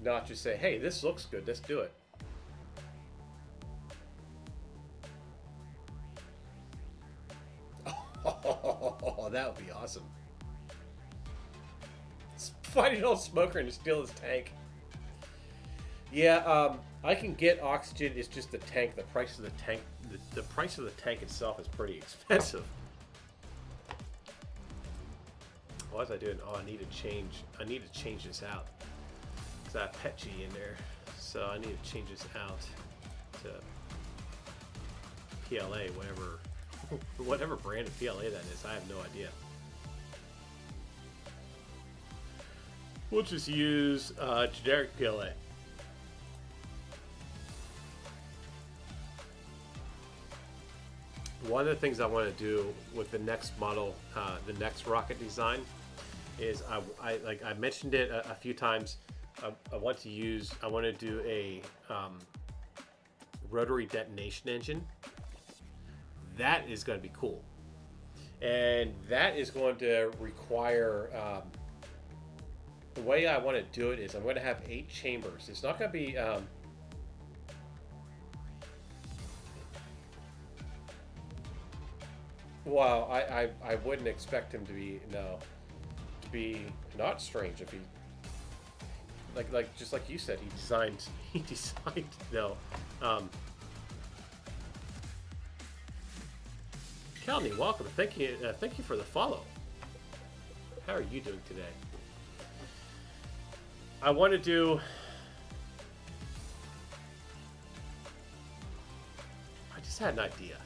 Not just say, hey, this looks good, let's do it. Oh, that would be awesome. Find an old smoker and steal his tank. Yeah, I can get oxygen. It's just the tank. The price of the tank. The price of the tank itself is pretty expensive. What was I doing? Oh, I need to change. I need to change this out because I have Pet G in there. So I need to change this out to PLA, whatever brand of PLA that is. I have no idea. We'll just use generic PLA. One of the things I want to do with the next model, the next rocket design, is I mentioned it a few times. I want to do a rotary detonation engine. That is going to be cool, and that is going to require. The way I want to do it is I'm going to have 8 chambers. It's not going to be. Well, I wouldn't expect him to be not strange if he like just like you said he designed Calney, welcome. Thank you for the follow. How are you doing today? I want to do. I just had an idea.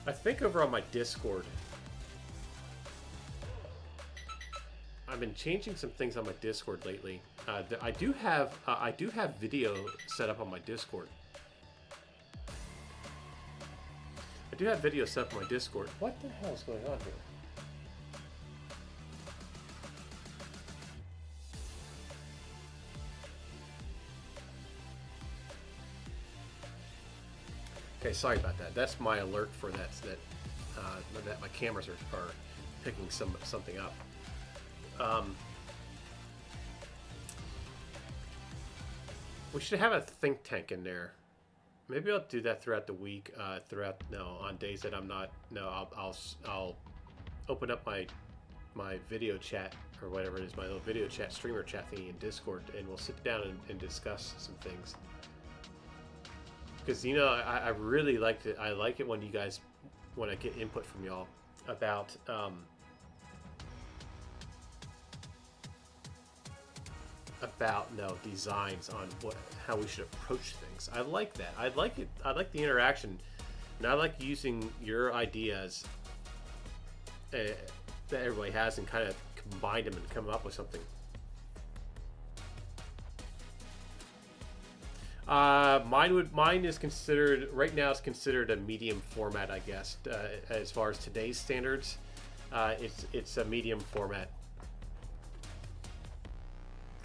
I think over on my Discord, I've been changing some things on my Discord lately. I do have video set up on my Discord. I do have video set up on my Discord. What the hell is going on here? Okay, sorry about that. That's my alert for that my cameras are picking something up. We should have a think tank in there. Maybe I'll do that throughout the week. On days that I'm not. No, I'll open up my video chat or whatever it is, my little video chat, streamer chat thingy in Discord, and we'll sit down and discuss some things. Because I really like it. I like it when I get input from y'all about designs on how we should approach things. I like that. I like it. I like the interaction, and I like using your ideas that everybody has and kind of combine them and come up with something. Mine is considered right now. It's considered a medium format, I guess. As far as today's standards, it's a medium format.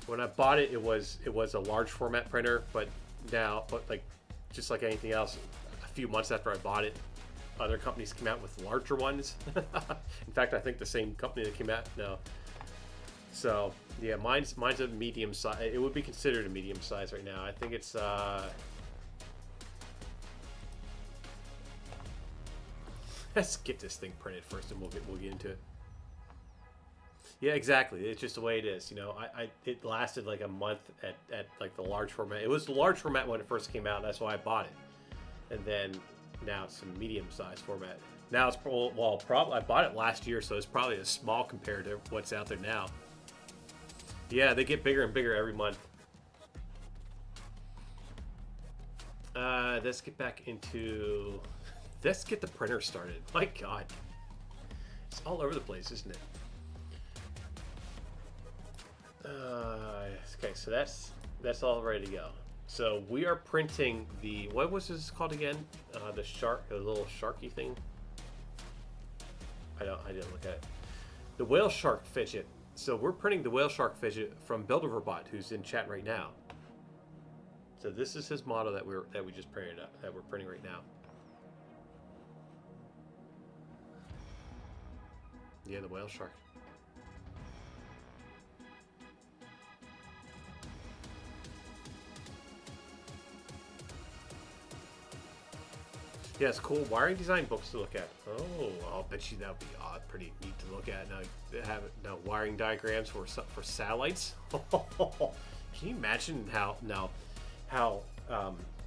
When I bought it, it was a large format printer, but like just like anything else, a few months after I bought it, other companies came out with larger ones. In fact, I think the same company that came out now. So yeah, mine's a medium size. It would be considered a medium size right now. I think it's let's get this thing printed first, and we'll get into it. Yeah, exactly. It's just the way it is. It lasted like a month at like the large format. It was the large format when it first came out. That's why I bought it, and then now it's a medium size format. Now it's probably I bought it last year, so it's probably a small compared to what's out there now. Yeah, they get bigger and bigger every month. Let's get back into. Let's get the printer started. My God, it's all over the place, isn't it? Okay, so that's all ready to go. So we are printing the what was this called again? The little sharky thing. I didn't look at it. The whale shark fidget. So we're printing the whale shark fidget from Builder Robot, who's in chat right now. So this is his model that we just printed up, that we're printing right now. Yeah, the whale shark. Yeah, it's cool. Wiring design books to look at. Oh, I'll bet you that would be pretty neat to look at. Now they have wiring diagrams for satellites. Can you imagine how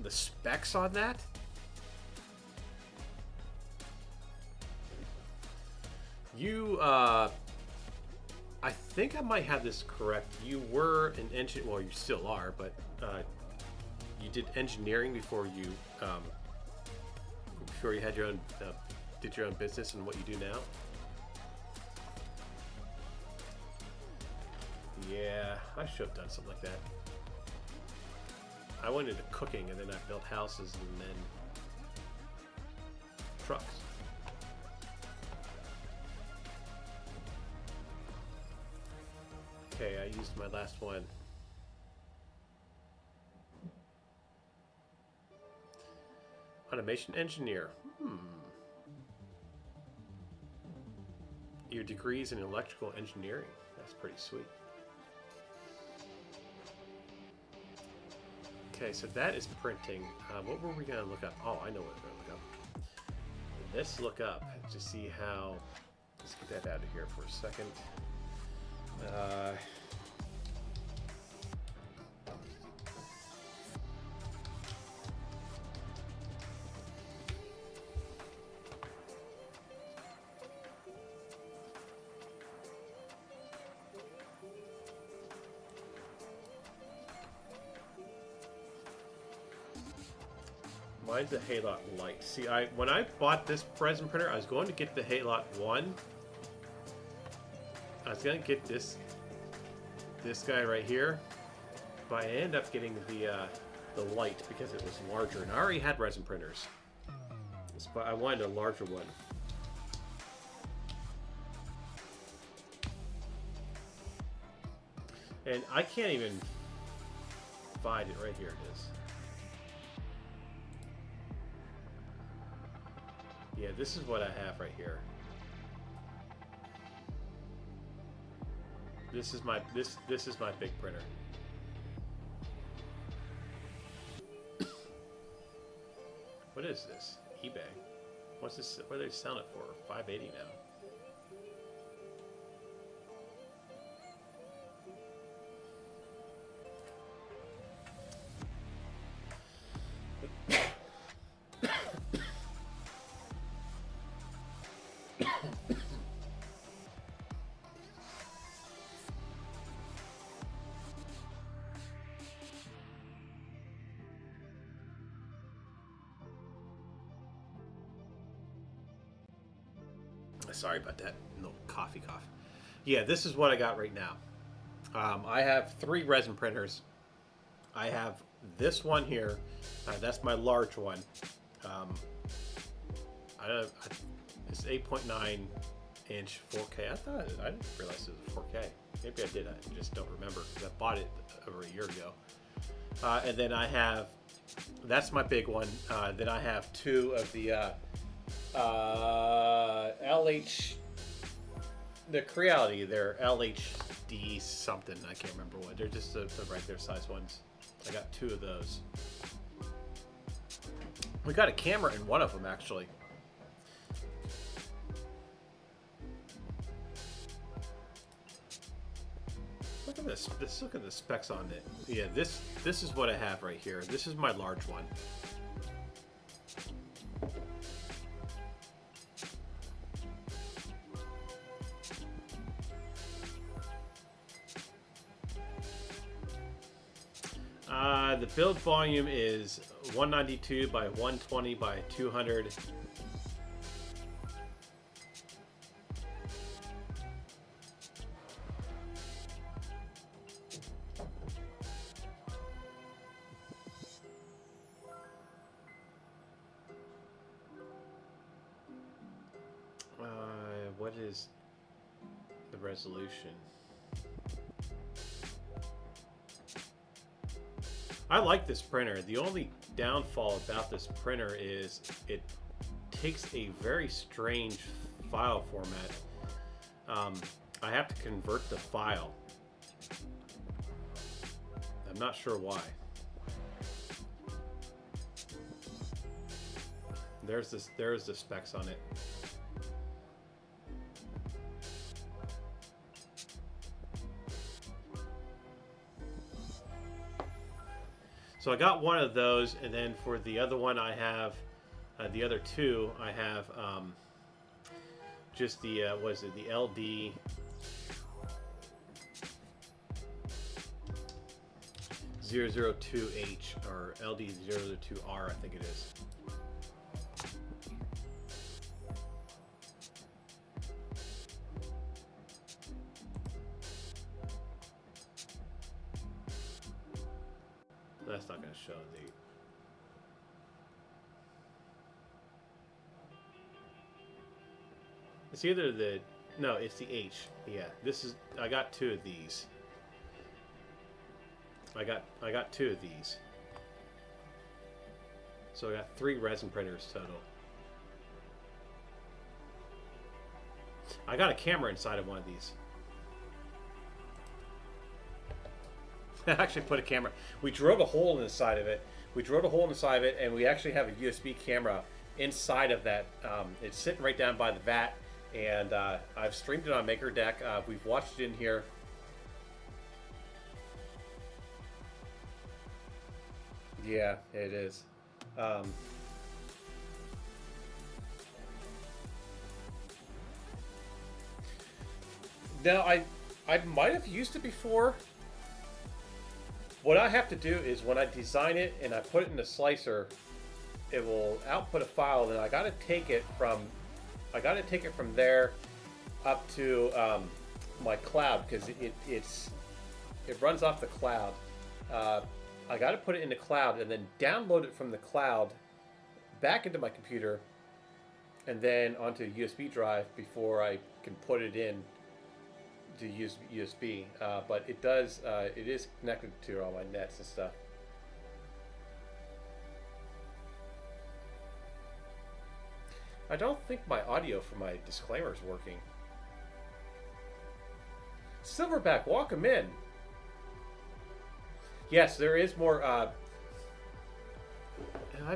the specs on that? You, I think I might have this correct. You were an engineer. Well, you still are, but you did engineering before you. Before you had your own, did your own business and what you do now? Yeah, I should have done something like that. I went into cooking and then I built houses and then trucks. Okay, I used my last one. Automation engineer. Your degrees in electrical engineering. That's pretty sweet. Okay, so that is printing. What were we going to look up? Oh, I know what we're going to look up. Let's look up to see how... Let's get that out of here for a second. Mine's the Halot Light. See, when I bought this resin printer, I was going to get the Halot 1. I was going to get this guy right here, but I ended up getting the Light because it was larger, and I already had resin printers, but I wanted a larger one. And I can't even find it. Right here it is. Yeah, this is what I have right here. This is my big printer. What is this? eBay. What's this? What are they selling it for? $5.80 now. Sorry about that. No cough. Yeah, this is what I got right now. I have 3 resin printers. I have this one here. That's my large one. It's 8.9 inch 4K. I didn't realize it was 4K. Maybe I did. I just don't remember because I bought it over a year ago. And then I have, that's my big one. Then I have 2 of the LH, the Creality, they're LHD something, I can't remember what. They're just the regular size ones. I got 2 of those. We got a camera in one of them actually. Look at this. Look at the specs on it. Yeah, this is what I have right here. This is my large one. The build volume is 192 by 120 by 200. What is the resolution? I like this printer. The only downfall about this printer is it takes a very strange file format. I have to convert the file. I'm not sure why. There's the specs on it. So I got one of those, and then for the other one I have, the other two I have just the what is it? The LD. (002H) or LD002R, I think it is. That's not going to show the. It's either the. No, it's the H. Yeah, this is. I got two of these. I got two of these. So I got 3 resin printers total. I got a camera inside of one of these. I actually put a camera. We drilled a hole in the side of it. And we actually have a USB camera inside of that. It's sitting right down by the vat, and I've streamed it on MakerDeck. We've watched it in here. Yeah, it is. Now, I might have used it before. What I have to do is when I design it and I put it in the slicer, it will output a file. Then I got to take it from there up to my cloud, because it runs off the cloud. I got to put it in the cloud and then download it from the cloud back into my computer and then onto a USB drive before I can put it in to use USB. But it is connected to all my nets and stuff. I don't think my audio for my disclaimer is working. Silverback, welcome in. Yes, there is more. I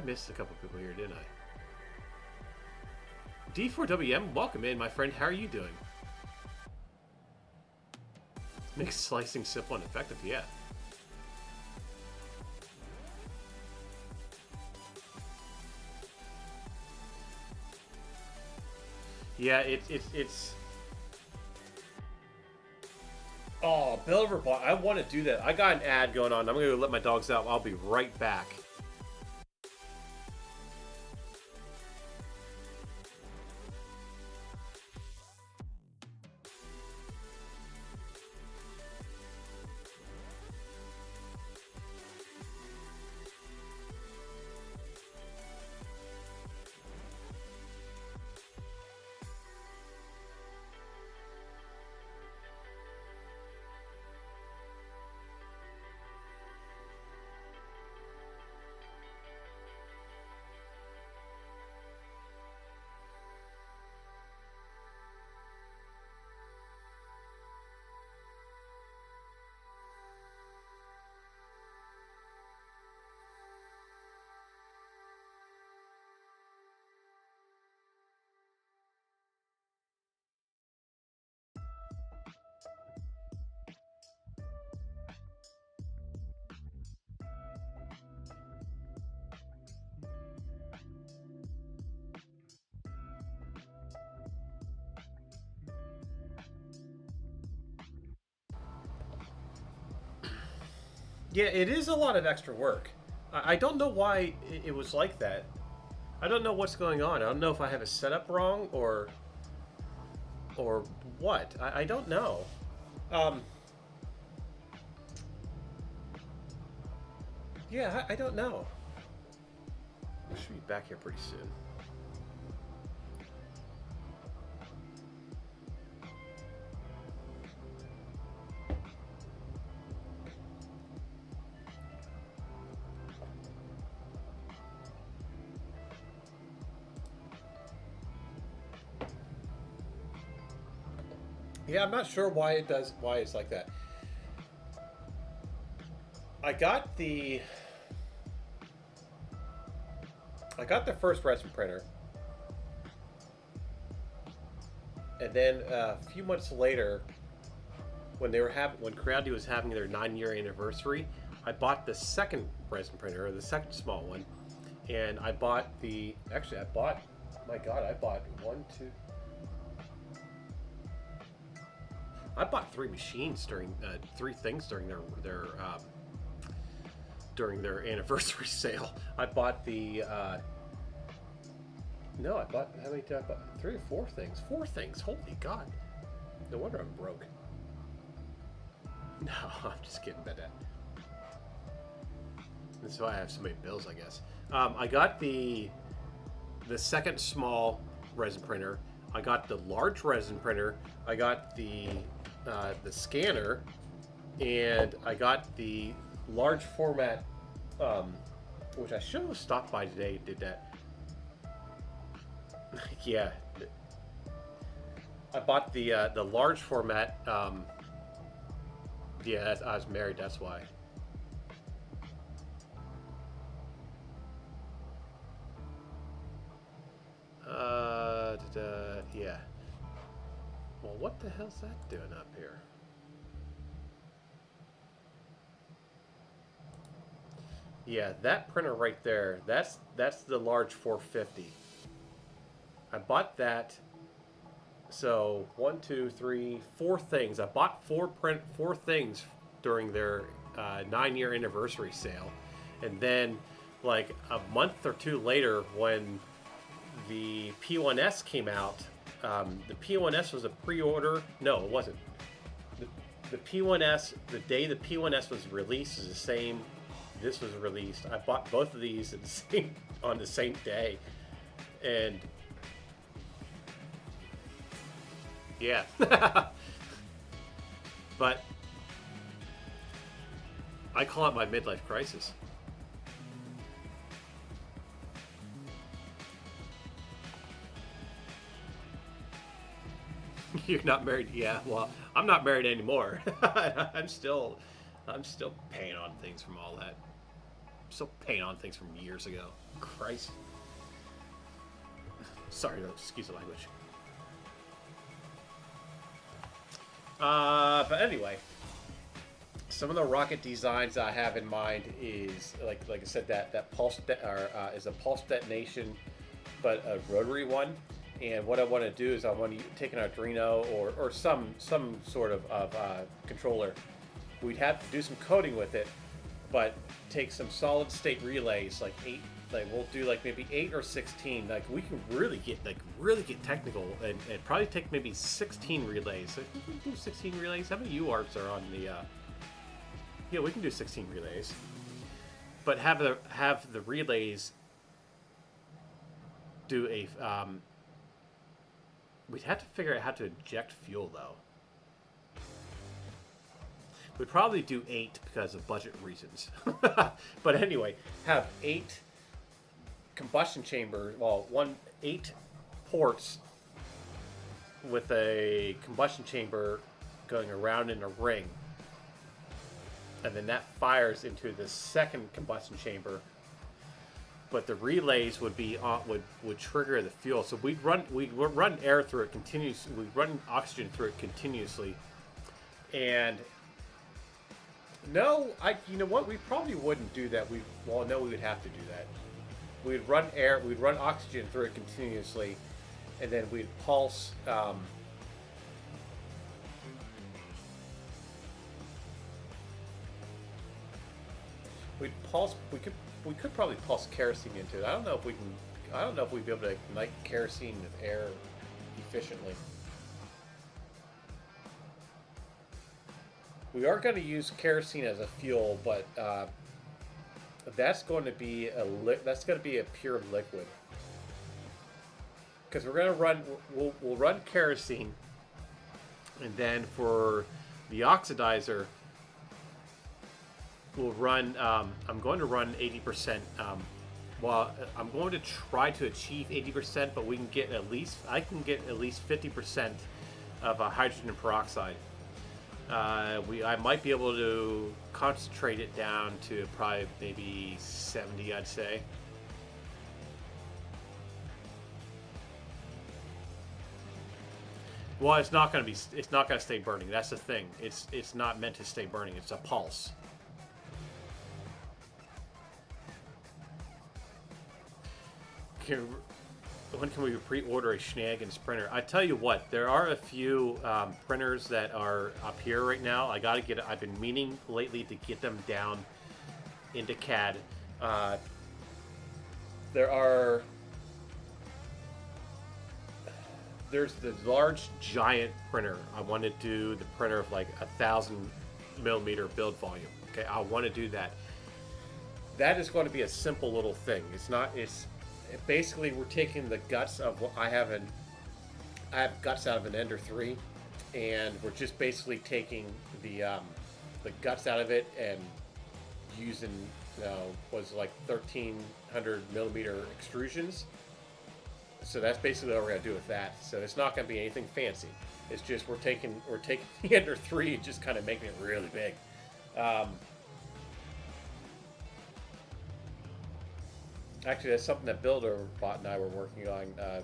missed a couple people here, didn't I? D4WM, welcome in, my friend. How are you doing? Makes slicing simple and effective, yeah. Yeah, it's. Oh, Belver Bot. I want to do that. I got an ad going on. I'm going to let my dogs out. I'll be right back. Yeah, it is a lot of extra work. I don't know why it was like that. I don't know what's going on. I don't know if I have it set up wrong or what. I don't know. Yeah, I don't know. I should be back here pretty soon. Yeah, I'm not sure why it's like that. I got the first resin printer, and then a few months later, when Creality was having their 9-year anniversary, I bought the second resin printer, or the second small one, and I bought my God, I bought I bought 3 machines during 3 things during their anniversary sale. I bought no, I bought, how many did I buy? 3 or 4 things. 4 things. Holy God. No wonder I'm broke. No, I'm just kidding about that. That's why I have so many bills, I guess. I got the second small resin printer. I got the large resin printer. I got the scanner, and I got the large format, which I should have stopped by today and did that. Yeah, I bought the large format. Yeah, I was married. That's why. Yeah. Well, what the hell's that doing up here? Yeah, that printer right there. That's the large 450. I bought that. So 1, 2, 3, 4 things. I bought 4 things during their 9-year anniversary sale, and then like a month or 2 later, when the P1S came out, the P1S was a pre-order. No, it wasn't. The P1S, the day the P1S was released, is the same. This was released. I bought both of these on the same day, and yeah. But I call it my midlife crisis. You're not married? Yeah, well, I'm not married anymore. I'm still paying on things from all that. I'm still paying on things from years ago. Christ. Sorry, excuse the language. But anyway, some of the rocket designs I have in mind is like I said, that pulse is a pulse detonation, but a rotary one. And what I want to do is I want to take an Arduino or some sort of controller. We'd have to do some coding with it, but take some solid state relays, like 8. Like we'll do like maybe 8 or 16. Like we can really get technical and probably take maybe 16 relays. Like, we can do 16 relays. How many UARTs are on the? Yeah, we can do 16 relays. But have the relays do a. We'd have to figure out how to inject fuel though. We'd probably do 8 because of budget reasons. But anyway, have 8 combustion chamber. Well, 8 ports with a combustion chamber going around in a ring, and then that fires into the second combustion chamber. But the relays would be would trigger the fuel. So we'd run air through it continuously. We'd run oxygen through it continuously. And no, you know what? We probably wouldn't do that. No, we would have to do that. We'd run oxygen through it continuously, and then we'd pulse. We could probably pulse kerosene into it. I don't know if we'd be able to ignite kerosene with air efficiently. We are going to use kerosene as a fuel, but that's going to be a pure liquid. Because we're going to we'll run kerosene, and then for the oxidizer, we'll run. I'm going to run 80%. Well, I'm going to try to achieve 80%, but I can get at least 50% of hydrogen peroxide. I might be able to concentrate it down to probably maybe 70, I'd say. Well, it's not going to stay burning. That's the thing. It's not meant to stay burning. It's a pulse. When can we pre-order a Shenanigans printer? I tell you what, there are a few printers that are up here right now. I've been meaning lately to get them down into CAD. There's the large giant printer. I want to do the printer of like 1,000mm build volume. Okay, I want to do that. That is going to be a simple little thing. Basically, we're taking the guts of what I have guts out of an Ender 3, and we're just basically taking the guts out of it and using was like 1,300mm extrusions. So that's basically what we're gonna do with that. So it's not gonna be anything fancy. It's just we're taking the Ender 3 and just kind of making it really big. Actually, that's something that Builder Bot and I were working on a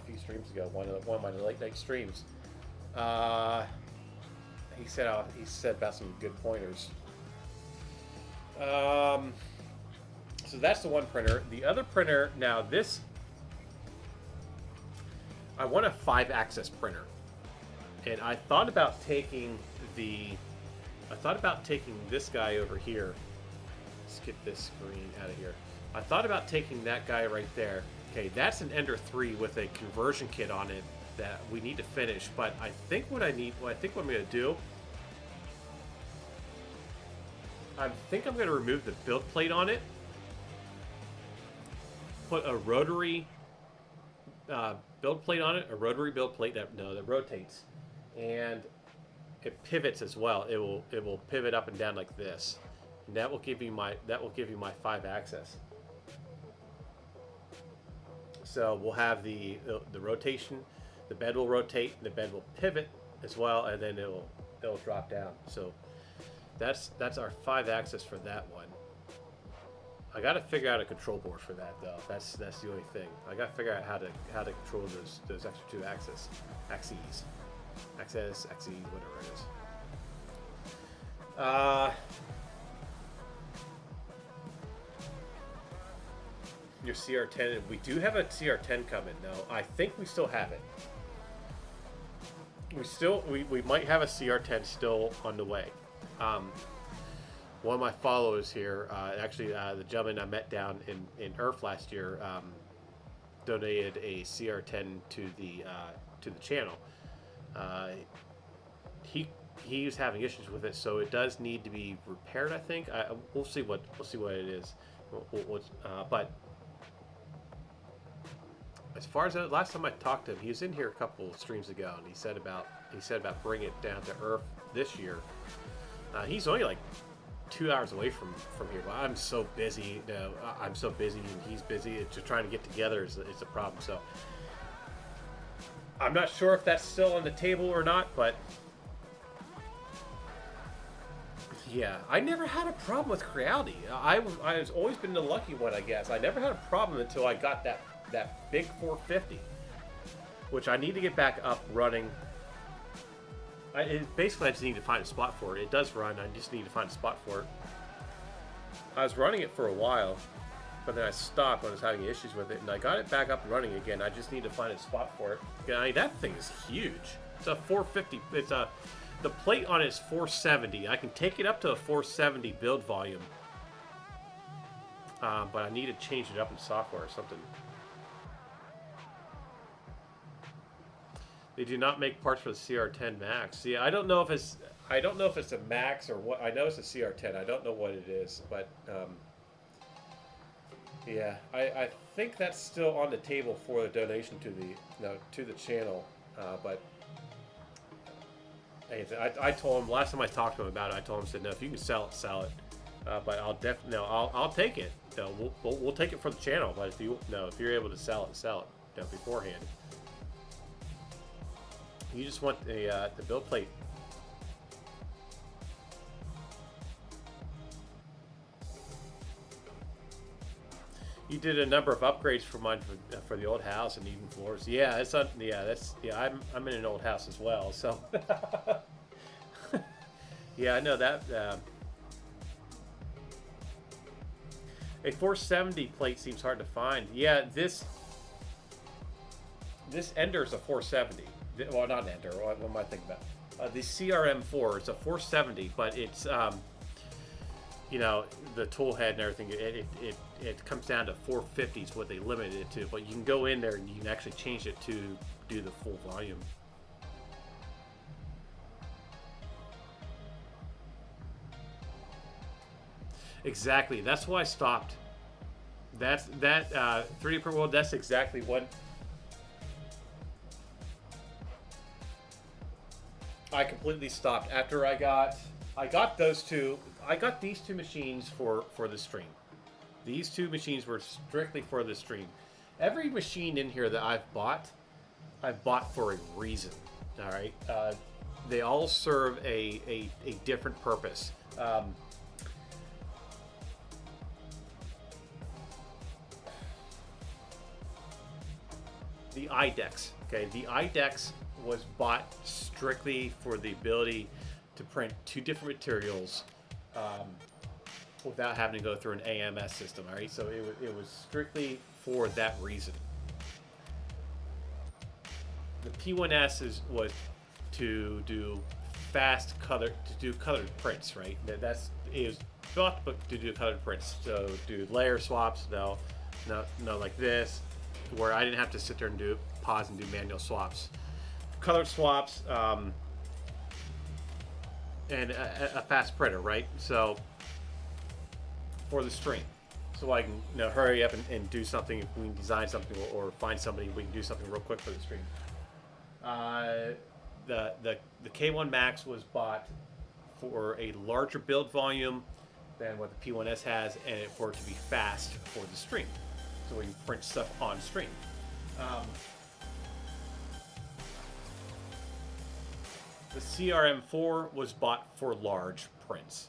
few streams ago. One of my late night streams. He said about some good pointers. So that's the one printer. The other printer now this. I want a 5-axis printer, and I thought about taking this guy over here. Let's get this screen out of here. I thought about taking that guy right there. Okay, that's an Ender 3 with a conversion kit on it that we need to finish. But I think what I'm going to do, I'm going to remove the build plate on it, put a rotary build plate on it, a rotary build plate that rotates, and it pivots as well. It will pivot up and down like this, and that will give you my 5-axis. So we'll have the rotation. The bed will rotate, the bed will pivot as well, and then it'll drop down. So that's our 5-axis for that one. I got to figure out a control board for that though. That's the only thing. I got to figure out how to control those extra 2 axes, whatever it is. Your CR10. We do have a CR10 coming though. I think we still have it. We might have a CR10 still on the way. One of my followers here, the gentleman I met down in Earth last year, donated a CR10 to the channel. He was having issues with it, so it does need to be repaired. I think we'll see what it is. But as far as last time I talked to him, he was in here a couple of streams ago, and he said about bringing it down to Earth this year. He's only like 2 hours away from here, but I'm so busy. I'm so busy, and he's busy. It's just trying to get together is a problem. So I'm not sure if that's still on the table or not, but yeah, I never had a problem with Creality. I was always been the lucky one, I guess. I never had a problem until I got that big 450, which I need to get back up running. Basically, I just need to find a spot for it. It does run. I just need to find a spot for it. I was running it for a while, but then I stopped when I was having issues with it, and I got it back up and running again. I just need to find a spot for it. That thing is huge. It's a 450. The plate on it is 470. I can take it up to a 470 build volume, but I need to change it up in software or something. They do not make parts for the CR10 Max. See, I don't know if it's a Max or what. I know it's a CR10. I don't know what it is, but yeah, I think that's still on the table for the donation to the channel. But I told him last time I talked to him about it. I told him, said, no, if you can sell it, sell it. But I'll take it. No, we'll take it for the channel. But if you're able to sell it beforehand. You just want the build plate. You did a number of upgrades for mine for the old house and even floors. Yeah, it's not. Yeah, that's yeah. I'm in an old house as well, so yeah, I know that. A 470 plate seems hard to find. Yeah, this Ender is a 470. Well, not Ender. What am I thinking about? The CRM4 is a 470, but it's you know, the tool head and everything. It comes down to 450 is what they limited it to. But you can go in there and you can actually change it to do the full volume. Exactly. That's why I stopped. That 3D print world. That's exactly what I completely stopped after I got those two. I got these two machines for the stream. These two machines were strictly for the stream. Every machine in here that I've bought for a reason. All right. They all serve a different purpose. The iDex. Okay, the iDex was bought strictly for the ability to print two different materials without having to go through an AMS system. All right, so it was strictly for that reason. The P1S was to do fast color, to do colored prints. Right, it was built to do colored prints. So do layer swaps. No, like this, where I didn't have to sit there and pause and do manual swaps. Color swaps, and a fast printer, right? So for the stream, so I can hurry up and do something. If we can design something or find somebody, we can do something real quick for the stream. The K1 Max was bought for a larger build volume than what the P1S has, and for it to be fast for the stream, so we can print stuff on stream. The CRM4 was bought for large prints,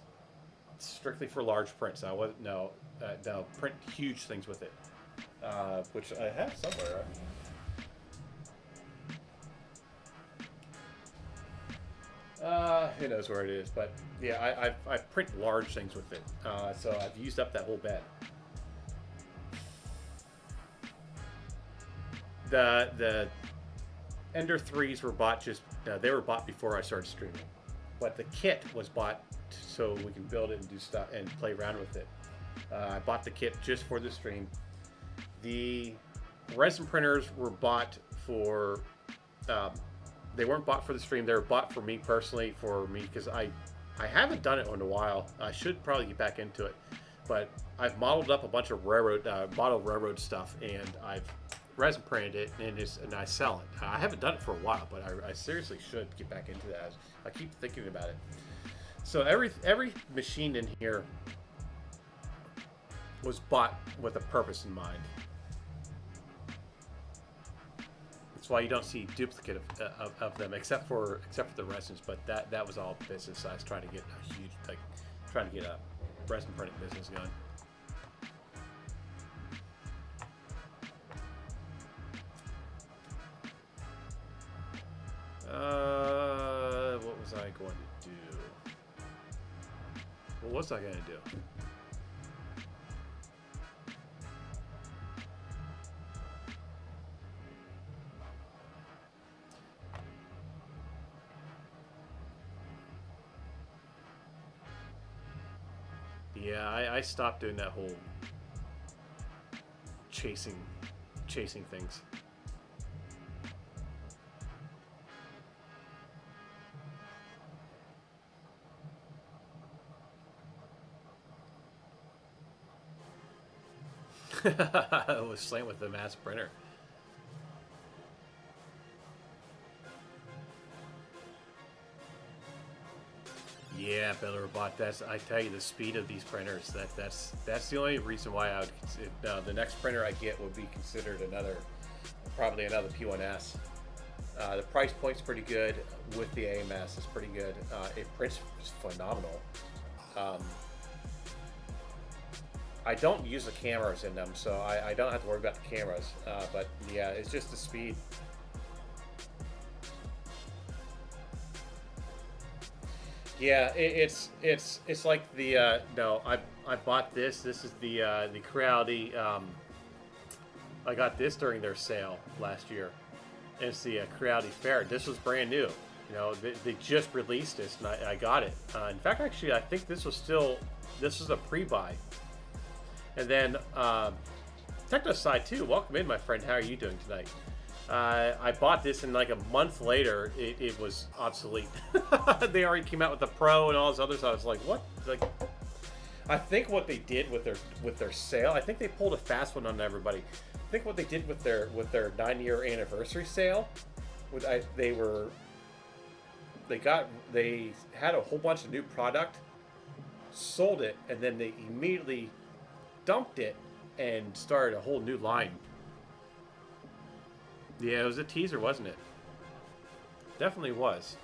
strictly for large prints. I wasn't no print huge things with it, which I have somewhere. Who knows where it is, but yeah, I print large things with it, so I've used up that whole bed. The Ender 3s were bought they were bought before I started streaming, but the kit was bought so we can build it and do stuff and play around with it. I bought the kit just for the stream. The resin printers were bought for they weren't bought for the stream. They were bought for me personally, because I haven't done it in a while. I should probably get back into it, but I've modeled up a bunch of model railroad stuff, and I've resin printed it, and I sell it. I haven't done it for a while, but I seriously should get back into that. I keep thinking about it. So every machine in here was bought with a purpose in mind. That's why you don't see duplicate of them, except for the resins. But that was all business. I was trying to get a resin printing business going. What was I going to do? What was I going to do? Yeah, I stopped doing that whole chasing things. I was slammed with the mass printer. Yeah, Beller bought that. I tell you, the speed of these printers, that's the only reason why I would consider, the next printer I get would be considered probably another P1S. The price point's pretty good with the AMS. It's pretty good. It prints phenomenal. I don't use the cameras in them, so I don't have to worry about the cameras. But yeah, it's just the speed. Yeah, it's like the no, I bought this. This is the Creality. I got this during their sale last year. And it's the Creality Ferret. This was brand new. You know, they just released this, and I got it. In fact, actually, I think this was a pre-buy. And then Technoside 2, welcome in, my friend. How are you doing tonight? I bought this, and like a month later, it was obsolete. They already came out with the Pro and all this other stuff. I was like, what? Like, I think what they did with their sale, I think they pulled a fast one on everybody. I think what they did with their 9-year anniversary sale, they had a whole bunch of new product, sold it, and then they immediately dumped it and started a whole new line. Yeah, it was a teaser, wasn't it? Definitely was.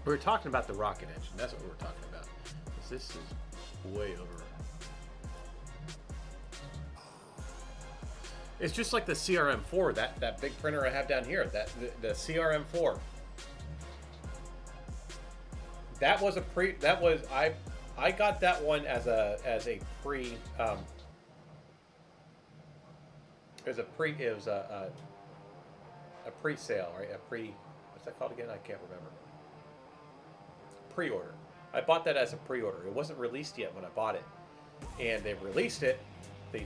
We were talking about the rocket engine. That's what we were talking about. This is way over. It's just like the CRM4, that big printer I have down here. The CRM4. That was I got that one as a pre it was a pre-sale, right? What's that called again? I can't remember. Pre-order. I bought that as a pre-order. It wasn't released yet when I bought it, and they released it. They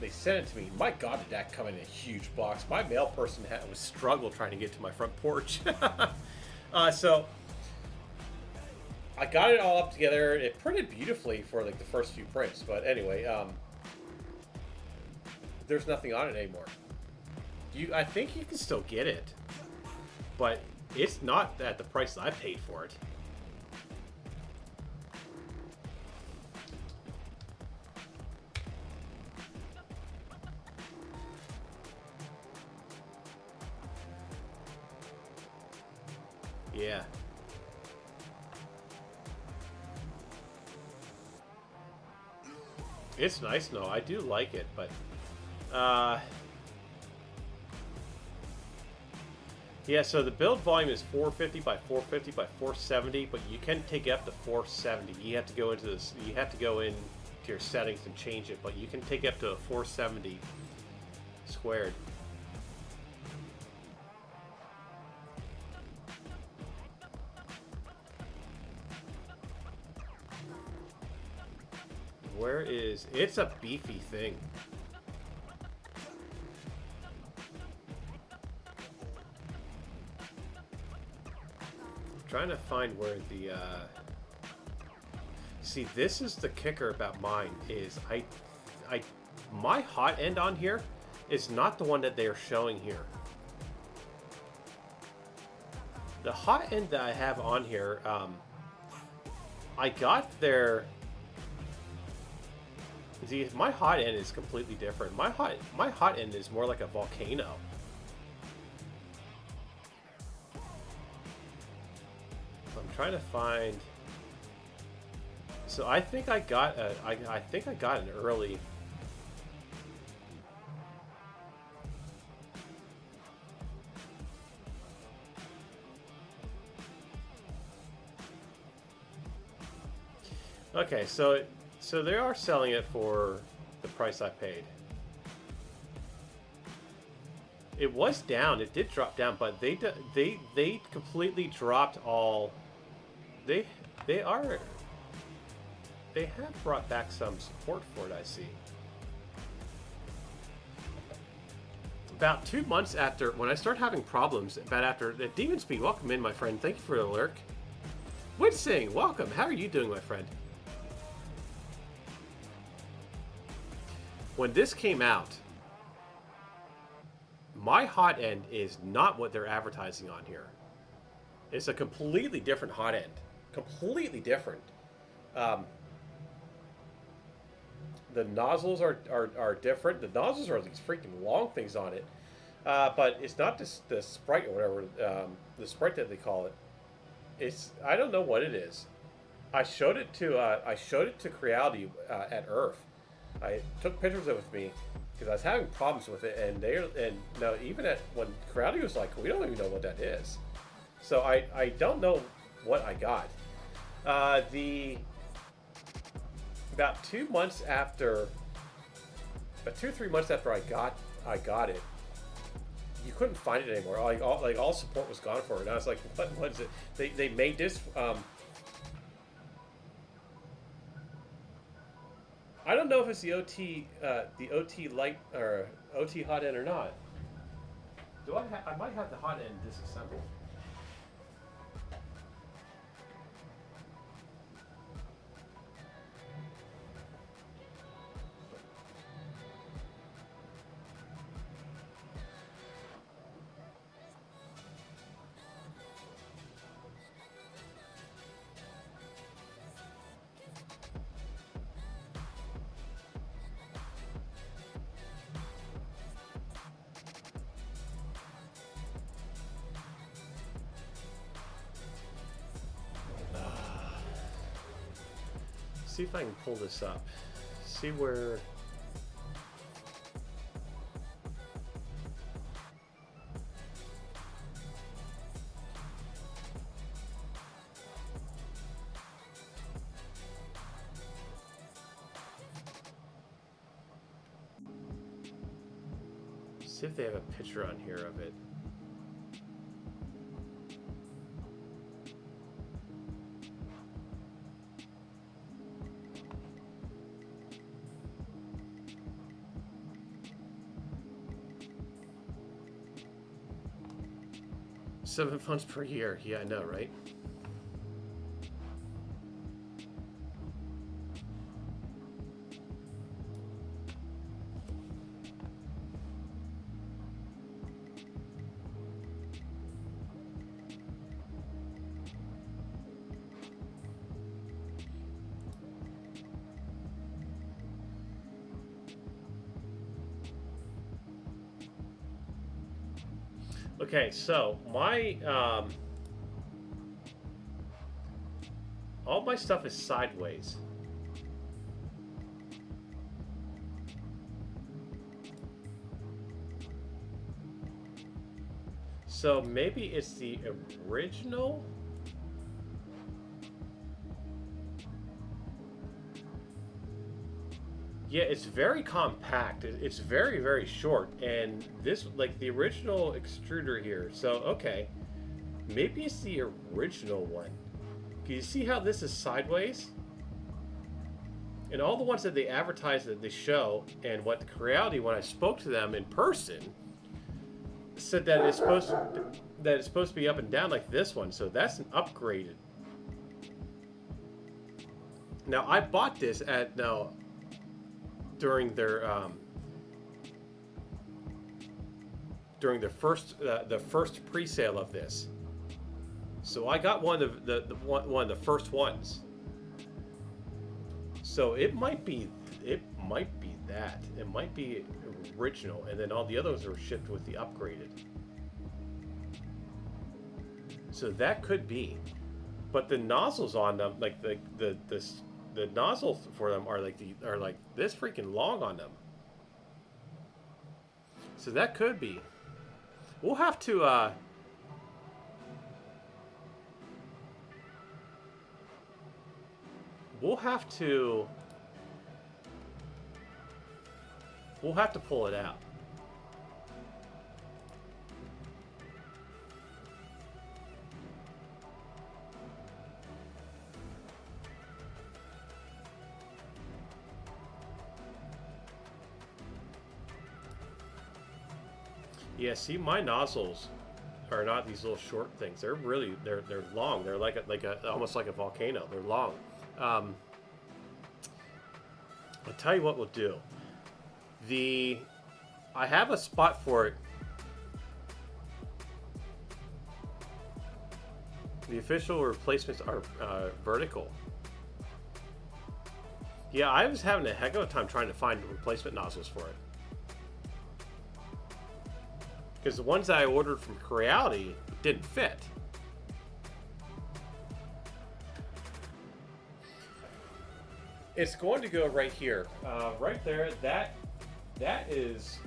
sent it to me. My God, did that come in a huge box? My mail person was struggle trying to get to my front porch. So I got it all up together. It printed beautifully for like the first few prints, but anyway, there's nothing on it anymore. I think you can still get it, but it's not at the price I paid for it. Yeah. It's nice, no, I do like it, but yeah, so the build volume is 450 by 450 by 470, but you can take it up to 470. You have to go into this, you have to go into your settings and change it, but you can take it up to a 470 squared. Where is... It's a beefy thing. I'm trying to find where the... See, this is the kicker about mine, is my hot end on here is not the one that they are showing here. The hot end that I have on here, I got their... See, my hot end is completely different. My hot end is more like a volcano. I'm trying to find. So I think I got I think I got an early. Okay, so they are selling it for the price I paid. It was down. It did drop down, but they completely dropped all. They have brought back some support for it. I see. About 2 months after, when I started having problems, Demon Speed, welcome in, my friend. Thank you for the lurk. Winsing, welcome. How are you doing, my friend? When this came out, my hot end is not what they're advertising on here. It's a completely different hot end. Completely different. The nozzles are different. The nozzles are these freaking long things on it. But it's not just the Sprite or whatever, the Sprite that they call it. I don't know what it is. I showed it to Creality at Earth. I took pictures of it with me because I was having problems with it, and no, even when Creality was like, we don't even know what that is. So I don't know what I got. About 2 months after, about 2 or 3 months after I got it, you couldn't find it anymore. All support was gone for it. And I was like, what is it? They made this. I don't know if it's the OT light or OT hot end or not. I might have the hot end disassembled. See if I can pull this up. See where. See if they have a picture on here of it. $7 per year. Yeah, I know, right? Okay, so my all my stuff is sideways. So maybe it's the original. Yeah, it's very compact. It's very, very short. And this, like the original extruder here. So, okay. Maybe it's the original one. Can you see how this is sideways? And all the ones that they advertise that they show, and what the Creality, when I spoke to them in person, said that it's supposed to be up and down like this one. So that's an upgraded. Now, I bought this at during their first pre-sale of this, so I got one of the first ones. So it might be that it might be original, and then all the others are shipped with the upgraded. So that could be, but the nozzles on them, like the nozzles for them are like this freaking long on them. So that could be. We'll have to we'll have to pull it out. Yeah, see, my nozzles are not these little short things. They're really they're long. They're like a almost like a volcano. They're long. I'll tell you what we'll do. I have a spot for it The official replacements are vertical. Yeah, I was having a heck of a time trying to find replacement nozzles for it. Because the ones that I ordered from Creality didn't fit. It's going to go right here. Right there, that is...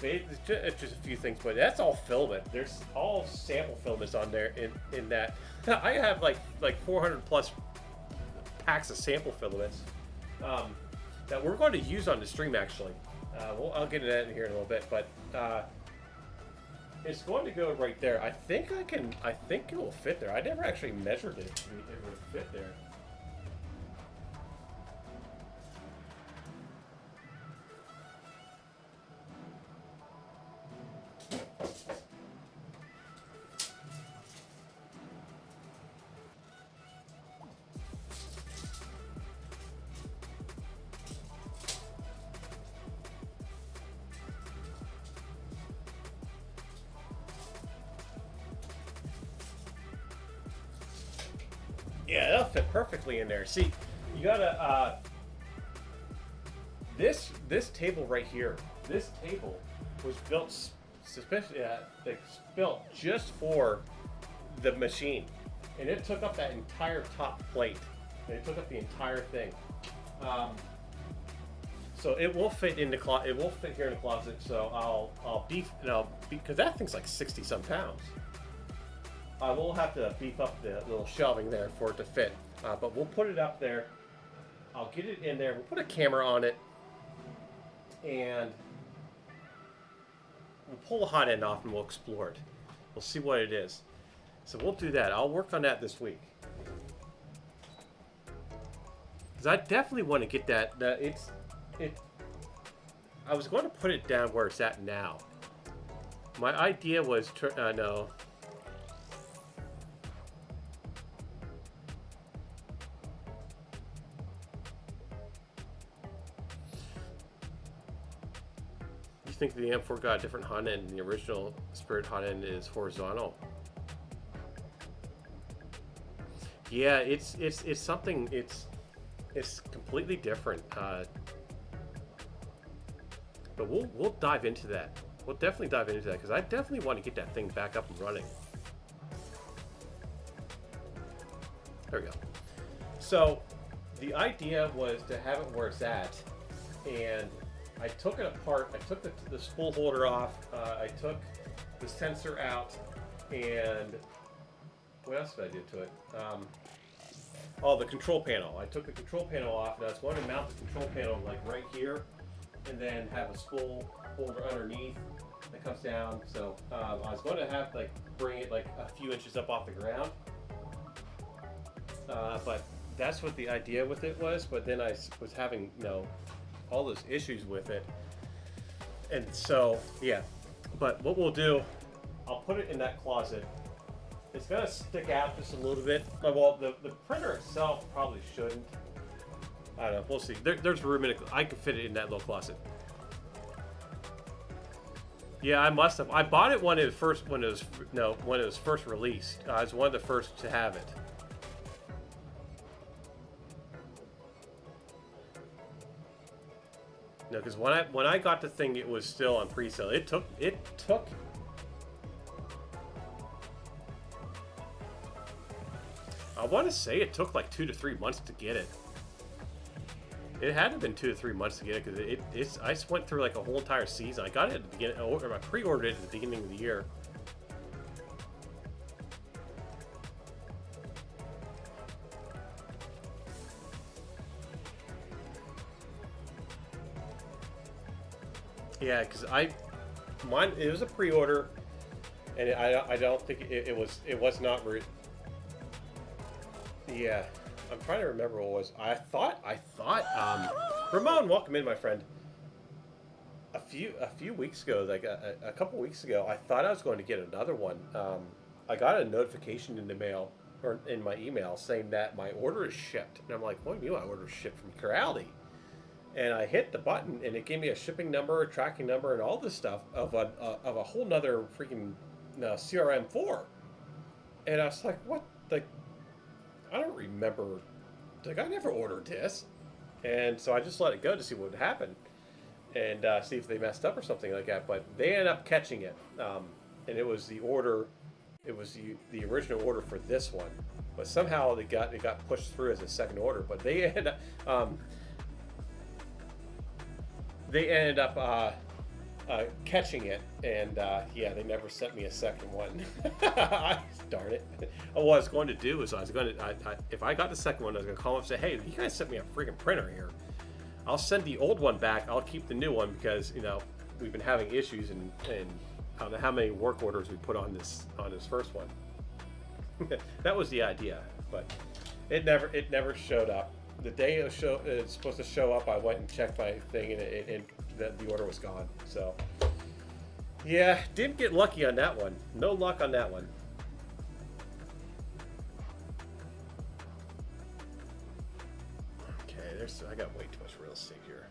It's just a few things, but that's all filament. There's all sample filaments on there in that. I have like 400 plus packs of sample filaments that we're going to use on the stream actually. I'll get into that in here in a little bit, but it's going to go right there. I think it will fit there. I never actually measured it. It would fit there. Yeah, that'll fit perfectly in there. See, you gotta this table right here. This table was built built just for the machine, and it took up that entire top plate. And it took up the entire thing. So it will fit in the closet. It will fit here in the closet. So I'll because that thing's like 60 some pounds. I will have to beef up the little shelving there for it to fit, but we'll put it up there. I'll get it in there. We'll put a camera on it, and we'll pull the hot end off and we'll explore it. We'll see what it is. So we'll do that. I'll work on that this week. Because I definitely want to get that. I was going to put it down where it's at now. My idea was no. I think the M4 got a different hot end, and the original Spirit hot end is horizontal. Yeah, it's something. It's completely different. But we'll dive into that. We'll definitely dive into that because I definitely want to get that thing back up and running. There we go. So the idea was to have it where it's at, and I took it apart. I took the spool holder off. I took the sensor out, and what else did I do to it? The control panel. I took the control panel off, and I was going to mount the control panel like right here, and then have a spool holder underneath that comes down. So I was going to have bring it like a few inches up off the ground, but that's what the idea with it was. But then I was having all those issues with it, and so yeah. But what we'll do, I'll put it in that closet. It's gonna stick out just a little bit. Well, the printer itself probably shouldn't. I don't know. We'll see. There's room in it. I can fit it in that little closet. Yeah, I must have. I bought it when it was first released. I was one of the first to have it. No, because when I got the thing, it was still on pre-sale. It took. I want to say it took like 2 to 3 months to get it. It had to have been 2 to 3 months to get it because I just went through like a whole entire season. I got it at the beginning, or I pre-ordered it at the beginning of the year. Yeah, because it was a pre-order, and I don't think it was not. Yeah, I'm trying to remember what it was. I thought. Ramon, welcome in, my friend. A few weeks ago, like a couple weeks ago, I thought I was going to get another one. I got a notification in the mail or in my email saying that my order is shipped, and I'm like, what do you mean my order is shipped from Creality? And I hit the button, and it gave me a shipping number, a tracking number, and all this stuff of a whole nother freaking CRM4. And I was like, what? Like, I don't remember. Like, I never ordered this. And so I just let it go to see what would happen and see if they messed up or something like that. But they ended up catching it. And it was the order, it was the original order for this one. But somehow it got pushed through as a second order. But they ended up catching it, and yeah, they never sent me a second one. Darn it! What I was going to do is if I got the second one, I was going to call them and say, "Hey, you guys sent me a freaking printer here. I'll send the old one back. I'll keep the new one because we've been having issues, and I don't know how many work orders we put on this first one." That was the idea, but it never showed up. The day it's supposed to show up, I went and checked my thing, and the order was gone. So, yeah, didn't get lucky on that one. No luck on that one. Okay, I got way too much real estate here.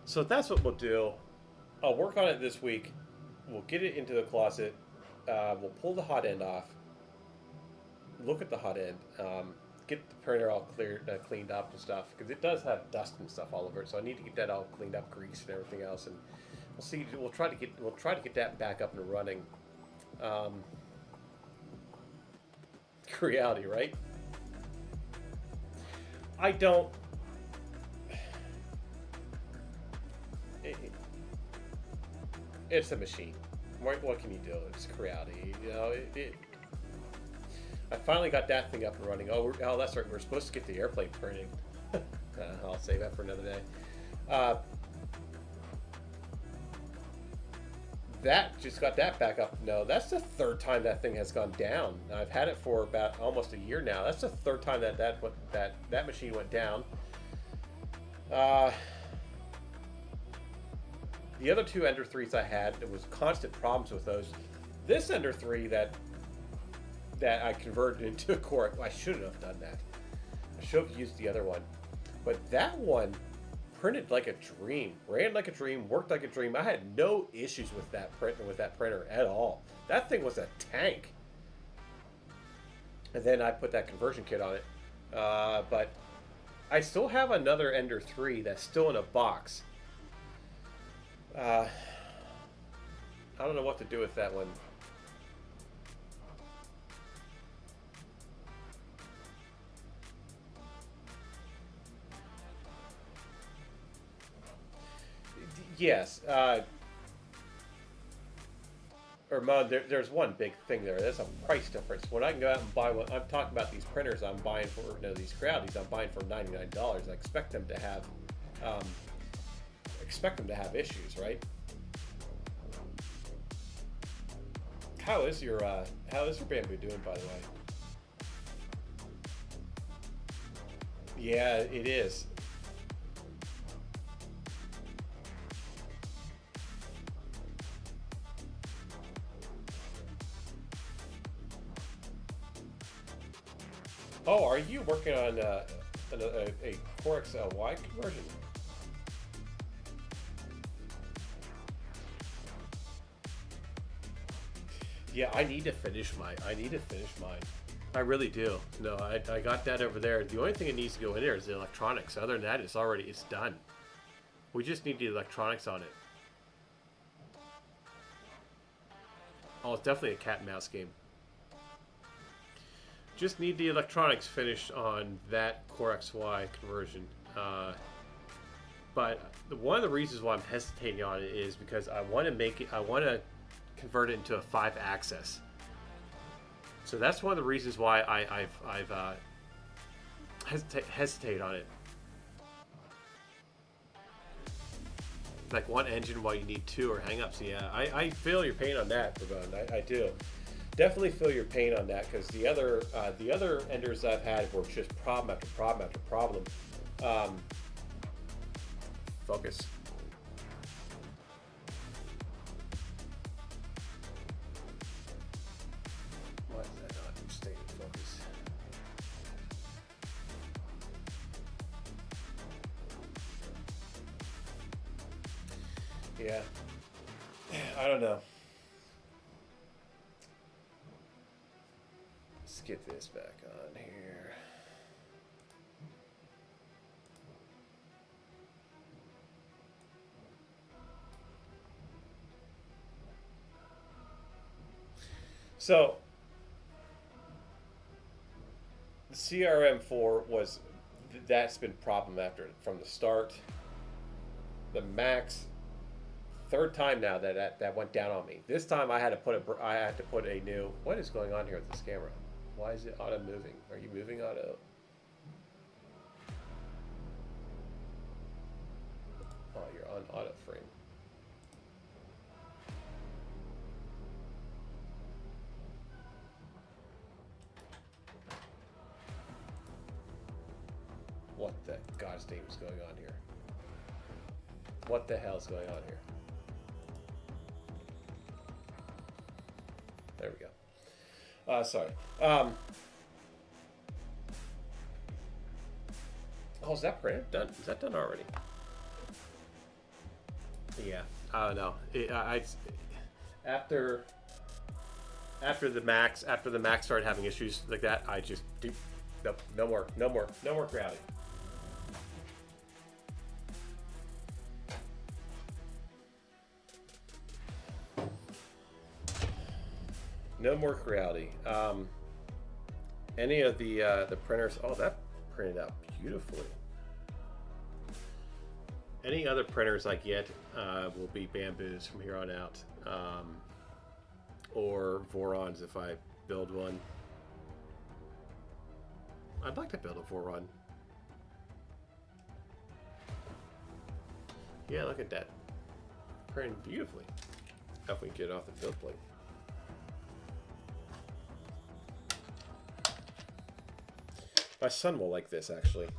So that's what we'll do. I'll work on it this week. We'll get it into the closet. We'll pull the hot end off. Look at the hot end. Get the printer all cleaned up and stuff, because it does have dust and stuff all over it. So I need to get that all cleaned up, greased and everything else, and we'll see. We'll try to get that back up and running. Reality, right? I don't. It's a machine. What can you do? It's reality. I finally got that thing up and running. Oh, that's right. We're supposed to get the airplane printing. I'll save that for another day. That just got that back up. No, that's the third time that thing has gone down. I've had it for about almost a year now. That's the third time that machine went down. The other two Ender 3s I had, there was constant problems with those. This Ender 3 that I converted into a Core, I shouldn't have done that. I should have used the other one. But that one printed like a dream, ran like a dream, worked like a dream. I had no issues with that printer at all. That thing was a tank. And then I put that conversion kit on it. But I still have another Ender 3 that's still in a box. I don't know what to do with that one. Yes. Armand, there's one big thing there. There's a price difference. When I can go out and buy one, I'm talking about these printers I'm buying for, these Crealities I'm buying for $99. I expect them to have, issues, right? How is your bamboo doing, by the way? Yeah, it is. Oh, are you working on a Core XLY conversion? Yeah, I need to finish mine. I really do. No, I got that over there. The only thing that needs to go in there is the electronics. Other than that, it's done. We just need the electronics on it. Oh, it's definitely a cat and mouse game. Just need the electronics finished on that Core XY conversion. But one of the reasons why I'm hesitating on it is because I want to convert it into a 5-axis. So that's one of the reasons why I've hesitate on it. Like one engine while you need two or hang-ups. Yeah, I feel your pain on that, Ramon. I do. Definitely feel your pain on that, because the other Enders I've had were just problem after problem after problem. Focus. Why is that not staying in focus? Yeah. I don't know. get this back on here. So the CRM4 was that's been problem after from the start. The Max, third time now that went down on me. This time I had to put a new. What is going on here with this camera? Why is it auto moving? Are you moving auto? Oh, you're on auto frame. What the God's name is going on here? What the hell is going on here? There we go. Sorry. Oh, is that printed? Done? Is that done already? Yeah. I don't know. After the Max started having issues like that, I just nope, no more crowding. No more Creality. Any of the printers? Oh, that printed out beautifully. Any other printers I get will be Bamboos from here on out, or Vorons if I build one. I'd like to build a Voron. Yeah, look at that. Printing beautifully. If we get it off the build plate. My son will like this, actually.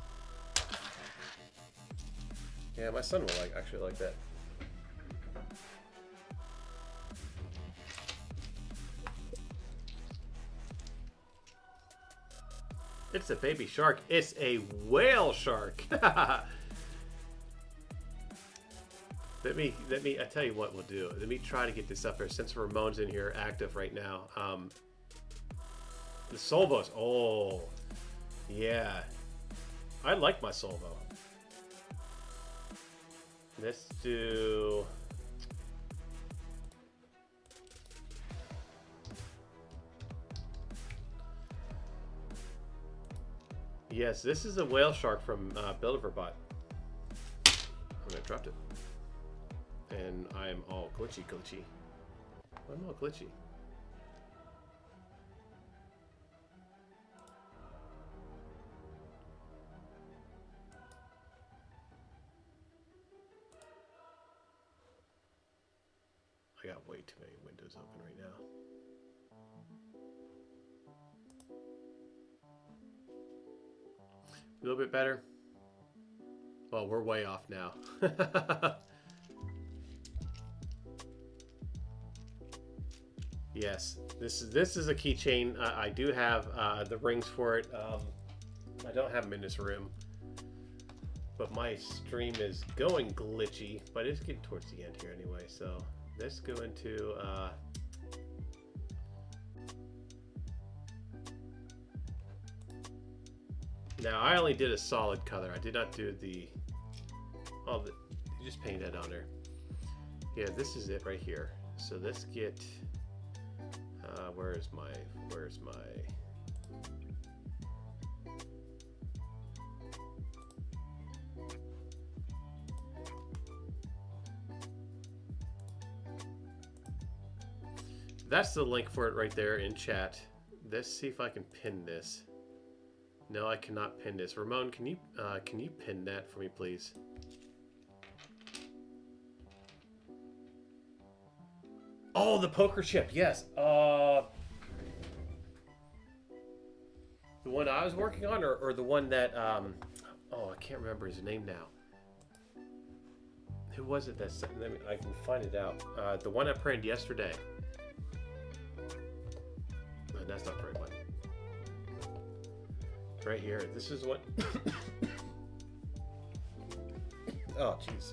Yeah, my son will actually like that. It's a baby shark. It's a whale shark. Let me. I tell you what we'll do. Let me try to get this up here since Ramon's in here active right now. The Solvos. Oh. Yeah, I like my Solvo. Let's do. Yes, this is a whale shark from Build-A-Bot. I dropped it, and I am all glitchy. I'm all glitchy. I got way too many windows open right now. A little bit better. Well, we're way off now. Yes, this is a keychain. I do have the rings for it. I don't have them in this room, but my stream is going glitchy. But it's getting towards the end here anyway, so. Let's go into now I only did a solid color. I did not do the you just paint that on there. Yeah, this is it right here. So let's get where's my That's the link for it right there in chat. Let's see if I can pin this. No, I cannot pin this. Ramon, can you pin that for me, please? Oh, the poker chip. Yes. The one I was working on, or the one that oh, I can't remember his name now. Who was it that said? I can find it out. The one I printed yesterday. That's not the right one. Right here. This is what. Oh, jeez.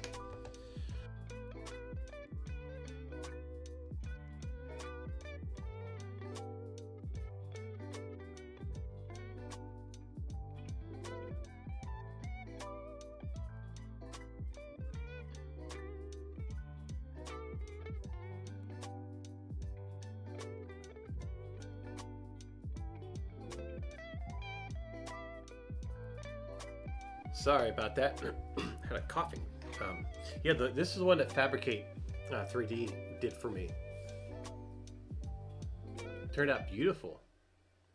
Sorry about that. Had a coughing. Yeah, this is the one that Fabricate 3D did for me. Turned out beautiful.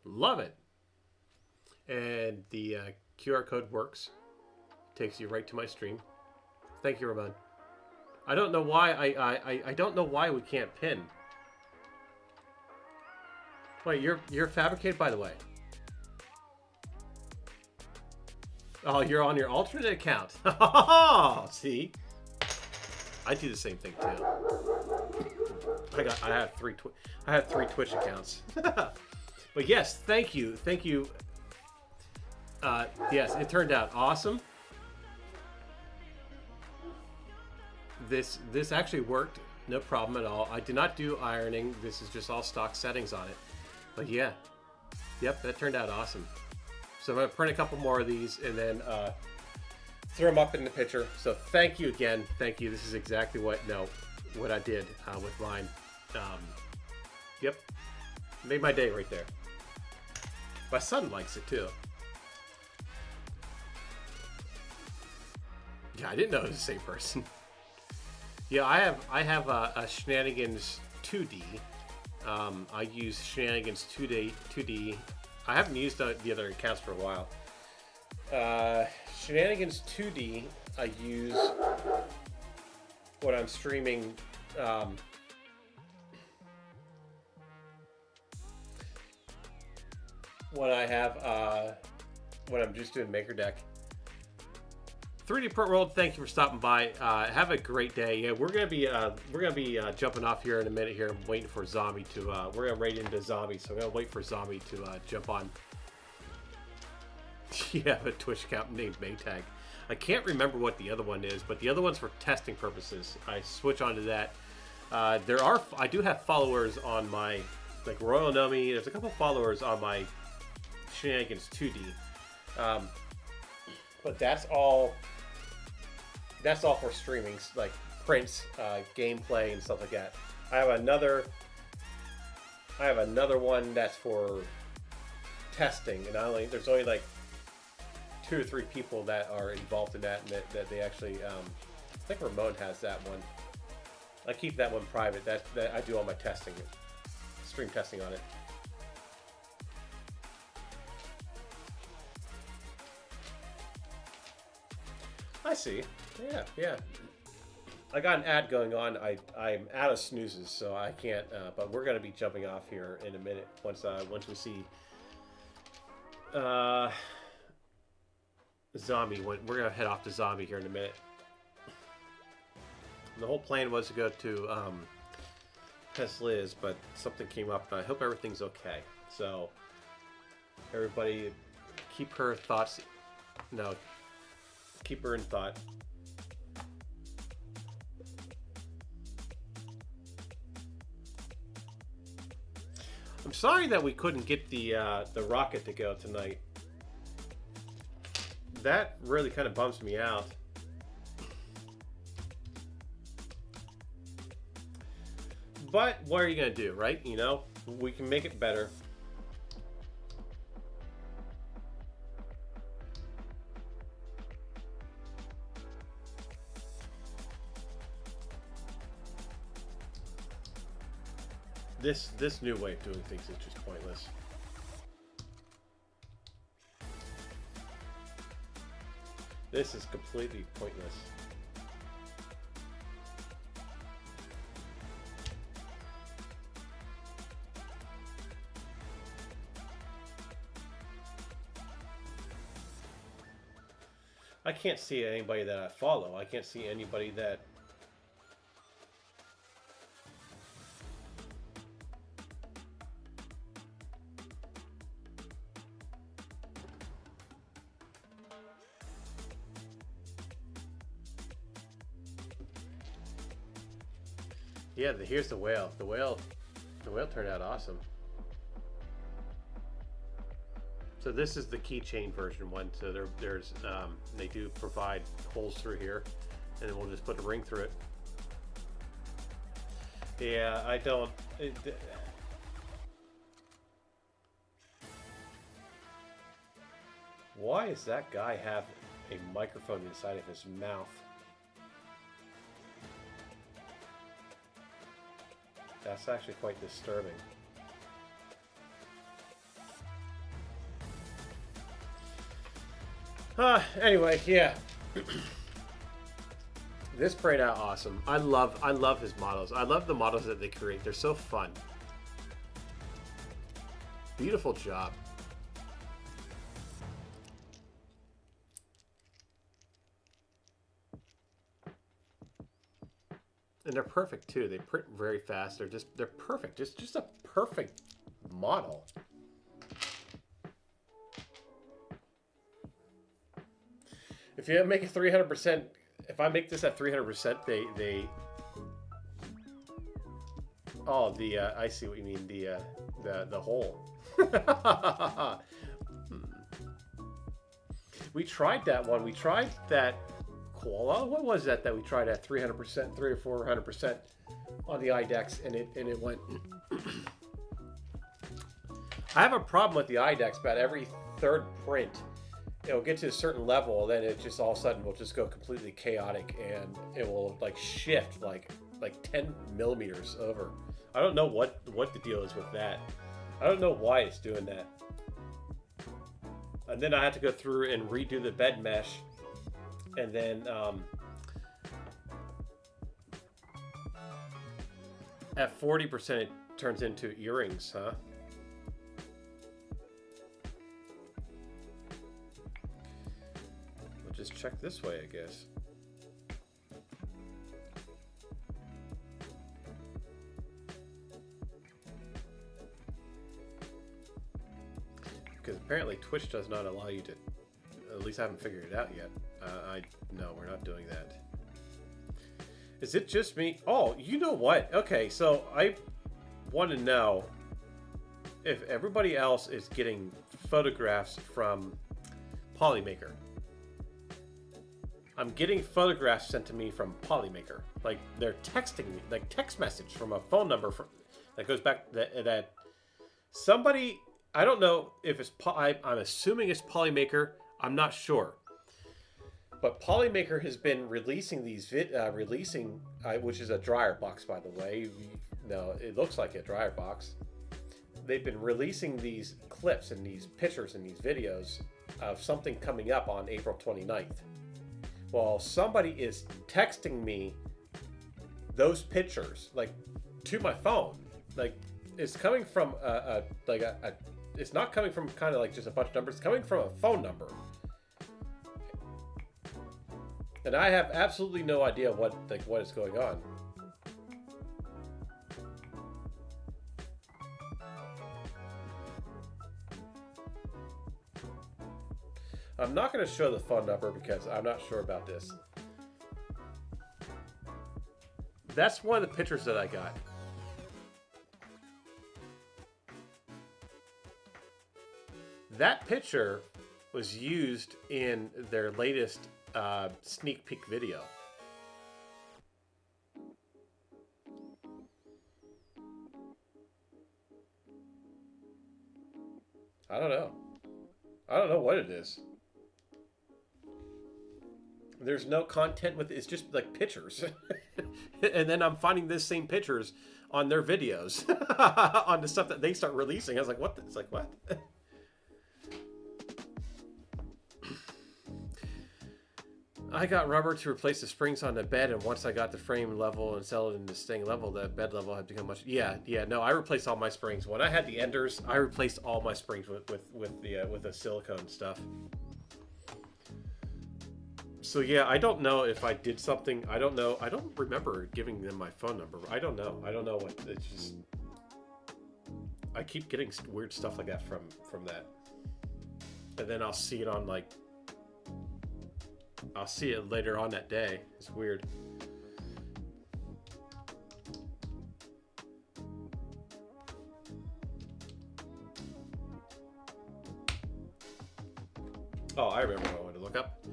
Love it. And the QR code works. Takes you right to my stream. Thank you, Ramon. I don't know why I don't know why we can't pin. Wait, you're Fabricate, by the way. Oh, you're on your alternate account. See, I do the same thing too. I have three Twitch accounts. But yes, thank you. Yes, it turned out awesome. This actually worked, no problem at all. I did not do ironing. This is just all stock settings on it. But yeah, yep, that turned out awesome. So I'm gonna print a couple more of these and then throw them up in the picture. So thank you again. Thank you. This is exactly what I did with mine. Yep, made my day right there. My son likes it too. Yeah, I didn't know it was the same person. Yeah, I have a Shenanigans 2D. I use Shenanigans 2D. I haven't used the other accounts for a while. Shenanigans 2D I use when I'm streaming. When I'm just doing Maker Deck. 3D Print World, thank you for stopping by. Have a great day. Yeah, we're gonna be jumping off here in a minute. Here, I'm waiting for Zombie to. We're gonna raid into Zombie, so I'm gonna wait for Zombie to jump on. You have a Twitch account named Maytag. I can't remember what the other one is, but the other one's for testing purposes. I switch onto that. I do have followers on my Royal Nomi. There's a couple followers on my Shenanigans 2D, but that's all for streaming, like prints, gameplay, and stuff like that. I have another one that's for testing, and there's only like 2 or 3 people that are involved in that, and that they actually. I think Ramon has that one. I keep that one private. That I do all my testing, stream testing on it. I see. Yeah. I got an ad going on. I'm out of snoozes, so I can't. But we're gonna be jumping off here in a minute once we see Zombie. We're gonna head off to Zombie here in a minute. The whole plan was to go to Test Liz, but something came up. I hope everything's okay. So everybody, keep her thoughts. No. Keep her in thought. I'm sorry that we couldn't get the rocket to go tonight. That really kind of bums me out. But what are you gonna do, right? You know, we can make it better. This new way of doing things is just pointless. This is completely pointless. I can't see anybody that I follow. I can't see anybody that... Yeah, here's the whale. The whale turned out awesome. So this is the keychain version one. So there's they do provide holes through here, and then we'll just put a ring through it. Yeah, I don't. Why does that guy have a microphone inside of his mouth. That's actually quite disturbing. Anyway, yeah. This prayed out awesome. I love his models. I love the models that they create. They're so fun. Beautiful job. And they're perfect too. They print very fast. They're perfect. Just a perfect model. If you make it 300%, if I make this at 300%, oh, I see what you mean. The hole. We tried that one. We tried that koala. What was that we tried at 300%, 300 or 400% on the IDEX, and it went. I have a problem with the IDEX. About every third print, it'll get to a certain level, then it just all of a sudden will just go completely chaotic, and it will like shift like 10 millimeters over. I don't know what the deal is with that. I don't know why it's doing that. And then I had to go through and redo the bed mesh, and then at 40% it turns into earrings, huh? We'll just check this way, I guess. Because apparently Twitch does not allow you to, at least I haven't figured it out yet. No, we're not doing that. Is it just me? Oh, you know what? Okay, so I want to know if everybody else is getting photographs from Polymaker. I'm getting photographs sent to me from Polymaker. Like, they're texting me, like text message from a phone number that goes back that somebody, I don't know if it's, I'm assuming it's Polymaker. I'm not sure. But Polymaker has been releasing these, which is a dryer box, by the way. No, it looks like a dryer box. They've been releasing these clips and these pictures and these videos of something coming up on April 29th. Well, somebody is texting me those pictures, like, to my phone. Like, it's coming from it's not coming from kind of like just a bunch of numbers. It's coming from a phone number. And I have absolutely no idea what is going on. I'm not going to show the phone number because I'm not sure about this. That's one of the pictures that I got. That picture was used in their latest sneak peek video. I don't know. I don't know what it is. There's no content with it. It's just like pictures. And then I'm finding this same pictures on their videos on the stuff that they start releasing. I was like, what? It's like, what? I got rubber to replace the springs on the bed, and once I got the frame level and settled into staying level, the bed level had become much. Yeah. No, I replaced all my springs. When I had the enders, I replaced all my springs with the silicone stuff. So yeah, I don't know if I did something. I don't know. I don't remember giving them my phone number. I don't know. I don't know what. It's just. I keep getting weird stuff like that from that, and then I'll see it on like. I'll see it later on that day. It's weird. Oh, I remember what I wanted to look up.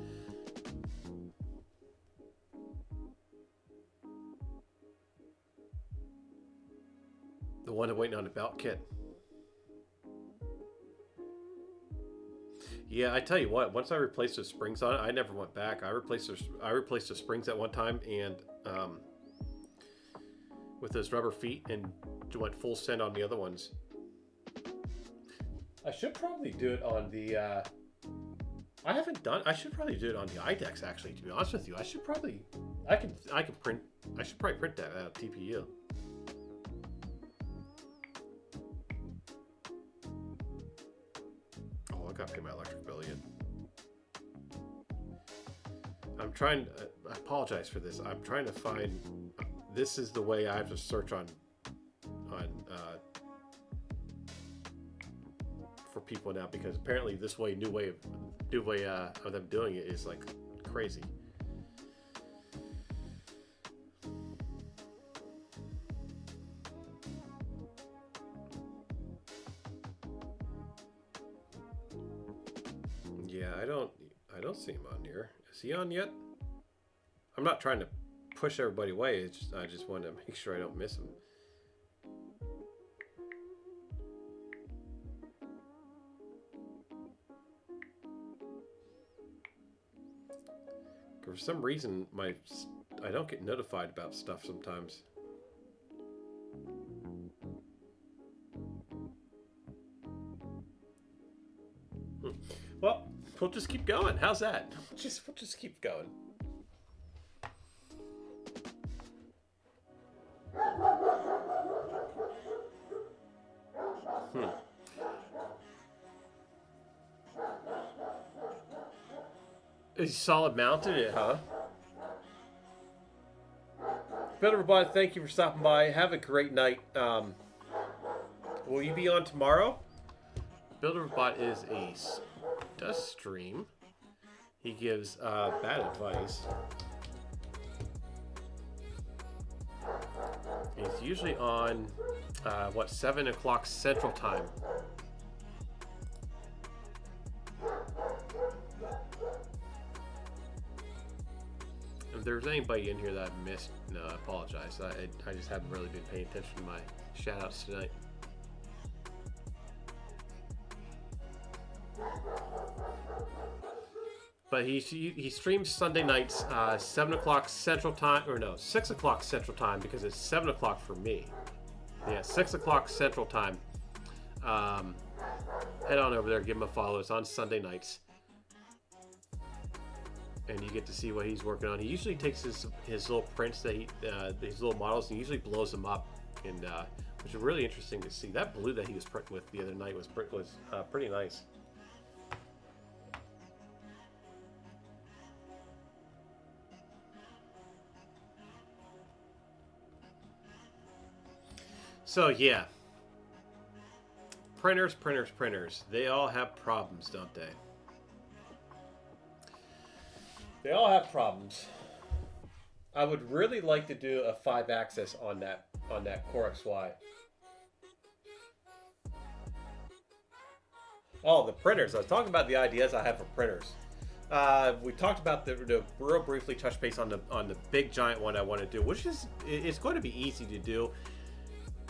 The one waiting on the belt kit. Yeah, I tell you what. Once I replaced the springs on it, I never went back. I replaced the springs at one time, and with those rubber feet, and went full send on the other ones. I should probably do it on the. I haven't done. I should probably do it on the IDEX. Actually, to be honest with you, I should probably. I can print. I should probably print that out TPU. Oh, I got to pay my electric bill yet. I'm trying. I apologize for this. I'm trying to find. This is the way I have to search on for people now, because apparently this new way of them doing it is like crazy. Yeah, I don't see him on here. Is he on yet? I'm not trying to push everybody away. I just want to make sure I don't miss him. For some reason, I don't get notified about stuff sometimes. Well, we'll just keep going. How's that? We'll just keep going. Is he solid mounted it, huh? Builderbot, thank you for stopping by. Have a great night. Will you be on tomorrow? Builderbot does stream. He gives bad advice. He's usually on 7 o'clock Central Time. If there's anybody in here that I missed, no, I apologize. I just haven't really been paying attention to my shout-outs tonight. But he streams Sunday nights, 7 o'clock Central Time, or no, 6 o'clock Central Time, because it's 7 o'clock for me. Yeah, 6 o'clock Central Time. Head on over there, give him a follow. It's on Sunday nights. And you get to see what he's working on. He usually takes his little prints that his little models, and he usually blows them up, and which is really interesting to see. That blue that he was printing with the other night was pretty nice. So yeah, printers. They all have problems, don't they? They all have problems. I would really like to do a 5-axis on that Core XY. Oh, the printers. I was talking about the ideas I have for printers. We talked about the real briefly touch base on the big giant one I want to do, which is it's going to be easy to do.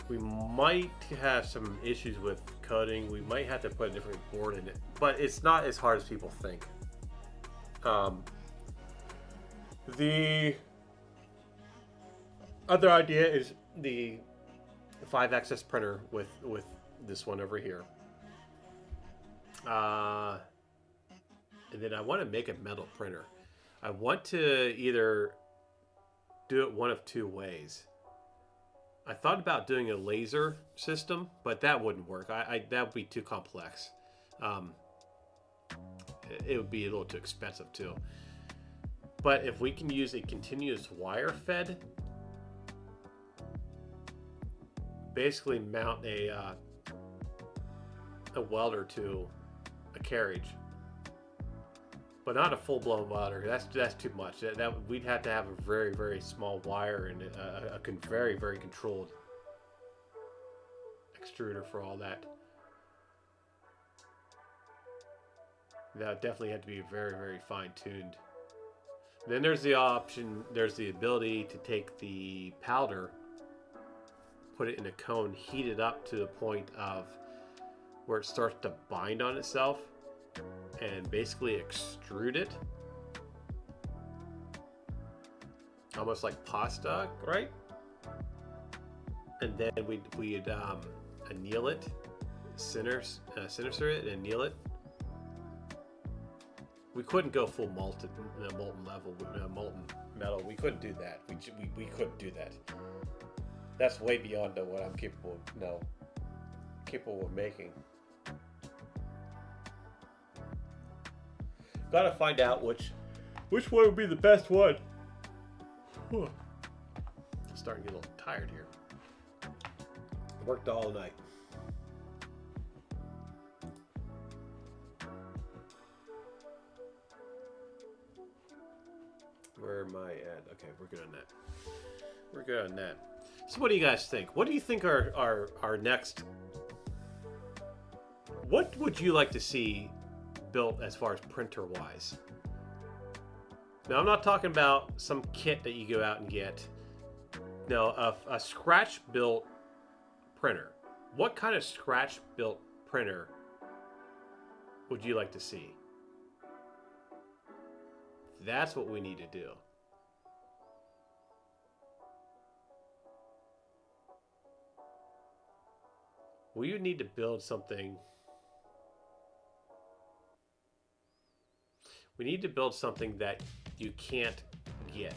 We might have some issues with coding. We might have to put a different board in it, but it's not as hard as people think. The other idea is the 5-axis printer with this one over here. And then I want to make a metal printer. I want to either do it one of two ways. I thought about doing a laser system, but that wouldn't work. That would be too complex. It would be a little too expensive too. But if we can use a continuous wire fed, basically mount a welder to a carriage, but not a full-blown welder. That's too much. That we'd have to have a very, very small wire and a very, very controlled extruder for all that. That definitely had to be very, very fine-tuned. Then there's the option. There's the ability to take the powder, put it in a cone, heat it up to the point of where it starts to bind on itself, and basically extrude it, almost like pasta, right? And then we'd anneal it, sinister it, and anneal it. We couldn't go full molten level, molten metal. We couldn't do that. We couldn't do that. That's way beyond what I'm capable of making. Gotta find out which one would be the best one. Whew. I'm starting to get a little tired here. Worked all night. Where am I at? Okay, we're good on that. We're good on that. So what do you guys think? What do you think our next... What would you like to see built as far as printer-wise? Now, I'm not talking about some kit that you go out and get. No, a scratch-built printer. What kind of scratch-built printer would you like to see? That's what we need to do. We need to build something. We need to build something that you can't get.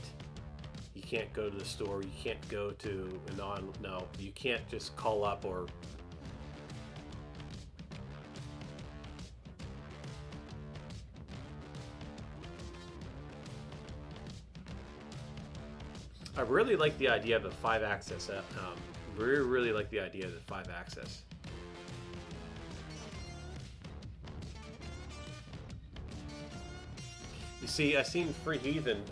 You can't go to the store. You can't go to no. You can't just call up or. I really like the idea of the 5-axis. Really like the idea of the 5-axis. You see, I seen Free Heathen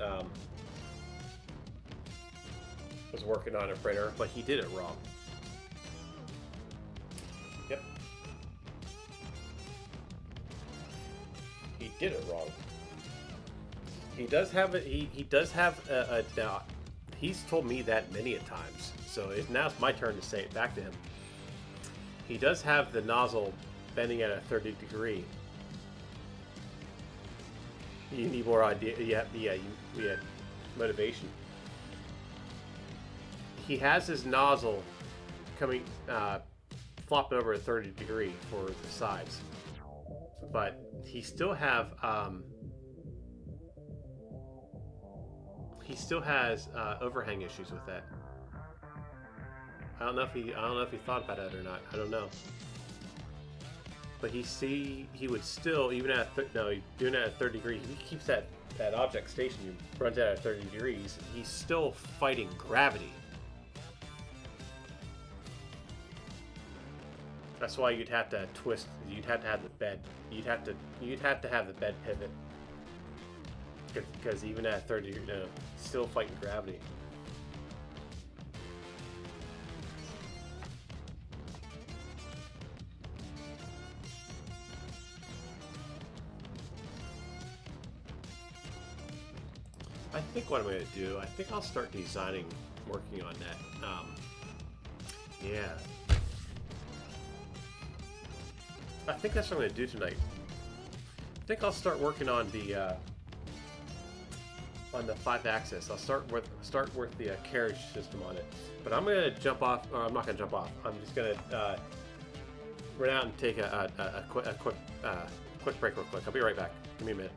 was working on a printer, but he did it wrong. Yep. He did it wrong. He does have it. He does have a now. He's told me that many a times, so now it's my turn to say it back to him. He does have the nozzle bending at a 30 degree. You need more idea. Yeah, we had motivation. He has his nozzle coming, flopping over a 30 degree for the sides, but he still have. He still has overhang issues with that. I don't know if he thought about it or not. I don't know. But he would still, even at doing it at 30 degrees, he keeps that object stationary, runs out at 30 degrees. He's still fighting gravity. That's why you'd have to twist. You'd have to have the bed. You'd have to have the bed pivot. Because even at 30, still fighting gravity. I think what I'm going to do, I think I'll start designing, working on that. Yeah. I think that's what I'm going to do tonight. I think I'll start working on the 5-axis. I'll start with the carriage system on it. But I'm gonna jump off. Or I'm not gonna jump off. I'm just gonna run out and take a quick break real quick. I'll be right back. Give me a minute.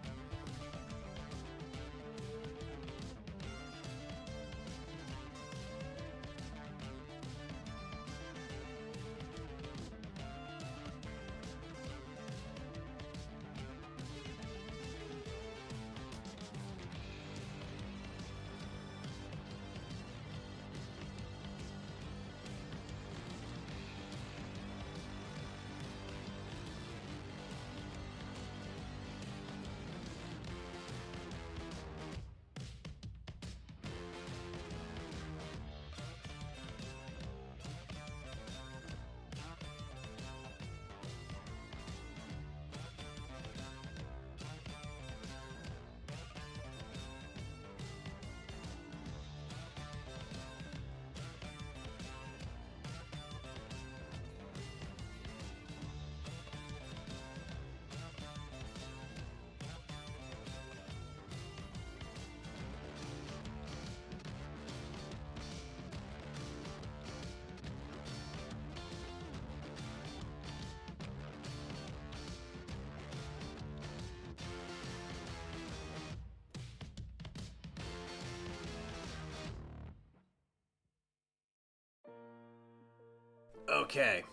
Okay.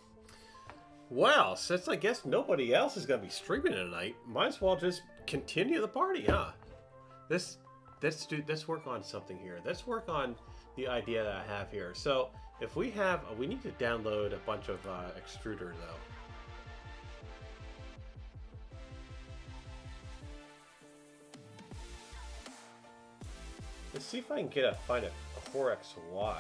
Well, since I guess nobody else is going to be streaming tonight, might as well just continue the party, huh? Let's work on something here. Let's work on the idea that I have here. So, if we need to download a bunch of extruder though. Let's see if I can find a Core XY.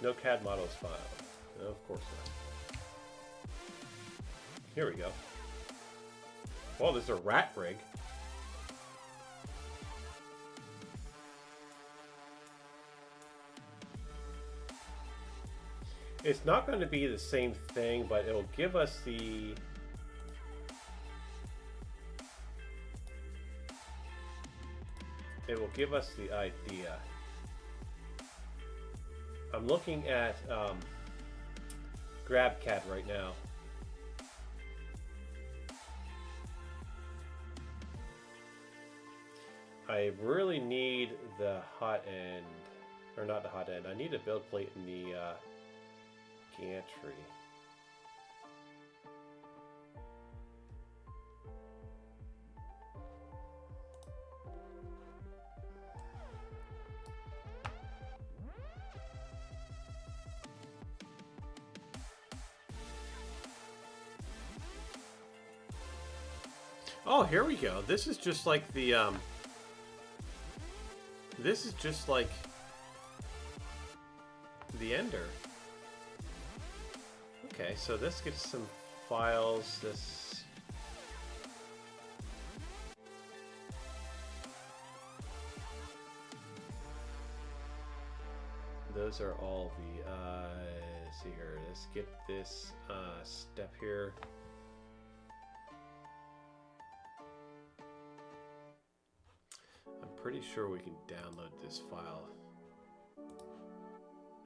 No CAD models filed. No, of course not. Here we go. Well, there's a rat rig. It's not going to be the same thing, but it'll give us the... It will give us the idea. I'm looking at GrabCAD right now. I really need the hot end, or not the hot end. I need a build plate in the gantry. Oh, here we go. This is just like the this is just like the Ender. Okay, so let's get some files. Those are all the let's see here. Let's get this step here. I'm pretty sure we can download this file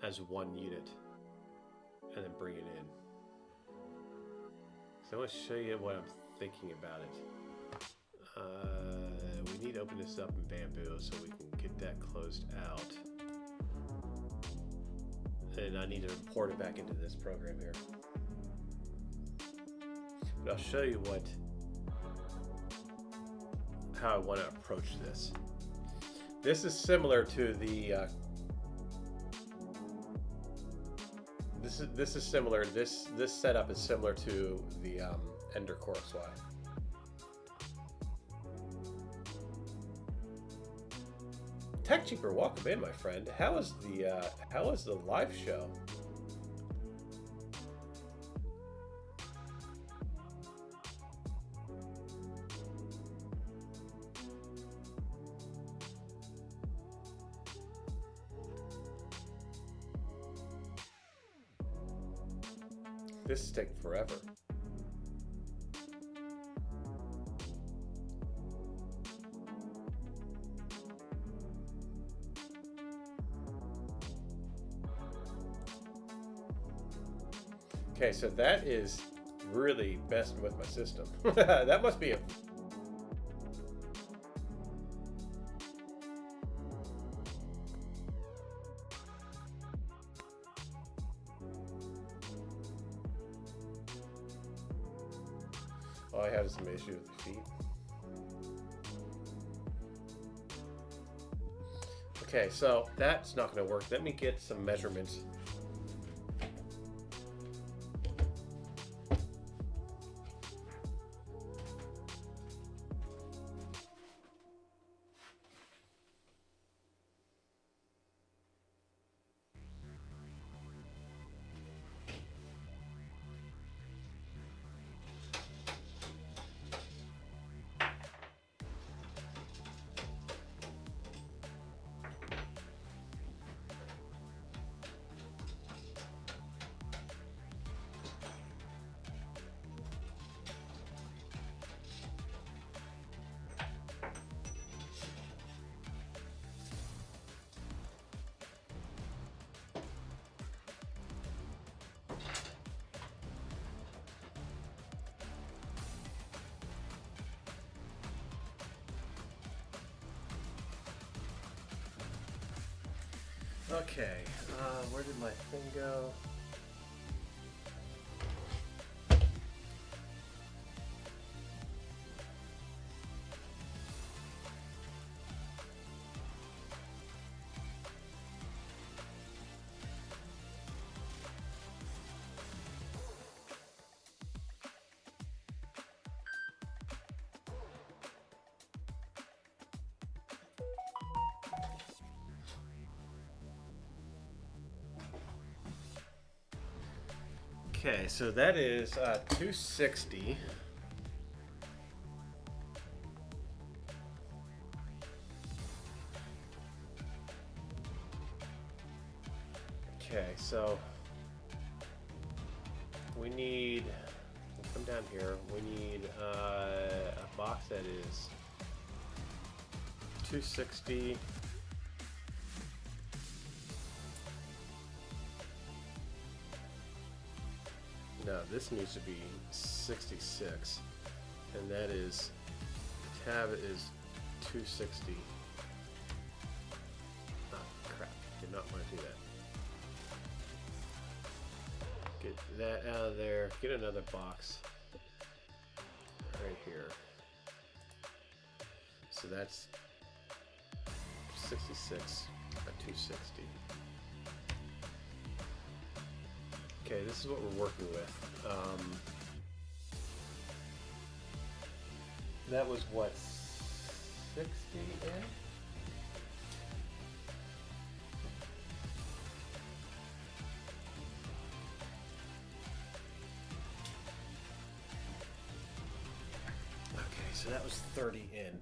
as one unit and then bring it in. So I want to show you what I'm thinking about it. We need to open this up in Bamboo so we can get that closed out. And I need to import it back into this program here. But I'll show you how I want to approach this. This is similar to the this is similar. This setup is similar to the Ender Core XY. TechCheaper, welcome in, my friend. How is the live show? This is taking forever. Okay, so that is really messing with my system. That must be a... Oh, I have some issue with the feet. Okay, so that's not going to work. Let me get some measurements. Okay, where did my thing go? Okay, so that is 260. Okay, so we need, we'll come down here, we need a box that is 260. No, this needs to be 66, and that is, tab is 260. Oh crap, did not want to do that. Get that out of there, get another box right here. So that's 66 at 260. Okay, this is what we're working with. That was what, 60 in? Okay, so that was 30 in.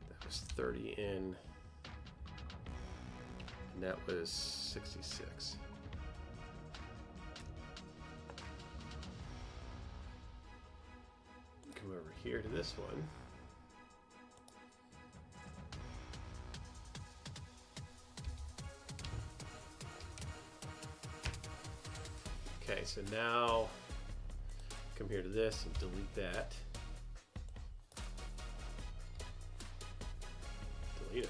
That was 30 in. And that was 66. Come over here to this one. Okay, so now come here to this and delete that. Delete it.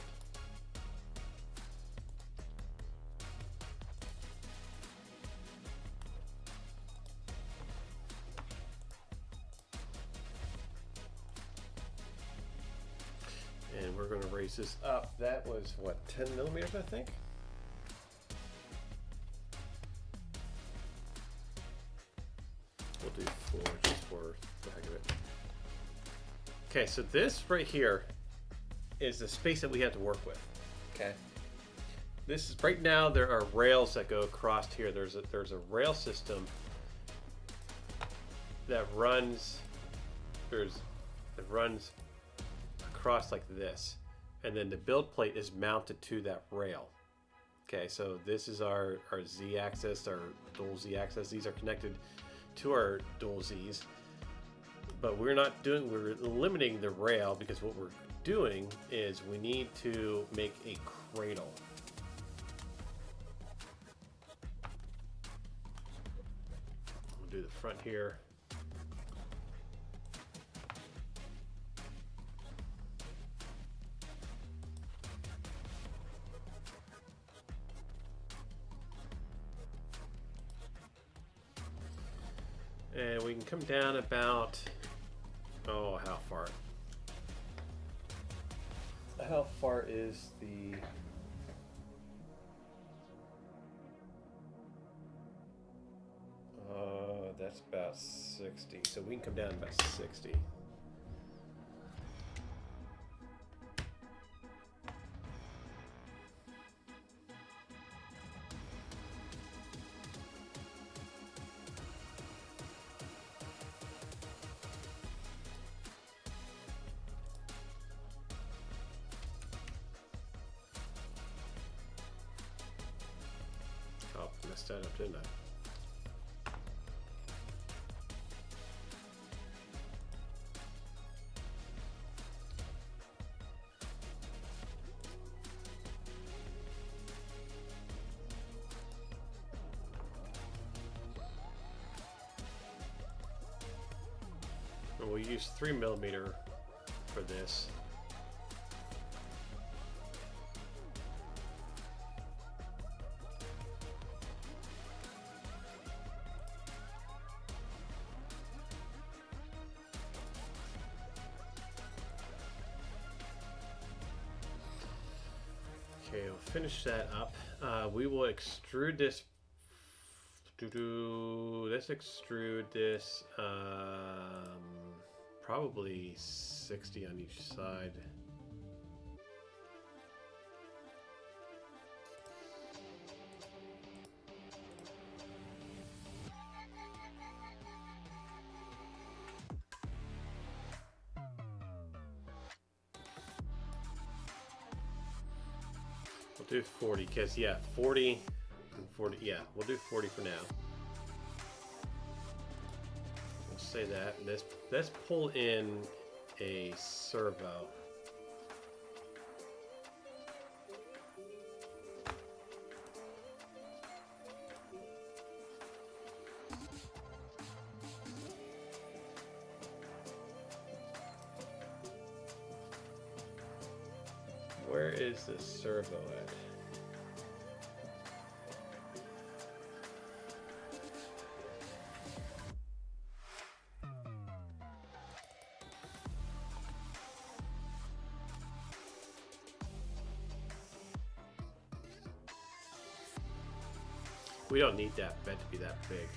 And we're going to raise this up. That was what, 10 millimeters, I think? We'll do 4 just for the heck of it. Okay, so this right here is the space that we have to work with. Okay. This is right now. There are rails that go across here. There's a rail system that runs. That runs across like this, and then the build plate is mounted to that rail. Okay, so this is our Z-axis, our dual Z-axis. These are connected to our dual Z's, but we're eliminating the rail because what we're doing is we need to make a cradle. We'll do the front here. And we can come down about, oh, how far? How far is the, that's about 60. So we can come down about 60. Messed that up, didn't I? we'll use 3mm for this. Okay, we'll finish that up. We will extrude this. Let's extrude this probably 60 on each side. We'll do 40 because, yeah, 40 and 40. Yeah, we'll do 40 for now. We'll say that. Let's pull in a servo. Where is the servo at? We don't need that bed to be that big.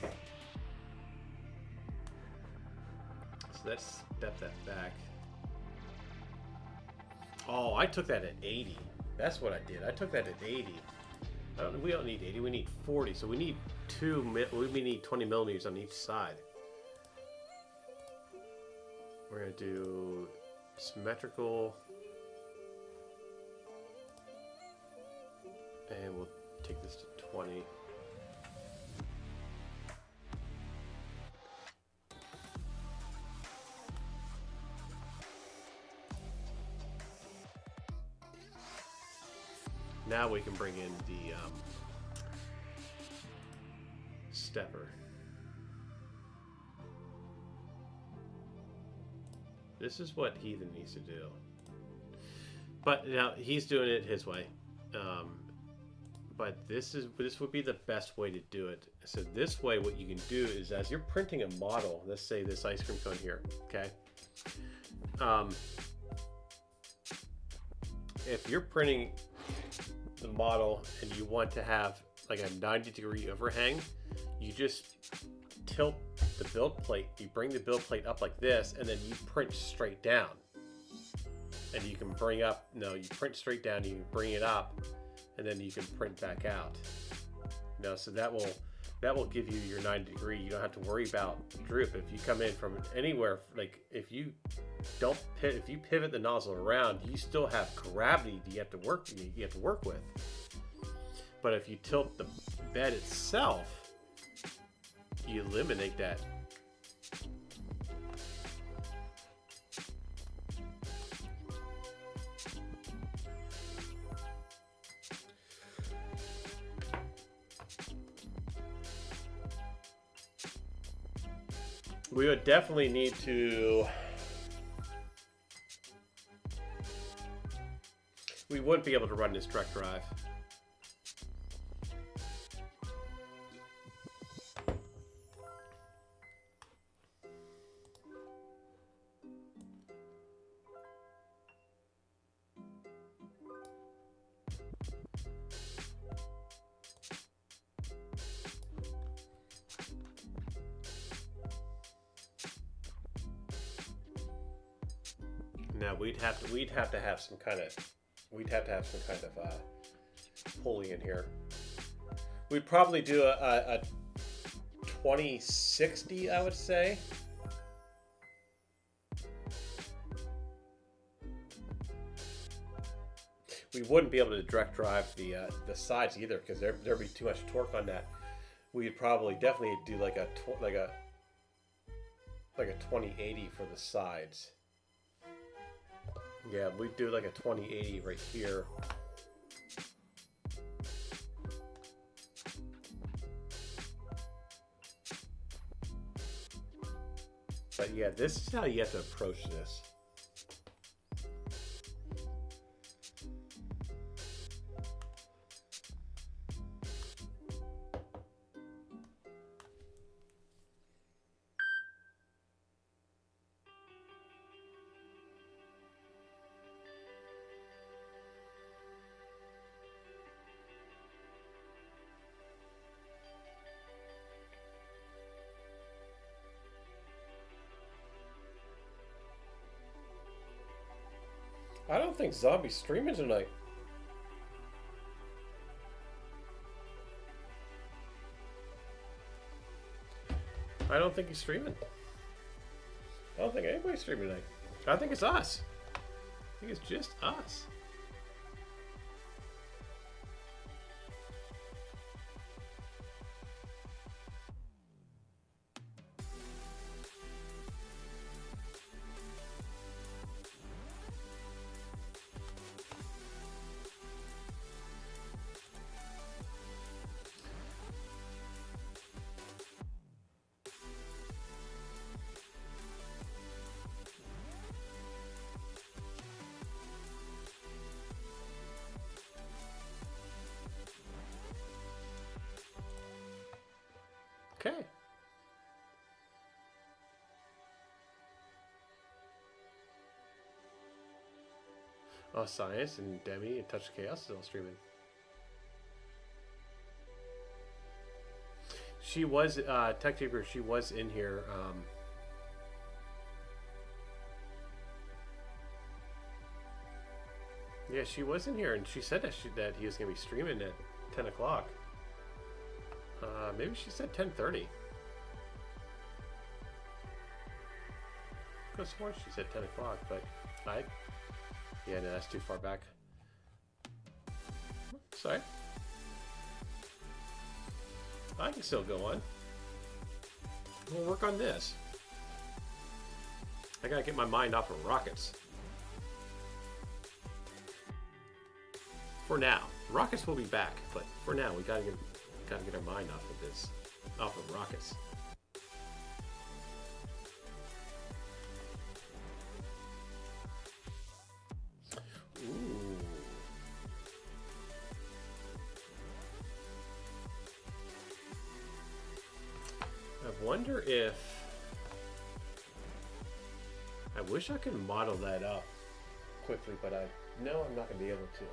So let's step that back. Oh, I took that at 80. That's what I did. I took that at 80. We don't need 80. We need 40. So we need we need 20mm on each side. We're gonna do symmetrical, and we'll take this to 20. Now we can bring in the stepper. This is what Heathen needs to do. But now he's doing it his way. But this would be the best way to do it. So this way, what you can do is, as you're printing a model, let's say this ice cream cone here, okay? If you're printing the model and you want to have like a 90-degree overhang, you just tilt the build plate, you bring the build plate up like this, and then you print straight down. And you can bring up, no, you print straight down, you can bring it up, and then you can print back out. So that will give you your 90-degree. You don't have to worry about droop. If you come in from anywhere, like if you pivot the nozzle around, you still have gravity you have to work with. But if you tilt the bed itself, you eliminate that. We would definitely need to. We wouldn't be able to run this direct drive. Now we'd have to have some kind of pulley in here. We'd probably do a 2060, I would say. We wouldn't be able to direct drive the sides either, because there'd be too much torque on that. We'd probably definitely do like a 2080 for the sides. Yeah, we'd do like a 2080 right here. But yeah, this is how you have to approach this. I don't think Zombie's streaming tonight. I don't think he's streaming. I don't think anybody's streaming tonight. I think it's us. I think it's just us. Okay. Oh, Science and Demi and Touch of Chaos still streaming. She was, Tech Taper, she was in here. Yeah, she was in here, and she said that he was going to be streaming at 10 o'clock. Maybe she said 10:30. Could have sworn she said 10 o'clock, but yeah, no, that's too far back. Sorry. I can still go on. We'll work on this. I gotta get my mind off of rockets. For now. Rockets will be back, but for now we gotta get our mind off of this. Off of rockets. Ooh. I wonder if... I wish I could model that up quickly, but I know I'm not going to be able to.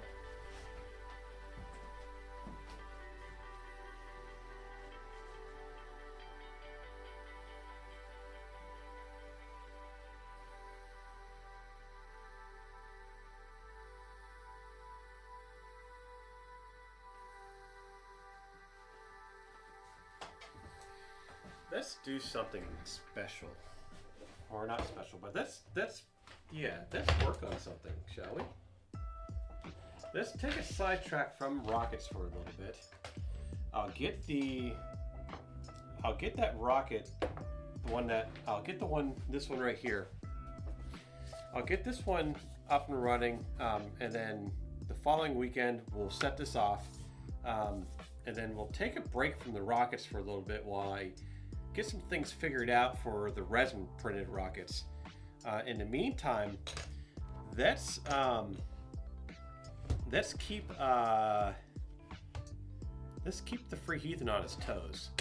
Let's do something special, or not special, but let's work on something, shall we? Let's take a sidetrack from rockets for a little bit. I'll get that rocket, this one right here. I'll get this one up and running, and then the following weekend we'll set this off, and then we'll take a break from the rockets for a little bit while I get some things figured out for the resin printed rockets. In the meantime, let's keep the Free Heathen on his toes.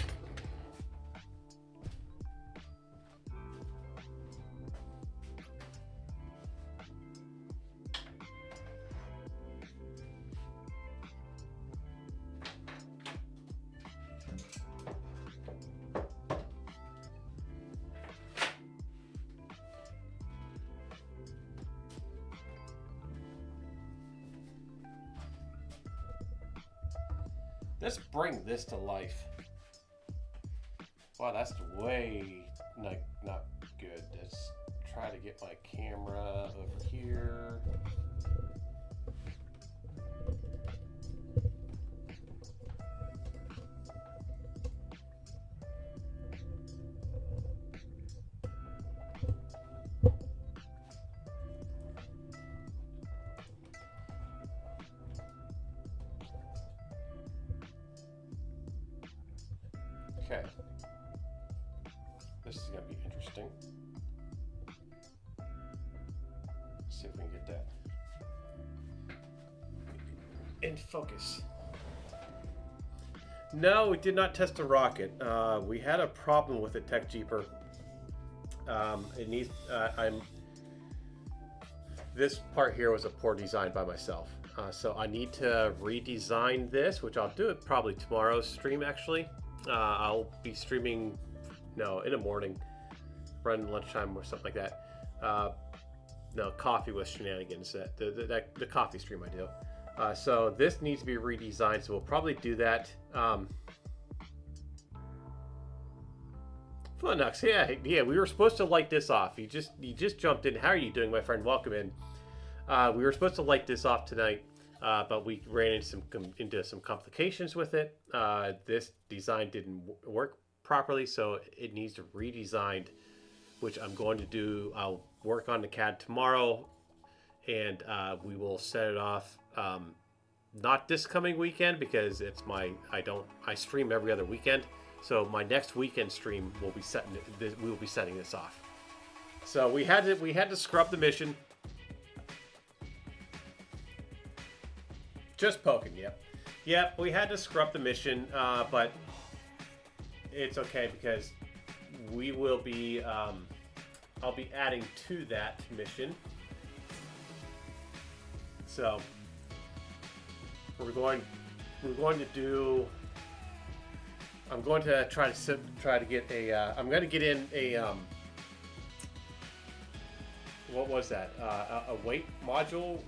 Let's bring this to life. Wow, that's way not good. Let's try to get my camera over here. Okay. This is going to be interesting. in focus. No, we did not test a rocket. We had a problem with the Tech Jeeper. It needs. This part here was a poor design by myself, so I need to redesign this, which I'll do it probably tomorrow's stream. Actually, I'll be streaming, in the morning, around lunchtime or something like that. No, coffee with shenanigans. The coffee stream I do. So this needs to be redesigned. So we'll probably do that. Flunux, yeah. We were supposed to light this off. You just jumped in. How are you doing, my friend? Welcome in. We were supposed to light this off tonight, but we ran into some complications with it. This design didn't work properly, so it needs to be redesigned, which I'm going to do. I'll work on the CAD tomorrow, and we will set it off. Not this coming weekend because I stream every other weekend. So my next weekend stream will be we will be setting this off. So we had to scrub the mission. Just poking, yep. We had to scrub the mission, but it's okay because we will be. I'll be adding to that mission. So we're going to do. I'm going to try to get a. I'm going to get in a. What was that? A weight module,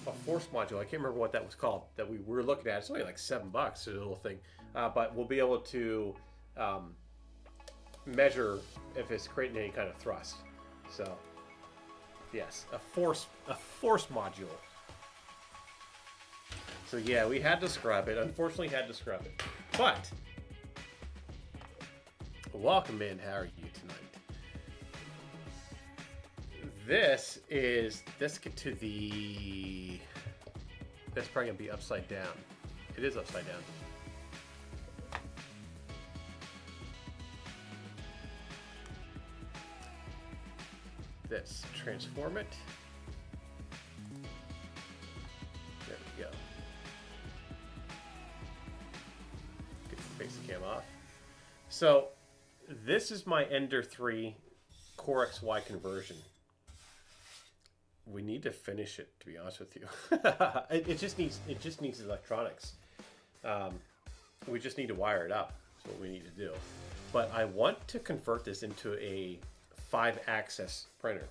a force module. I can't remember what that was called. That we were looking at. It's only like $7, the little thing, but we'll be able to measure if it's creating any kind of thrust. So, yes, a force module. So yeah, we had to scrub it. Unfortunately, had to scrub it, but. Welcome in. How are you tonight? Let's get to the. That's probably gonna be upside down. It is upside down. This transform it. There we go. Get the face cam off. So. This is my Ender 3 Core XY conversion. We need to finish it, to be honest with you. it just needs electronics. We just need to wire it up. That's what we need to do. But I want to convert this into a 5-axis printer.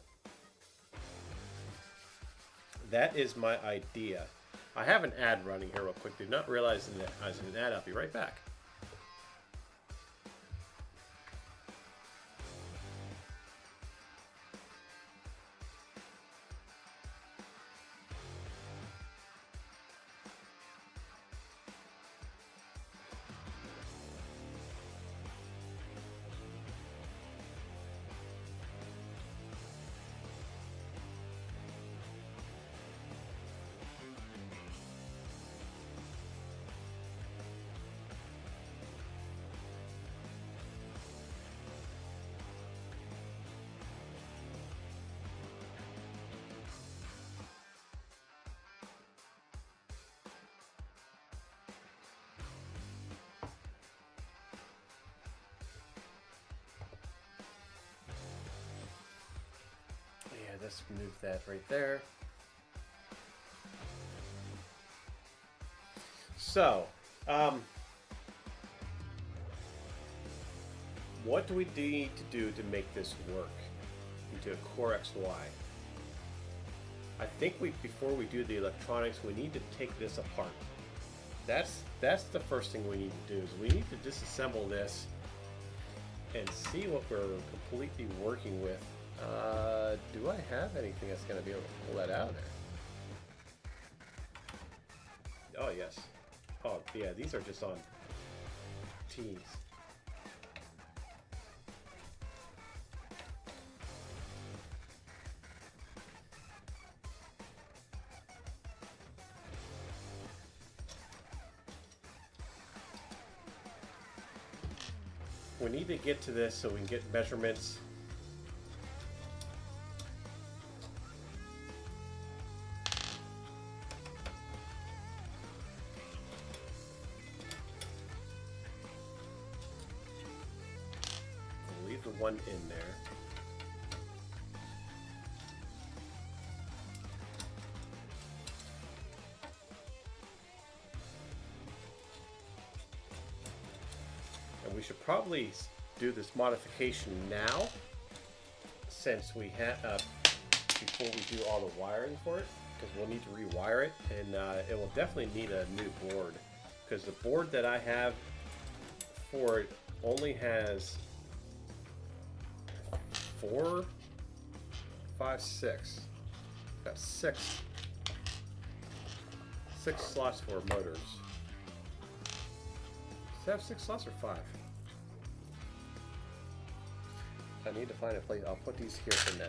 That is my idea. I have an ad running here real quick. Did not realize that I was in an ad. I'll be right back. Let's move that right there. So, what do we need to do to make this work into a Core XY? I think before we do the electronics, we need to take this apart. That's the first thing we need to do is we need to disassemble this and see what we're completely working with. Do I have anything that's going to be able to pull that out of there? Oh, yes. Oh, yeah, these are just on T's. We need to get to this so we can get measurements. one in there. And we should probably do this modification now, since we have before we do all the wiring for it, because we'll need to rewire it, and it will definitely need a new board, because the board that I have for it only has 4, 5, 6. Got six slots for motors. Does it have 6 slots or 5? I need to find a place. I'll put these here for now.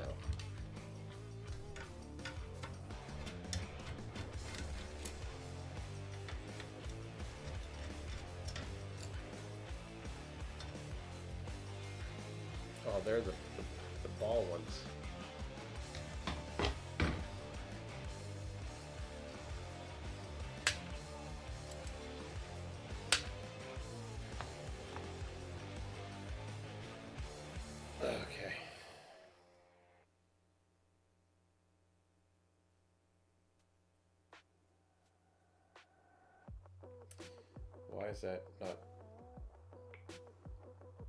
Oh, they're the ball ones. Okay. Why is that not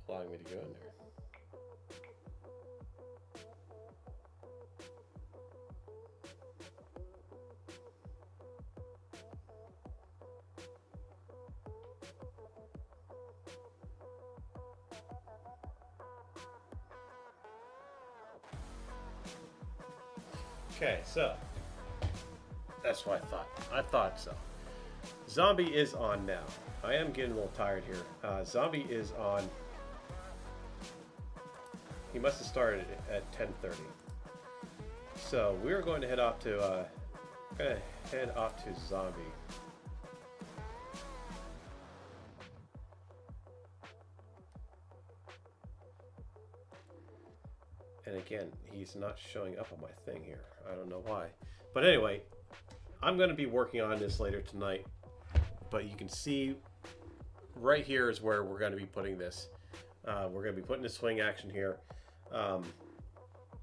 allowing me to go in there? Okay, so that's what I thought. I thought so. Zombie is on now. I am getting a little tired here. Zombie is on. He must have started at 10:30. So we're going to head off to. Zombie. And again, he's not showing up on my thing here. I don't know why. But anyway, I'm going to be working on this later tonight. But you can see right here is where we're going to be putting this. We're going to be putting the swing action here.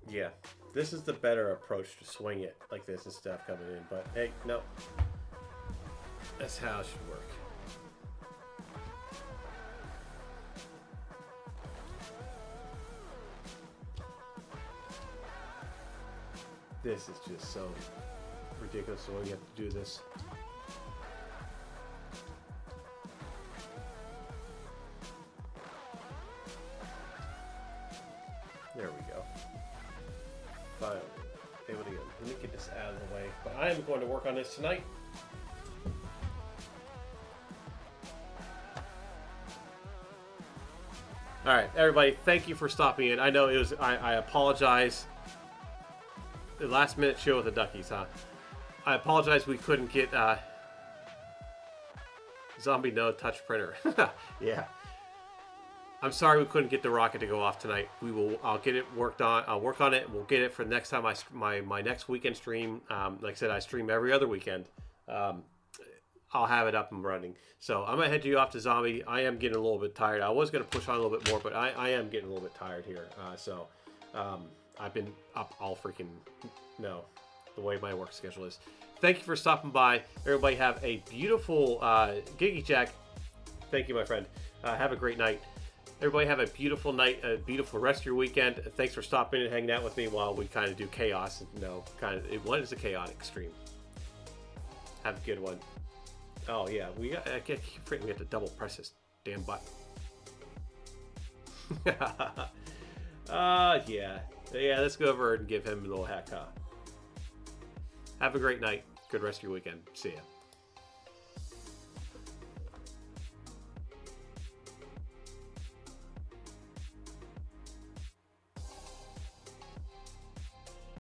Yeah, this is the better approach to swing it like this and stuff coming in. But hey, no. That's how it should work. This is just so ridiculous the way you have to do this. There we go. Finally, able to go. Let me get this out of the way. But I am going to work on this tonight. All right, everybody, thank you for stopping in. I know it was. I apologize. The last minute show with the Duckies, huh? I apologize we couldn't get Zombie No Touch Printer. Yeah. I'm sorry we couldn't get the rocket to go off tonight. I'll get it worked on. I'll work on it. We'll get it for next time my next weekend stream. Like I said, I stream every other weekend. I'll have it up and running. So I'm gonna head you off to Zombie. I am getting a little bit tired. I was gonna push on a little bit more, but I am getting a little bit tired here. I've been up all freaking the way my work schedule is. Thank you for stopping by. Everybody have a beautiful Giggy Jack. Thank you, my friend. Have a great night. Everybody have a beautiful night, a beautiful rest of your weekend. Thanks for stopping and hanging out with me while we kind of do chaos. What is a chaotic stream? Have a good one. Oh yeah, I keep forgetting we have to double press this damn button. Yeah, let's go over and give him a little heck, huh? Have a great night. Good rest of your weekend. See ya.